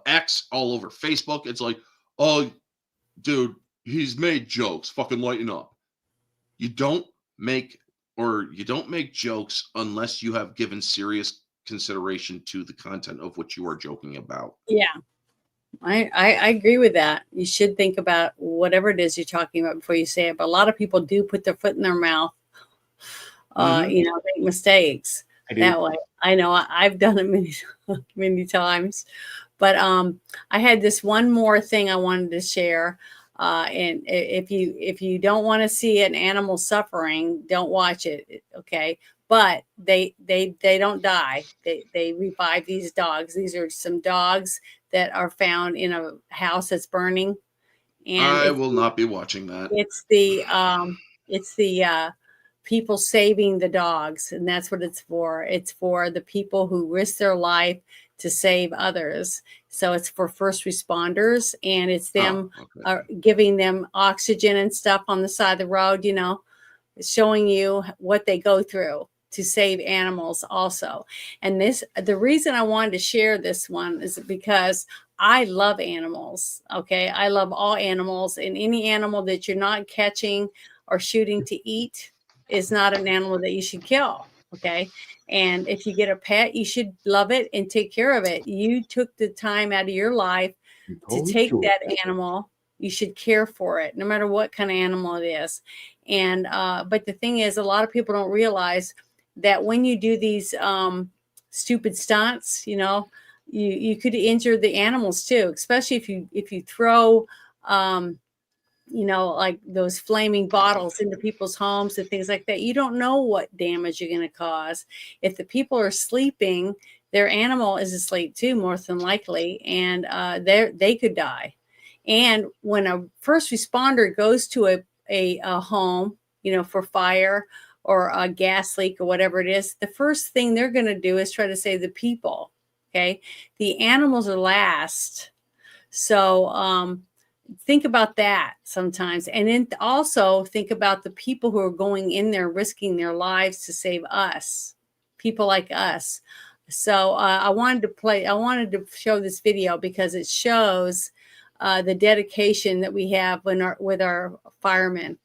X, all over Facebook. It's like, oh, dude, he's made jokes. Fucking lighten up. You don't make jokes unless you have given serious consideration to the content of what you are joking about.
Yeah. I agree with that. You should think about whatever it is you're talking about before you say it. But a lot of people do put their foot in their mouth, make mistakes that way. I know I've done it many times. But I had this one more thing I wanted to share. And if you don't want to see an animal suffering, don't watch it. Okay. But they don't die. They revive these dogs. These are some dogs that are found in a house that's burning. And
I will not be watching that.
It's the people saving the dogs, and that's what it's for. It's for the people who risk their life to save others. So it's for first responders, and it's them giving them oxygen and stuff on the side of the road, showing you what they go through to save animals also. And the reason I wanted to share this one is because I love animals. Okay. I love all animals, and any animal that you're not catching or shooting to eat is not an animal that you should kill. Okay. And if you get a pet, you should love it and take care of it. You took the time out of your life to take that animal. You should care for it, no matter what kind of animal it is. And but the thing is, a lot of people don't realize that when you do these stupid stunts, you could injure the animals too, especially if you throw like those flaming bottles into people's homes and things like that. You don't know what damage you're going to cause. If the people are sleeping, their animal is asleep too, more than likely, and they could die. And when a first responder goes to a home, for fire or a gas leak or whatever it is, the first thing they're going to do is try to save the people. Okay. The animals are last. So think about that sometimes. And then also think about the people who are going in there, risking their lives to save us, people like us. So I wanted to show this video because it shows the dedication that we have with our firemen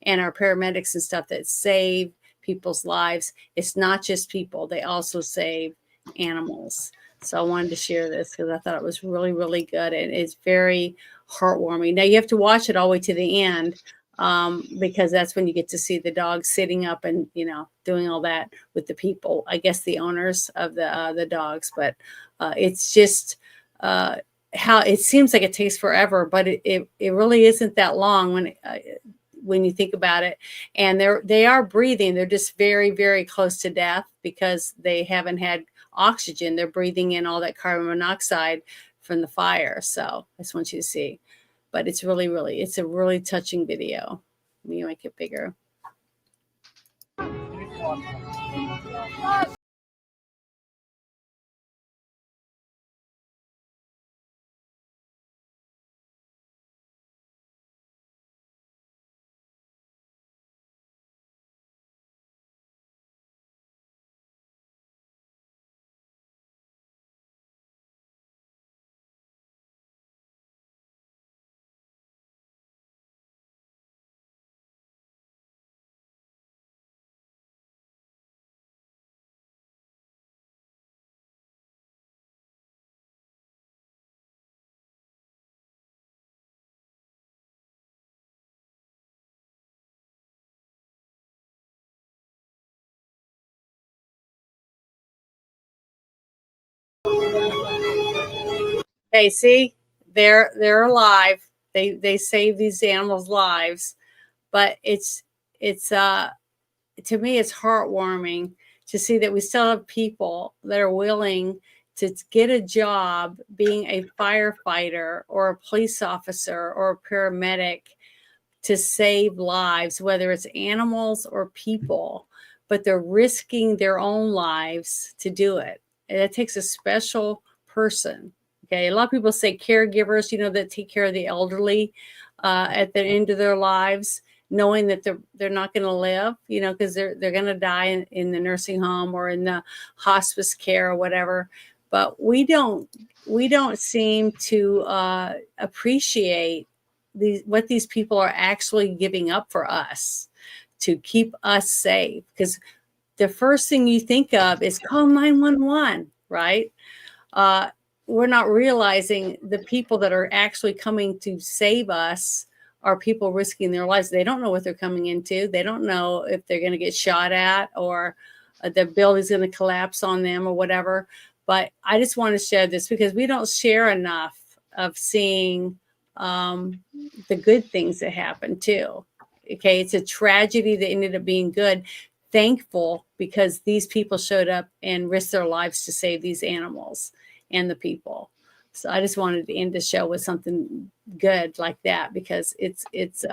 and our paramedics and stuff that save people's lives. It's not just people, they also save animals. So I wanted to share this because I thought it was really, really good. And it's very heartwarming. Now you have to watch it all the way to the end because that's when you get to see the dog sitting up and, doing all that with the people, I guess the owners of the dogs. But it's just how it seems like it takes forever, but it really isn't that long when you think about it. And they are breathing. They're just very, very close to death because they haven't had oxygen. They're breathing in all that carbon monoxide from the fire. So I just want you to see. But it's really, really, it's a really touching video. Let me make it bigger. Okay, see, they're alive. They save these animals' lives, but it's to me it's heartwarming to see that we still have people that are willing to get a job being a firefighter or a police officer or a paramedic to save lives, whether it's animals or people, but they're risking their own lives to do it. And it takes a special person. Okay. A lot of people say caregivers, that take care of the elderly at the end of their lives, knowing that they're not going to live, because they're going to die in the nursing home or in the hospice care or whatever. But we don't seem to appreciate what these people are actually giving up for us to keep us safe. Because the first thing you think of is call 911, right? We're not realizing the people that are actually coming to save us are people risking their lives. They don't know what they're coming into. They don't know if they're going to get shot at or the building's going to collapse on them or whatever. But I just want to share this because we don't share enough of seeing the good things that happen too. Okay, it's a tragedy that ended up being good. Thankful because these people showed up and risked their lives to save these animals and the people. So I just wanted to end the show with something good like that because it's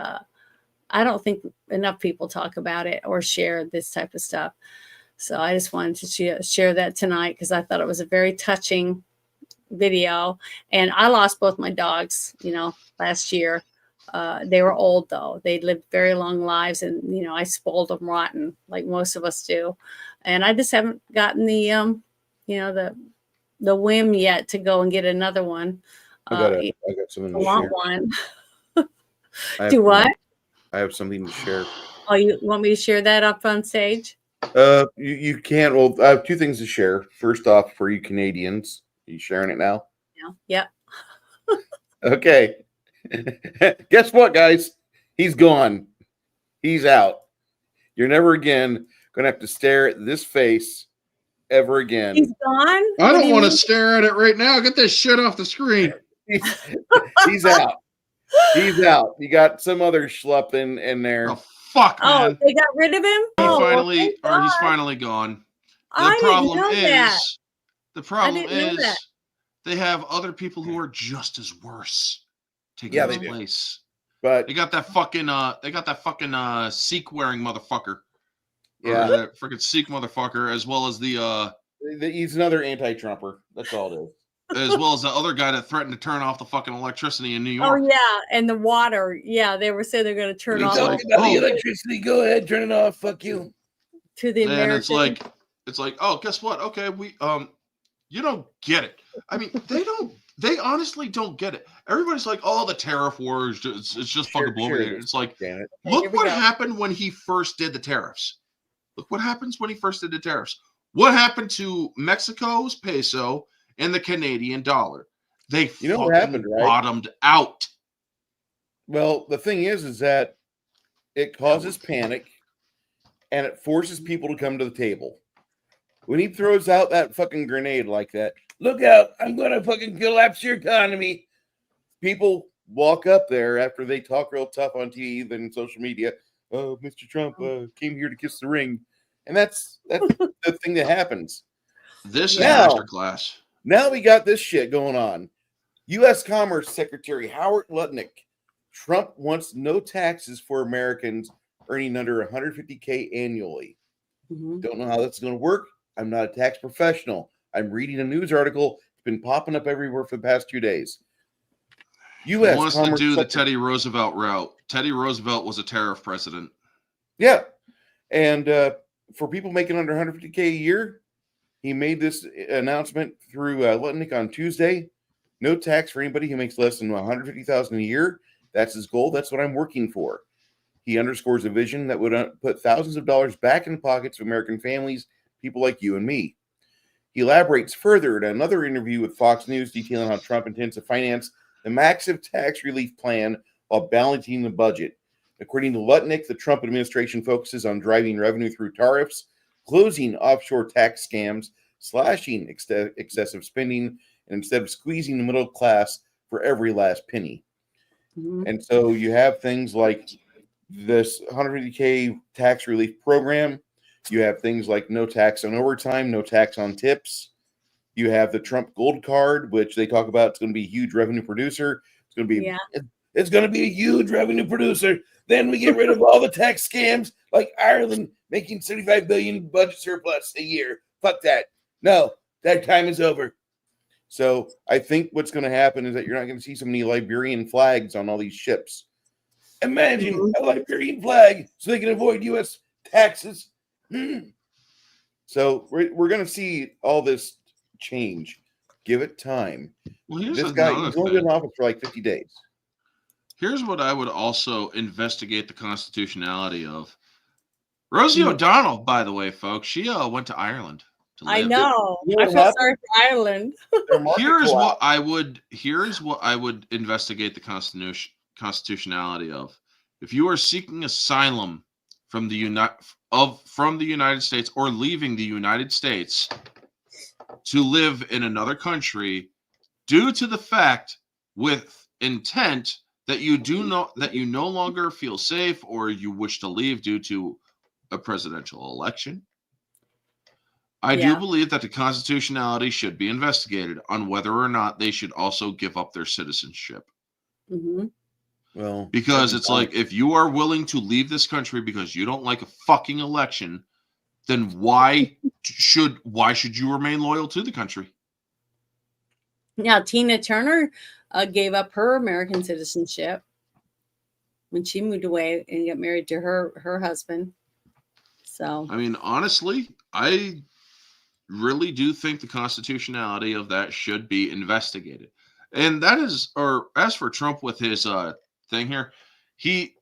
I don't think enough people talk about it or share this type of stuff. So I just wanted to share that tonight because I thought it was a very touching video. And I lost both my dogs, last year. They were old though. They lived very long lives and, I spoiled them rotten like most of us do. And I just haven't gotten the whim yet to go and get another one.
I got something to share.
I want one.
Do
what?
I have something to share.
Oh, you want me to share that up on stage?
You can't. Well, I have two things to share. First off, for you Canadians, are you sharing it now?
Yeah. Yep.
Okay. Guess what, guys? He's gone. He's out. You're never again going to have to stare at this face ever again.
He's gone?
I don't want to stare at it right now. Get this shit off the screen.
He's out. He's out. You got some other schlup in there.
Oh, fuck, man.
Oh, they got rid of him?
He's finally gone. The problem is they have other people who are just as worse taking his place.
But
they got that fucking Sikh wearing motherfucker.
Yeah,
that freaking Sikh motherfucker, as well as
he's another anti-Trumper. That's all it is.
As well as the other guy that threatened to turn off the fucking electricity in New York.
Oh yeah, and the water. Yeah, they were saying they're going to turn off
the electricity. Go ahead, turn it off. Fuck you.
To the Americans.
And it's like, oh, guess what? Okay, you don't get it. I mean, they honestly don't get it. Everybody's like, oh, the tariff war is just fucking blowing. It's like, look what happened when he first did the tariffs. Look what happens when he first did the tariffs. What happened to Mexico's peso and the Canadian dollar? They
what happened, right?
Bottomed out.
Well, the thing is that it causes panic and it forces people to come to the table. When he throws out that fucking grenade like that, look out, I'm going to fucking collapse your economy. People walk up there after they talk real tough on TV and social media. Oh, Mr. Trump came here to kiss the ring. And that's the thing that happens.
This is masterclass.
Now we got this shit going on. U.S. Commerce Secretary Howard Lutnick. Trump wants no taxes for Americans earning under $150K annually.
Mm-hmm.
Don't know how that's going to work. I'm not a tax professional. I'm reading a news article. It's been popping up everywhere for the past 2 days.
U.S. wants to do the Teddy Roosevelt route. Teddy Roosevelt was a tariff president.
Yeah. And for people making under $150K a year, he made this announcement through Lutnick on Tuesday. No tax for anybody who makes less than $150,000 a year. That's his goal. That's what I'm working for. He underscores a vision that would put thousands of dollars back in the pockets of American families, people like you and me. He elaborates further in another interview with Fox News, detailing how Trump intends to finance the massive tax relief plan while balancing the budget. According to Lutnick, the Trump administration focuses on driving revenue through tariffs, closing offshore tax scams, slashing excessive spending, and instead of squeezing the middle class for every last penny.
Mm-hmm.
And so you have things like this $150K tax relief program. You have things like no tax on overtime, no tax on tips. You have the Trump Gold Card, which they talk about. It's going to be a huge revenue producer. It's going to be
It's going to be a huge revenue producer. Then we get rid of all the tax scams like Ireland making $75 billion budget surplus a year. Fuck that. No, that time is over.
So I think what's going to happen is that you're not going to see so many Liberian flags on all these ships.
Imagine a Liberian flag so they can avoid U.S. taxes.
So we're going to see all this change. Give it time.
Well, here's
this guy, he's only been in office for like 50 days.
Here's what I would also investigate the constitutionality of. Rosie O'Donnell, by the way, folks, she went to Ireland to live.
I know.
You know
I
what
feel
happened?
sorry for Ireland.
Here's what I would investigate the constitutionality of. If you are seeking asylum from the United States or leaving the United States to live in another country due to the fact with intent that you no longer feel safe or you wish to leave due to a presidential election, I do believe that the constitutionality should be investigated on whether or not they should also give up their citizenship.
Mm-hmm.
Well,
because it's like, if you are willing to leave this country because you don't like a fucking election, then why should you remain loyal to the country?
Now, Tina Turner gave up her American citizenship when she moved away and got married to her husband. So,
I mean, honestly, I really do think the constitutionality of that should be investigated. And that is, or as for Trump with his thing here, he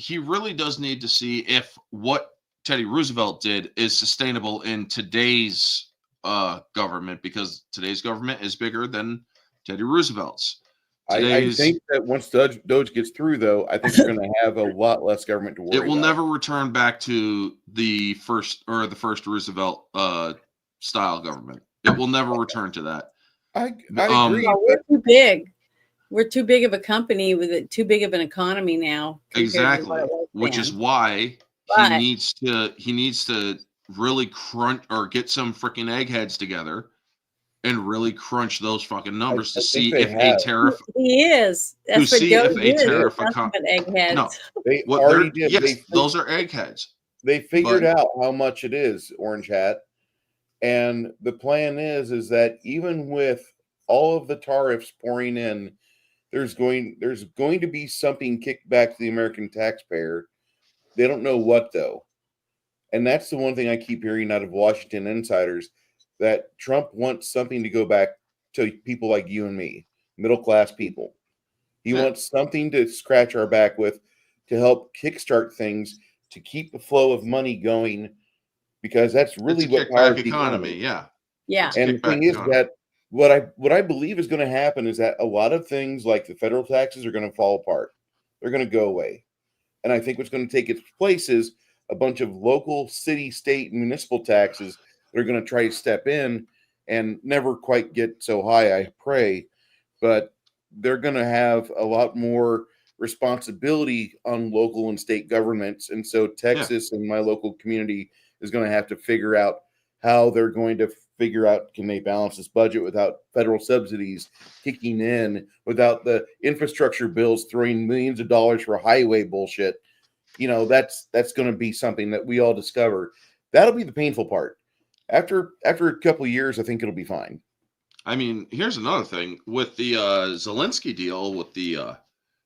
really does need to see if what Teddy Roosevelt did is sustainable in today's government, because today's government is bigger than Teddy Roosevelt's.
I think that once Doge gets through, though, I think we're going to have a lot less government to worry about.
It will never return back to the first Roosevelt style government. It will never return to that.
I agree.
We're too big. We're too big of a company with too big of an economy now.
Exactly, which is why he needs to really crunch or get some freaking eggheads together and really crunch those fucking numbers to see if a tariff.
He is. That's what Doge is. Eggheads.
No,
they already did.
Yes, those are eggheads.
They figured out how much it is, Orange Hat, and the plan is that even with all of the tariffs pouring in, there's going to be something kicked back to the American taxpayer. They don't know what, though. And that's the one thing I keep hearing out of Washington insiders, that Trump wants something to go back to people like you and me, middle-class people. He wants something to scratch our back with to help kickstart things, to keep the flow of money going, because that's really what powers the economy.
Yeah.
And the thing is that what I believe is going to happen is that a lot of things like the federal taxes are going to fall apart. They're going to go away. And I think what's going to take its place is a bunch of local, city, state, and municipal taxes that are going to try to step in and never quite get so high, I pray. But they're going to have a lot more responsibility on local and state governments. And so Texas and my local community is going to have to figure out how they're going to figure out, can they balance this budget without federal subsidies kicking in, without the infrastructure bills throwing millions of dollars for highway bullshit. You know, that's going to be something that we all discover. That'll be the painful part. After a couple of years, I think it'll be fine.
I mean, here's another thing with the Zelensky deal with the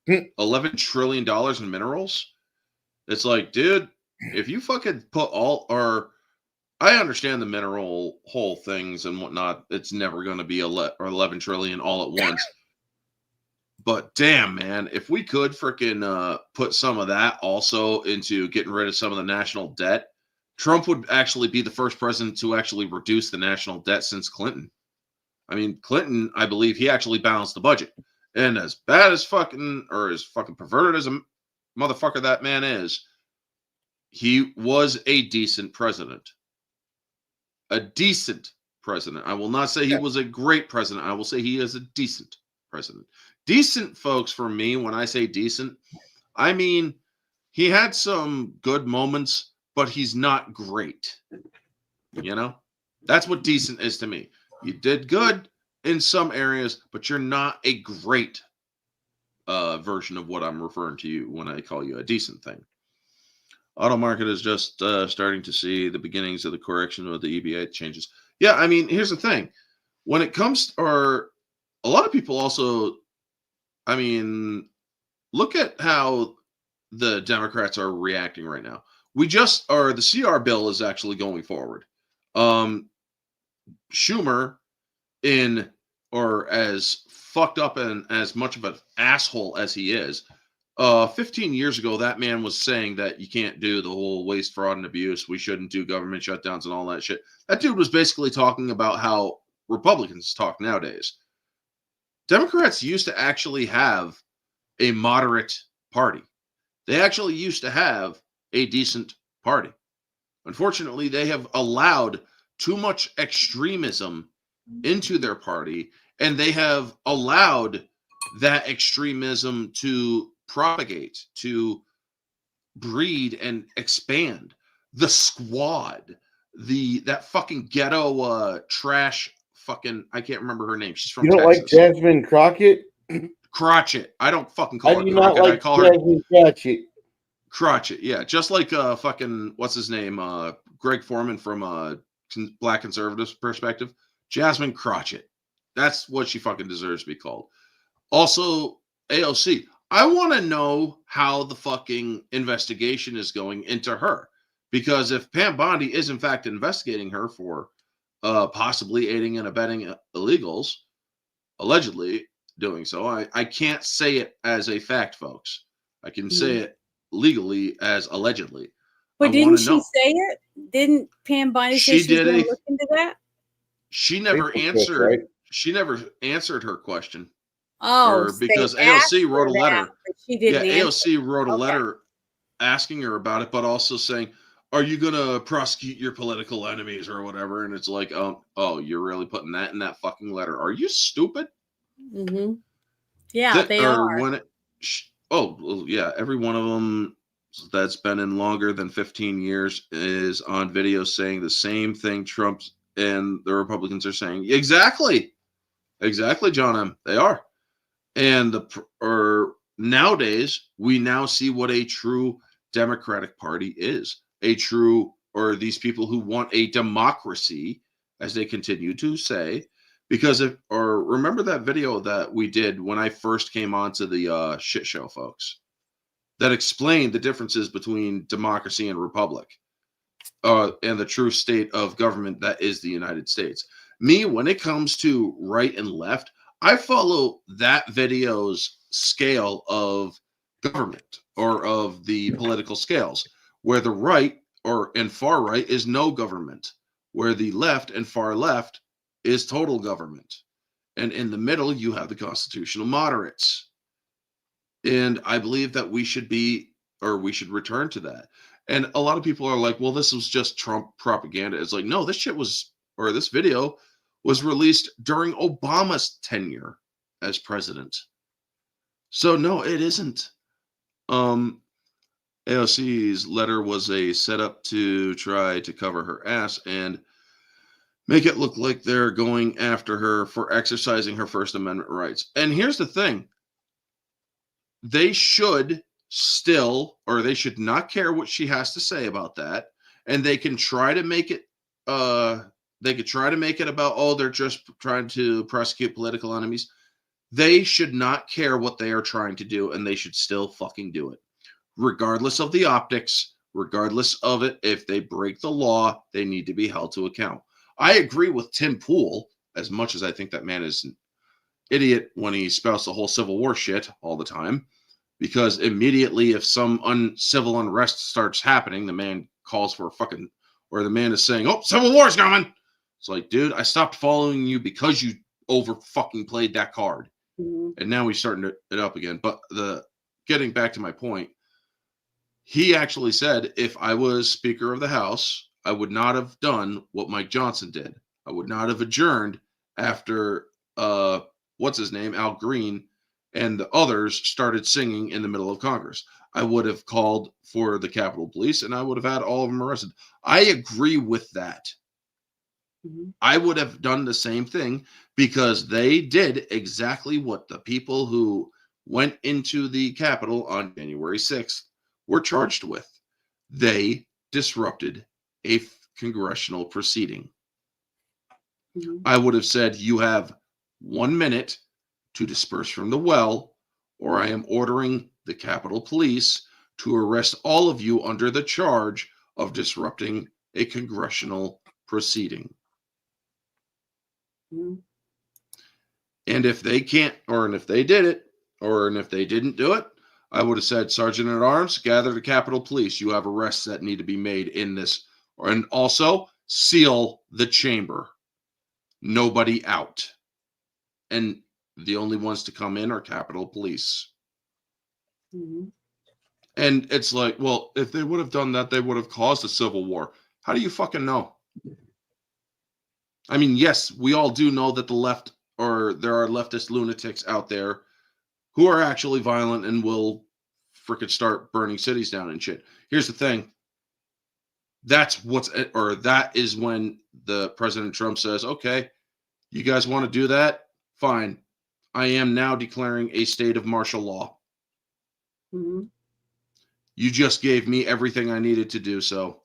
$11 trillion in minerals. It's like, dude, if you fucking put I understand the mineral whole things and whatnot. It's never going to be 11 trillion all at once. But damn, man, if we could freaking put some of that also into getting rid of some of the national debt, Trump would actually be the first president to actually reduce the national debt since Clinton. I mean, Clinton, I believe he actually balanced the budget. And as bad as fucking perverted as a motherfucker that man is, he was a decent president. A decent president. I will not say he was a great president. I will say he is a decent president. Decent, folks, for me, when I say decent, I mean he had some good moments, but he's not great. You know? That's what decent is to me. You did good in some areas, but you're not a great version of what I'm referring to you when I call you a decent thing. Auto market is just starting to see the beginnings of the correction of the EBA changes. Yeah, I mean, here's the thing. When it comes a lot of people also, I mean, look at how the Democrats are reacting right now. The CR bill is actually going forward. Schumer, as fucked up and as much of an asshole as he is, 15 years ago, that man was saying that you can't do the whole waste, fraud, and abuse. We shouldn't do government shutdowns and all that shit. That dude was basically talking about how Republicans talk nowadays. Democrats used to actually have a moderate party. They actually used to have a decent party. Unfortunately, they have allowed too much extremism into their party, and they have allowed that extremism to propagate, to breed and expand. The Squad, that fucking ghetto trash fucking, I can't remember her name. She's from
You don't
Texas.
like Jasmine Crockett?
Crotchet. I don't fucking call
How
her
do you
Crockett.
not like
I call her
Jasmine Crockett?
Crotchet. Yeah, just like fucking what's his name? Greg Foreman from Black Conservatives Perspective. Jasmine Crotchet. That's what she fucking deserves to be called. Also, AOC. I want to know how the fucking investigation is going into her, because if Pam Bondi is in fact investigating her for possibly aiding and abetting illegals, allegedly doing so, I can't say it as a fact, folks. I can say it legally as allegedly.
But
I
didn't she
know.
say it? Didn't Pam Bondi say she was going to look into that?
She never
Facebook
answered.
right?
She never answered her question.
Oh,
Because
they asked
AOC wrote a
her that,
letter.
but she didn't answer.
AOC wrote a
Okay.
letter asking her about it, but also saying, "Are you gonna prosecute your political enemies or whatever?" And it's like, oh, you're really putting that in that fucking letter? Are you stupid?
Mm-hmm. Yeah, they are.
Yeah, every one of them that's been in longer than 15 years is on video saying the same thing Trump and the Republicans are saying. Exactly, John M. They are. And nowadays, we now see what a true Democratic Party is. These people who want a democracy, as they continue to say. Because remember that video that we did when I first came onto the shit show, folks, that explained the differences between democracy and republic, and the true state of government that is the United States. Me, when it comes to right and left, I follow that video's scale of government, or of the political scales, where the right and far right is no government, where the left and far left is total government. And in the middle, you have the constitutional moderates. And I believe that we should return to that. And a lot of people are like, well, this was just Trump propaganda. It's like, no, this video was released during Obama's tenure as president. So no, it isn't. AOC's letter was a setup to try to cover her ass and make it look like they're going after her for exercising her First Amendment rights. And here's the thing. They should not care what she has to say about that. And they can try to make it, about, they're just trying to prosecute political enemies. They should not care what they are trying to do, and they should still fucking do it. Regardless of the optics, regardless of it, if they break the law, they need to be held to account. I agree with Tim Pool, as much as I think that man is an idiot when he spouts the whole Civil War shit all the time, because immediately if some civil unrest starts happening, the man calls for the man is saying, "Oh, Civil War's coming." It's like, dude, I stopped following you because you over fucking played that card. Mm-hmm. And now he's starting it up again. But getting back to my point, he actually said, if I was Speaker of the House, I would not have done what Mike Johnson did. I would not have adjourned after what's his name, Al Green, and the others started singing in the middle of Congress. I would have called for the Capitol Police, and I would have had all of them arrested. I agree with that. Mm-hmm. I would have done the same thing, because they did exactly what the people who went into the Capitol on January 6th were charged with. They disrupted a congressional proceeding. Mm-hmm. I would have said, you have 1 minute to disperse from the well, or I am ordering the Capitol Police to arrest all of you under the charge of disrupting a congressional proceeding. Mm-hmm. And if they can't, or if they did it, or if they didn't do it, I would have said, Sergeant at Arms, gather the Capitol Police. You have arrests that need to be made in this. And also seal the chamber. Nobody out. And the only ones to come in are Capitol Police.
Mm-hmm.
And it's like, well, if they would have done that, they would have caused a civil war. How do you fucking know? I mean, yes, we all do know that the left, or there are leftist lunatics out there who are actually violent and will freaking start burning cities down and shit. Here's the thing. That is when the President Trump says, okay, you guys want to do that? Fine. I am now declaring a state of martial law.
Mm-hmm.
You just gave me everything I needed to do so.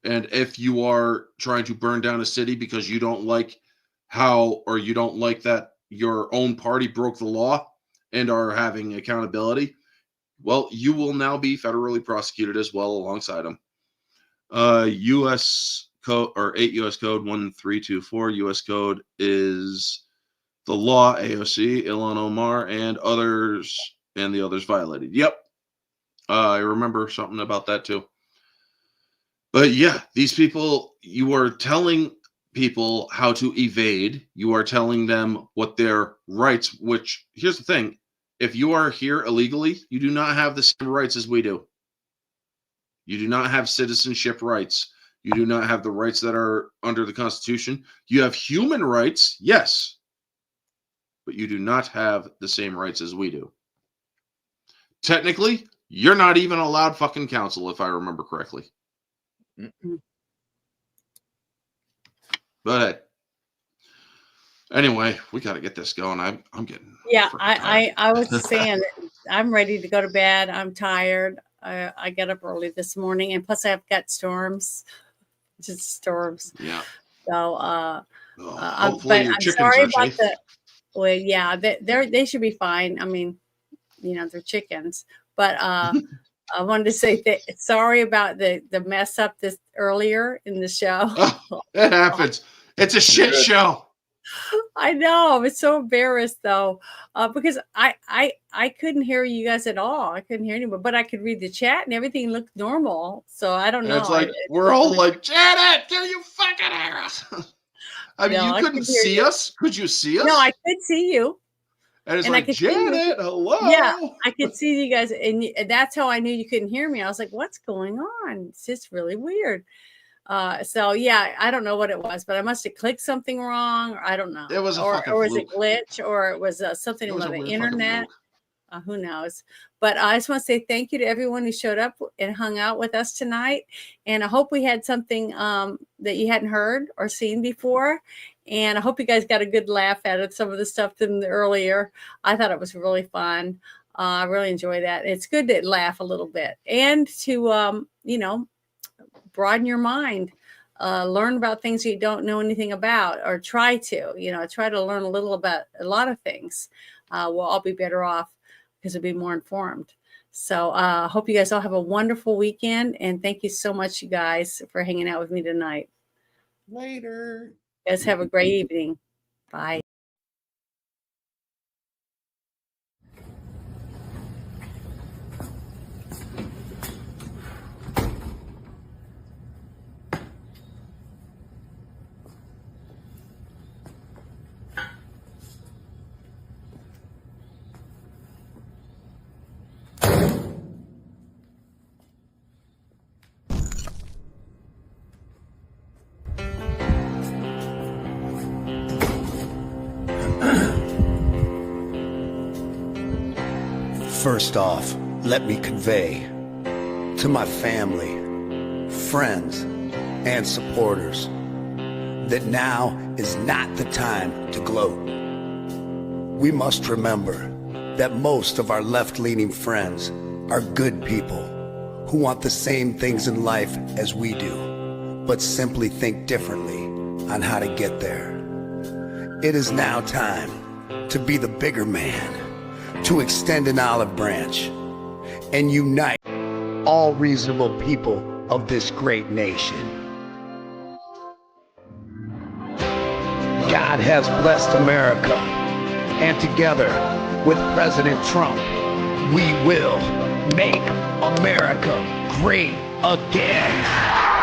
And if you are trying to burn down a city because you don't like how, or you don't like that your own party broke the law and are having accountability, well, you will now be federally prosecuted as well alongside them. U.S. code, or 8 U.S. code 1324. U.S. code is the law, AOC, Ilhan Omar, and others, and the others violated. Yep. I remember something about that too. But yeah, these people, you are telling people how to evade. You are telling them what their rights, which, here's the thing. If you are here illegally, you do not have the same rights as we do. You do not have citizenship rights. You do not have the rights that are under the Constitution. You have human rights, yes, but you do not have the same rights as we do. Technically, you're not even allowed fucking counsel, if I remember correctly.
Mm-hmm.
But anyway, we got to get this going. I'm getting.
Yeah, I was just saying that I'm ready to go to bed. I'm tired. I got up early this morning, and plus I've got storms, just storms.
Yeah.
So,
hopefully your
I'm
chickens
sorry
are
about
safe.
well, yeah, they should be fine. I mean, they're chickens, but I wanted to say sorry about the mess up this earlier in the show.
Oh, it happens. It's a shit show.
I know. I was so embarrassed though, because I couldn't hear you guys at all. I couldn't hear anyone, but I could read the chat and everything looked normal. So I don't know.
It's like we're all like, Janet, can you fucking hear us? I mean, you couldn't see us. Could you see us?
No, I could see you.
And it's like, Janet, hello.
Yeah, I could see you guys, and that's how I knew you couldn't hear me. I was like, what's going on? It's just really weird. So yeah, I don't know what it was, but I must have clicked something wrong, or I don't know.
It was a fucking
or was
fluke.
it glitch, or it was something with the internet. Who knows? But I just want to say thank you to everyone who showed up and hung out with us tonight. And I hope we had something that you hadn't heard or seen before. And I hope you guys got a good laugh out of some of the stuff earlier. I thought it was really fun. I really enjoy that. It's good to laugh a little bit and to, broaden your mind. Learn about things you don't know anything about, or try to learn a little about a lot of things. We'll all be better off because we'll be more informed. So I hope you guys all have a wonderful weekend. And thank you so much, you guys, for hanging out with me tonight.
Later.
You guys have a great evening. Bye.
First off, let me convey to my family, friends, and supporters that now is not the time to gloat. We must remember that most of our left-leaning friends are good people who want the same things in life as we do, but simply think differently on how to get there. It is now time to be the bigger man, to extend an olive branch and unite all reasonable people of this great nation. God has blessed America, and together with President Trump, we will
Make America great again.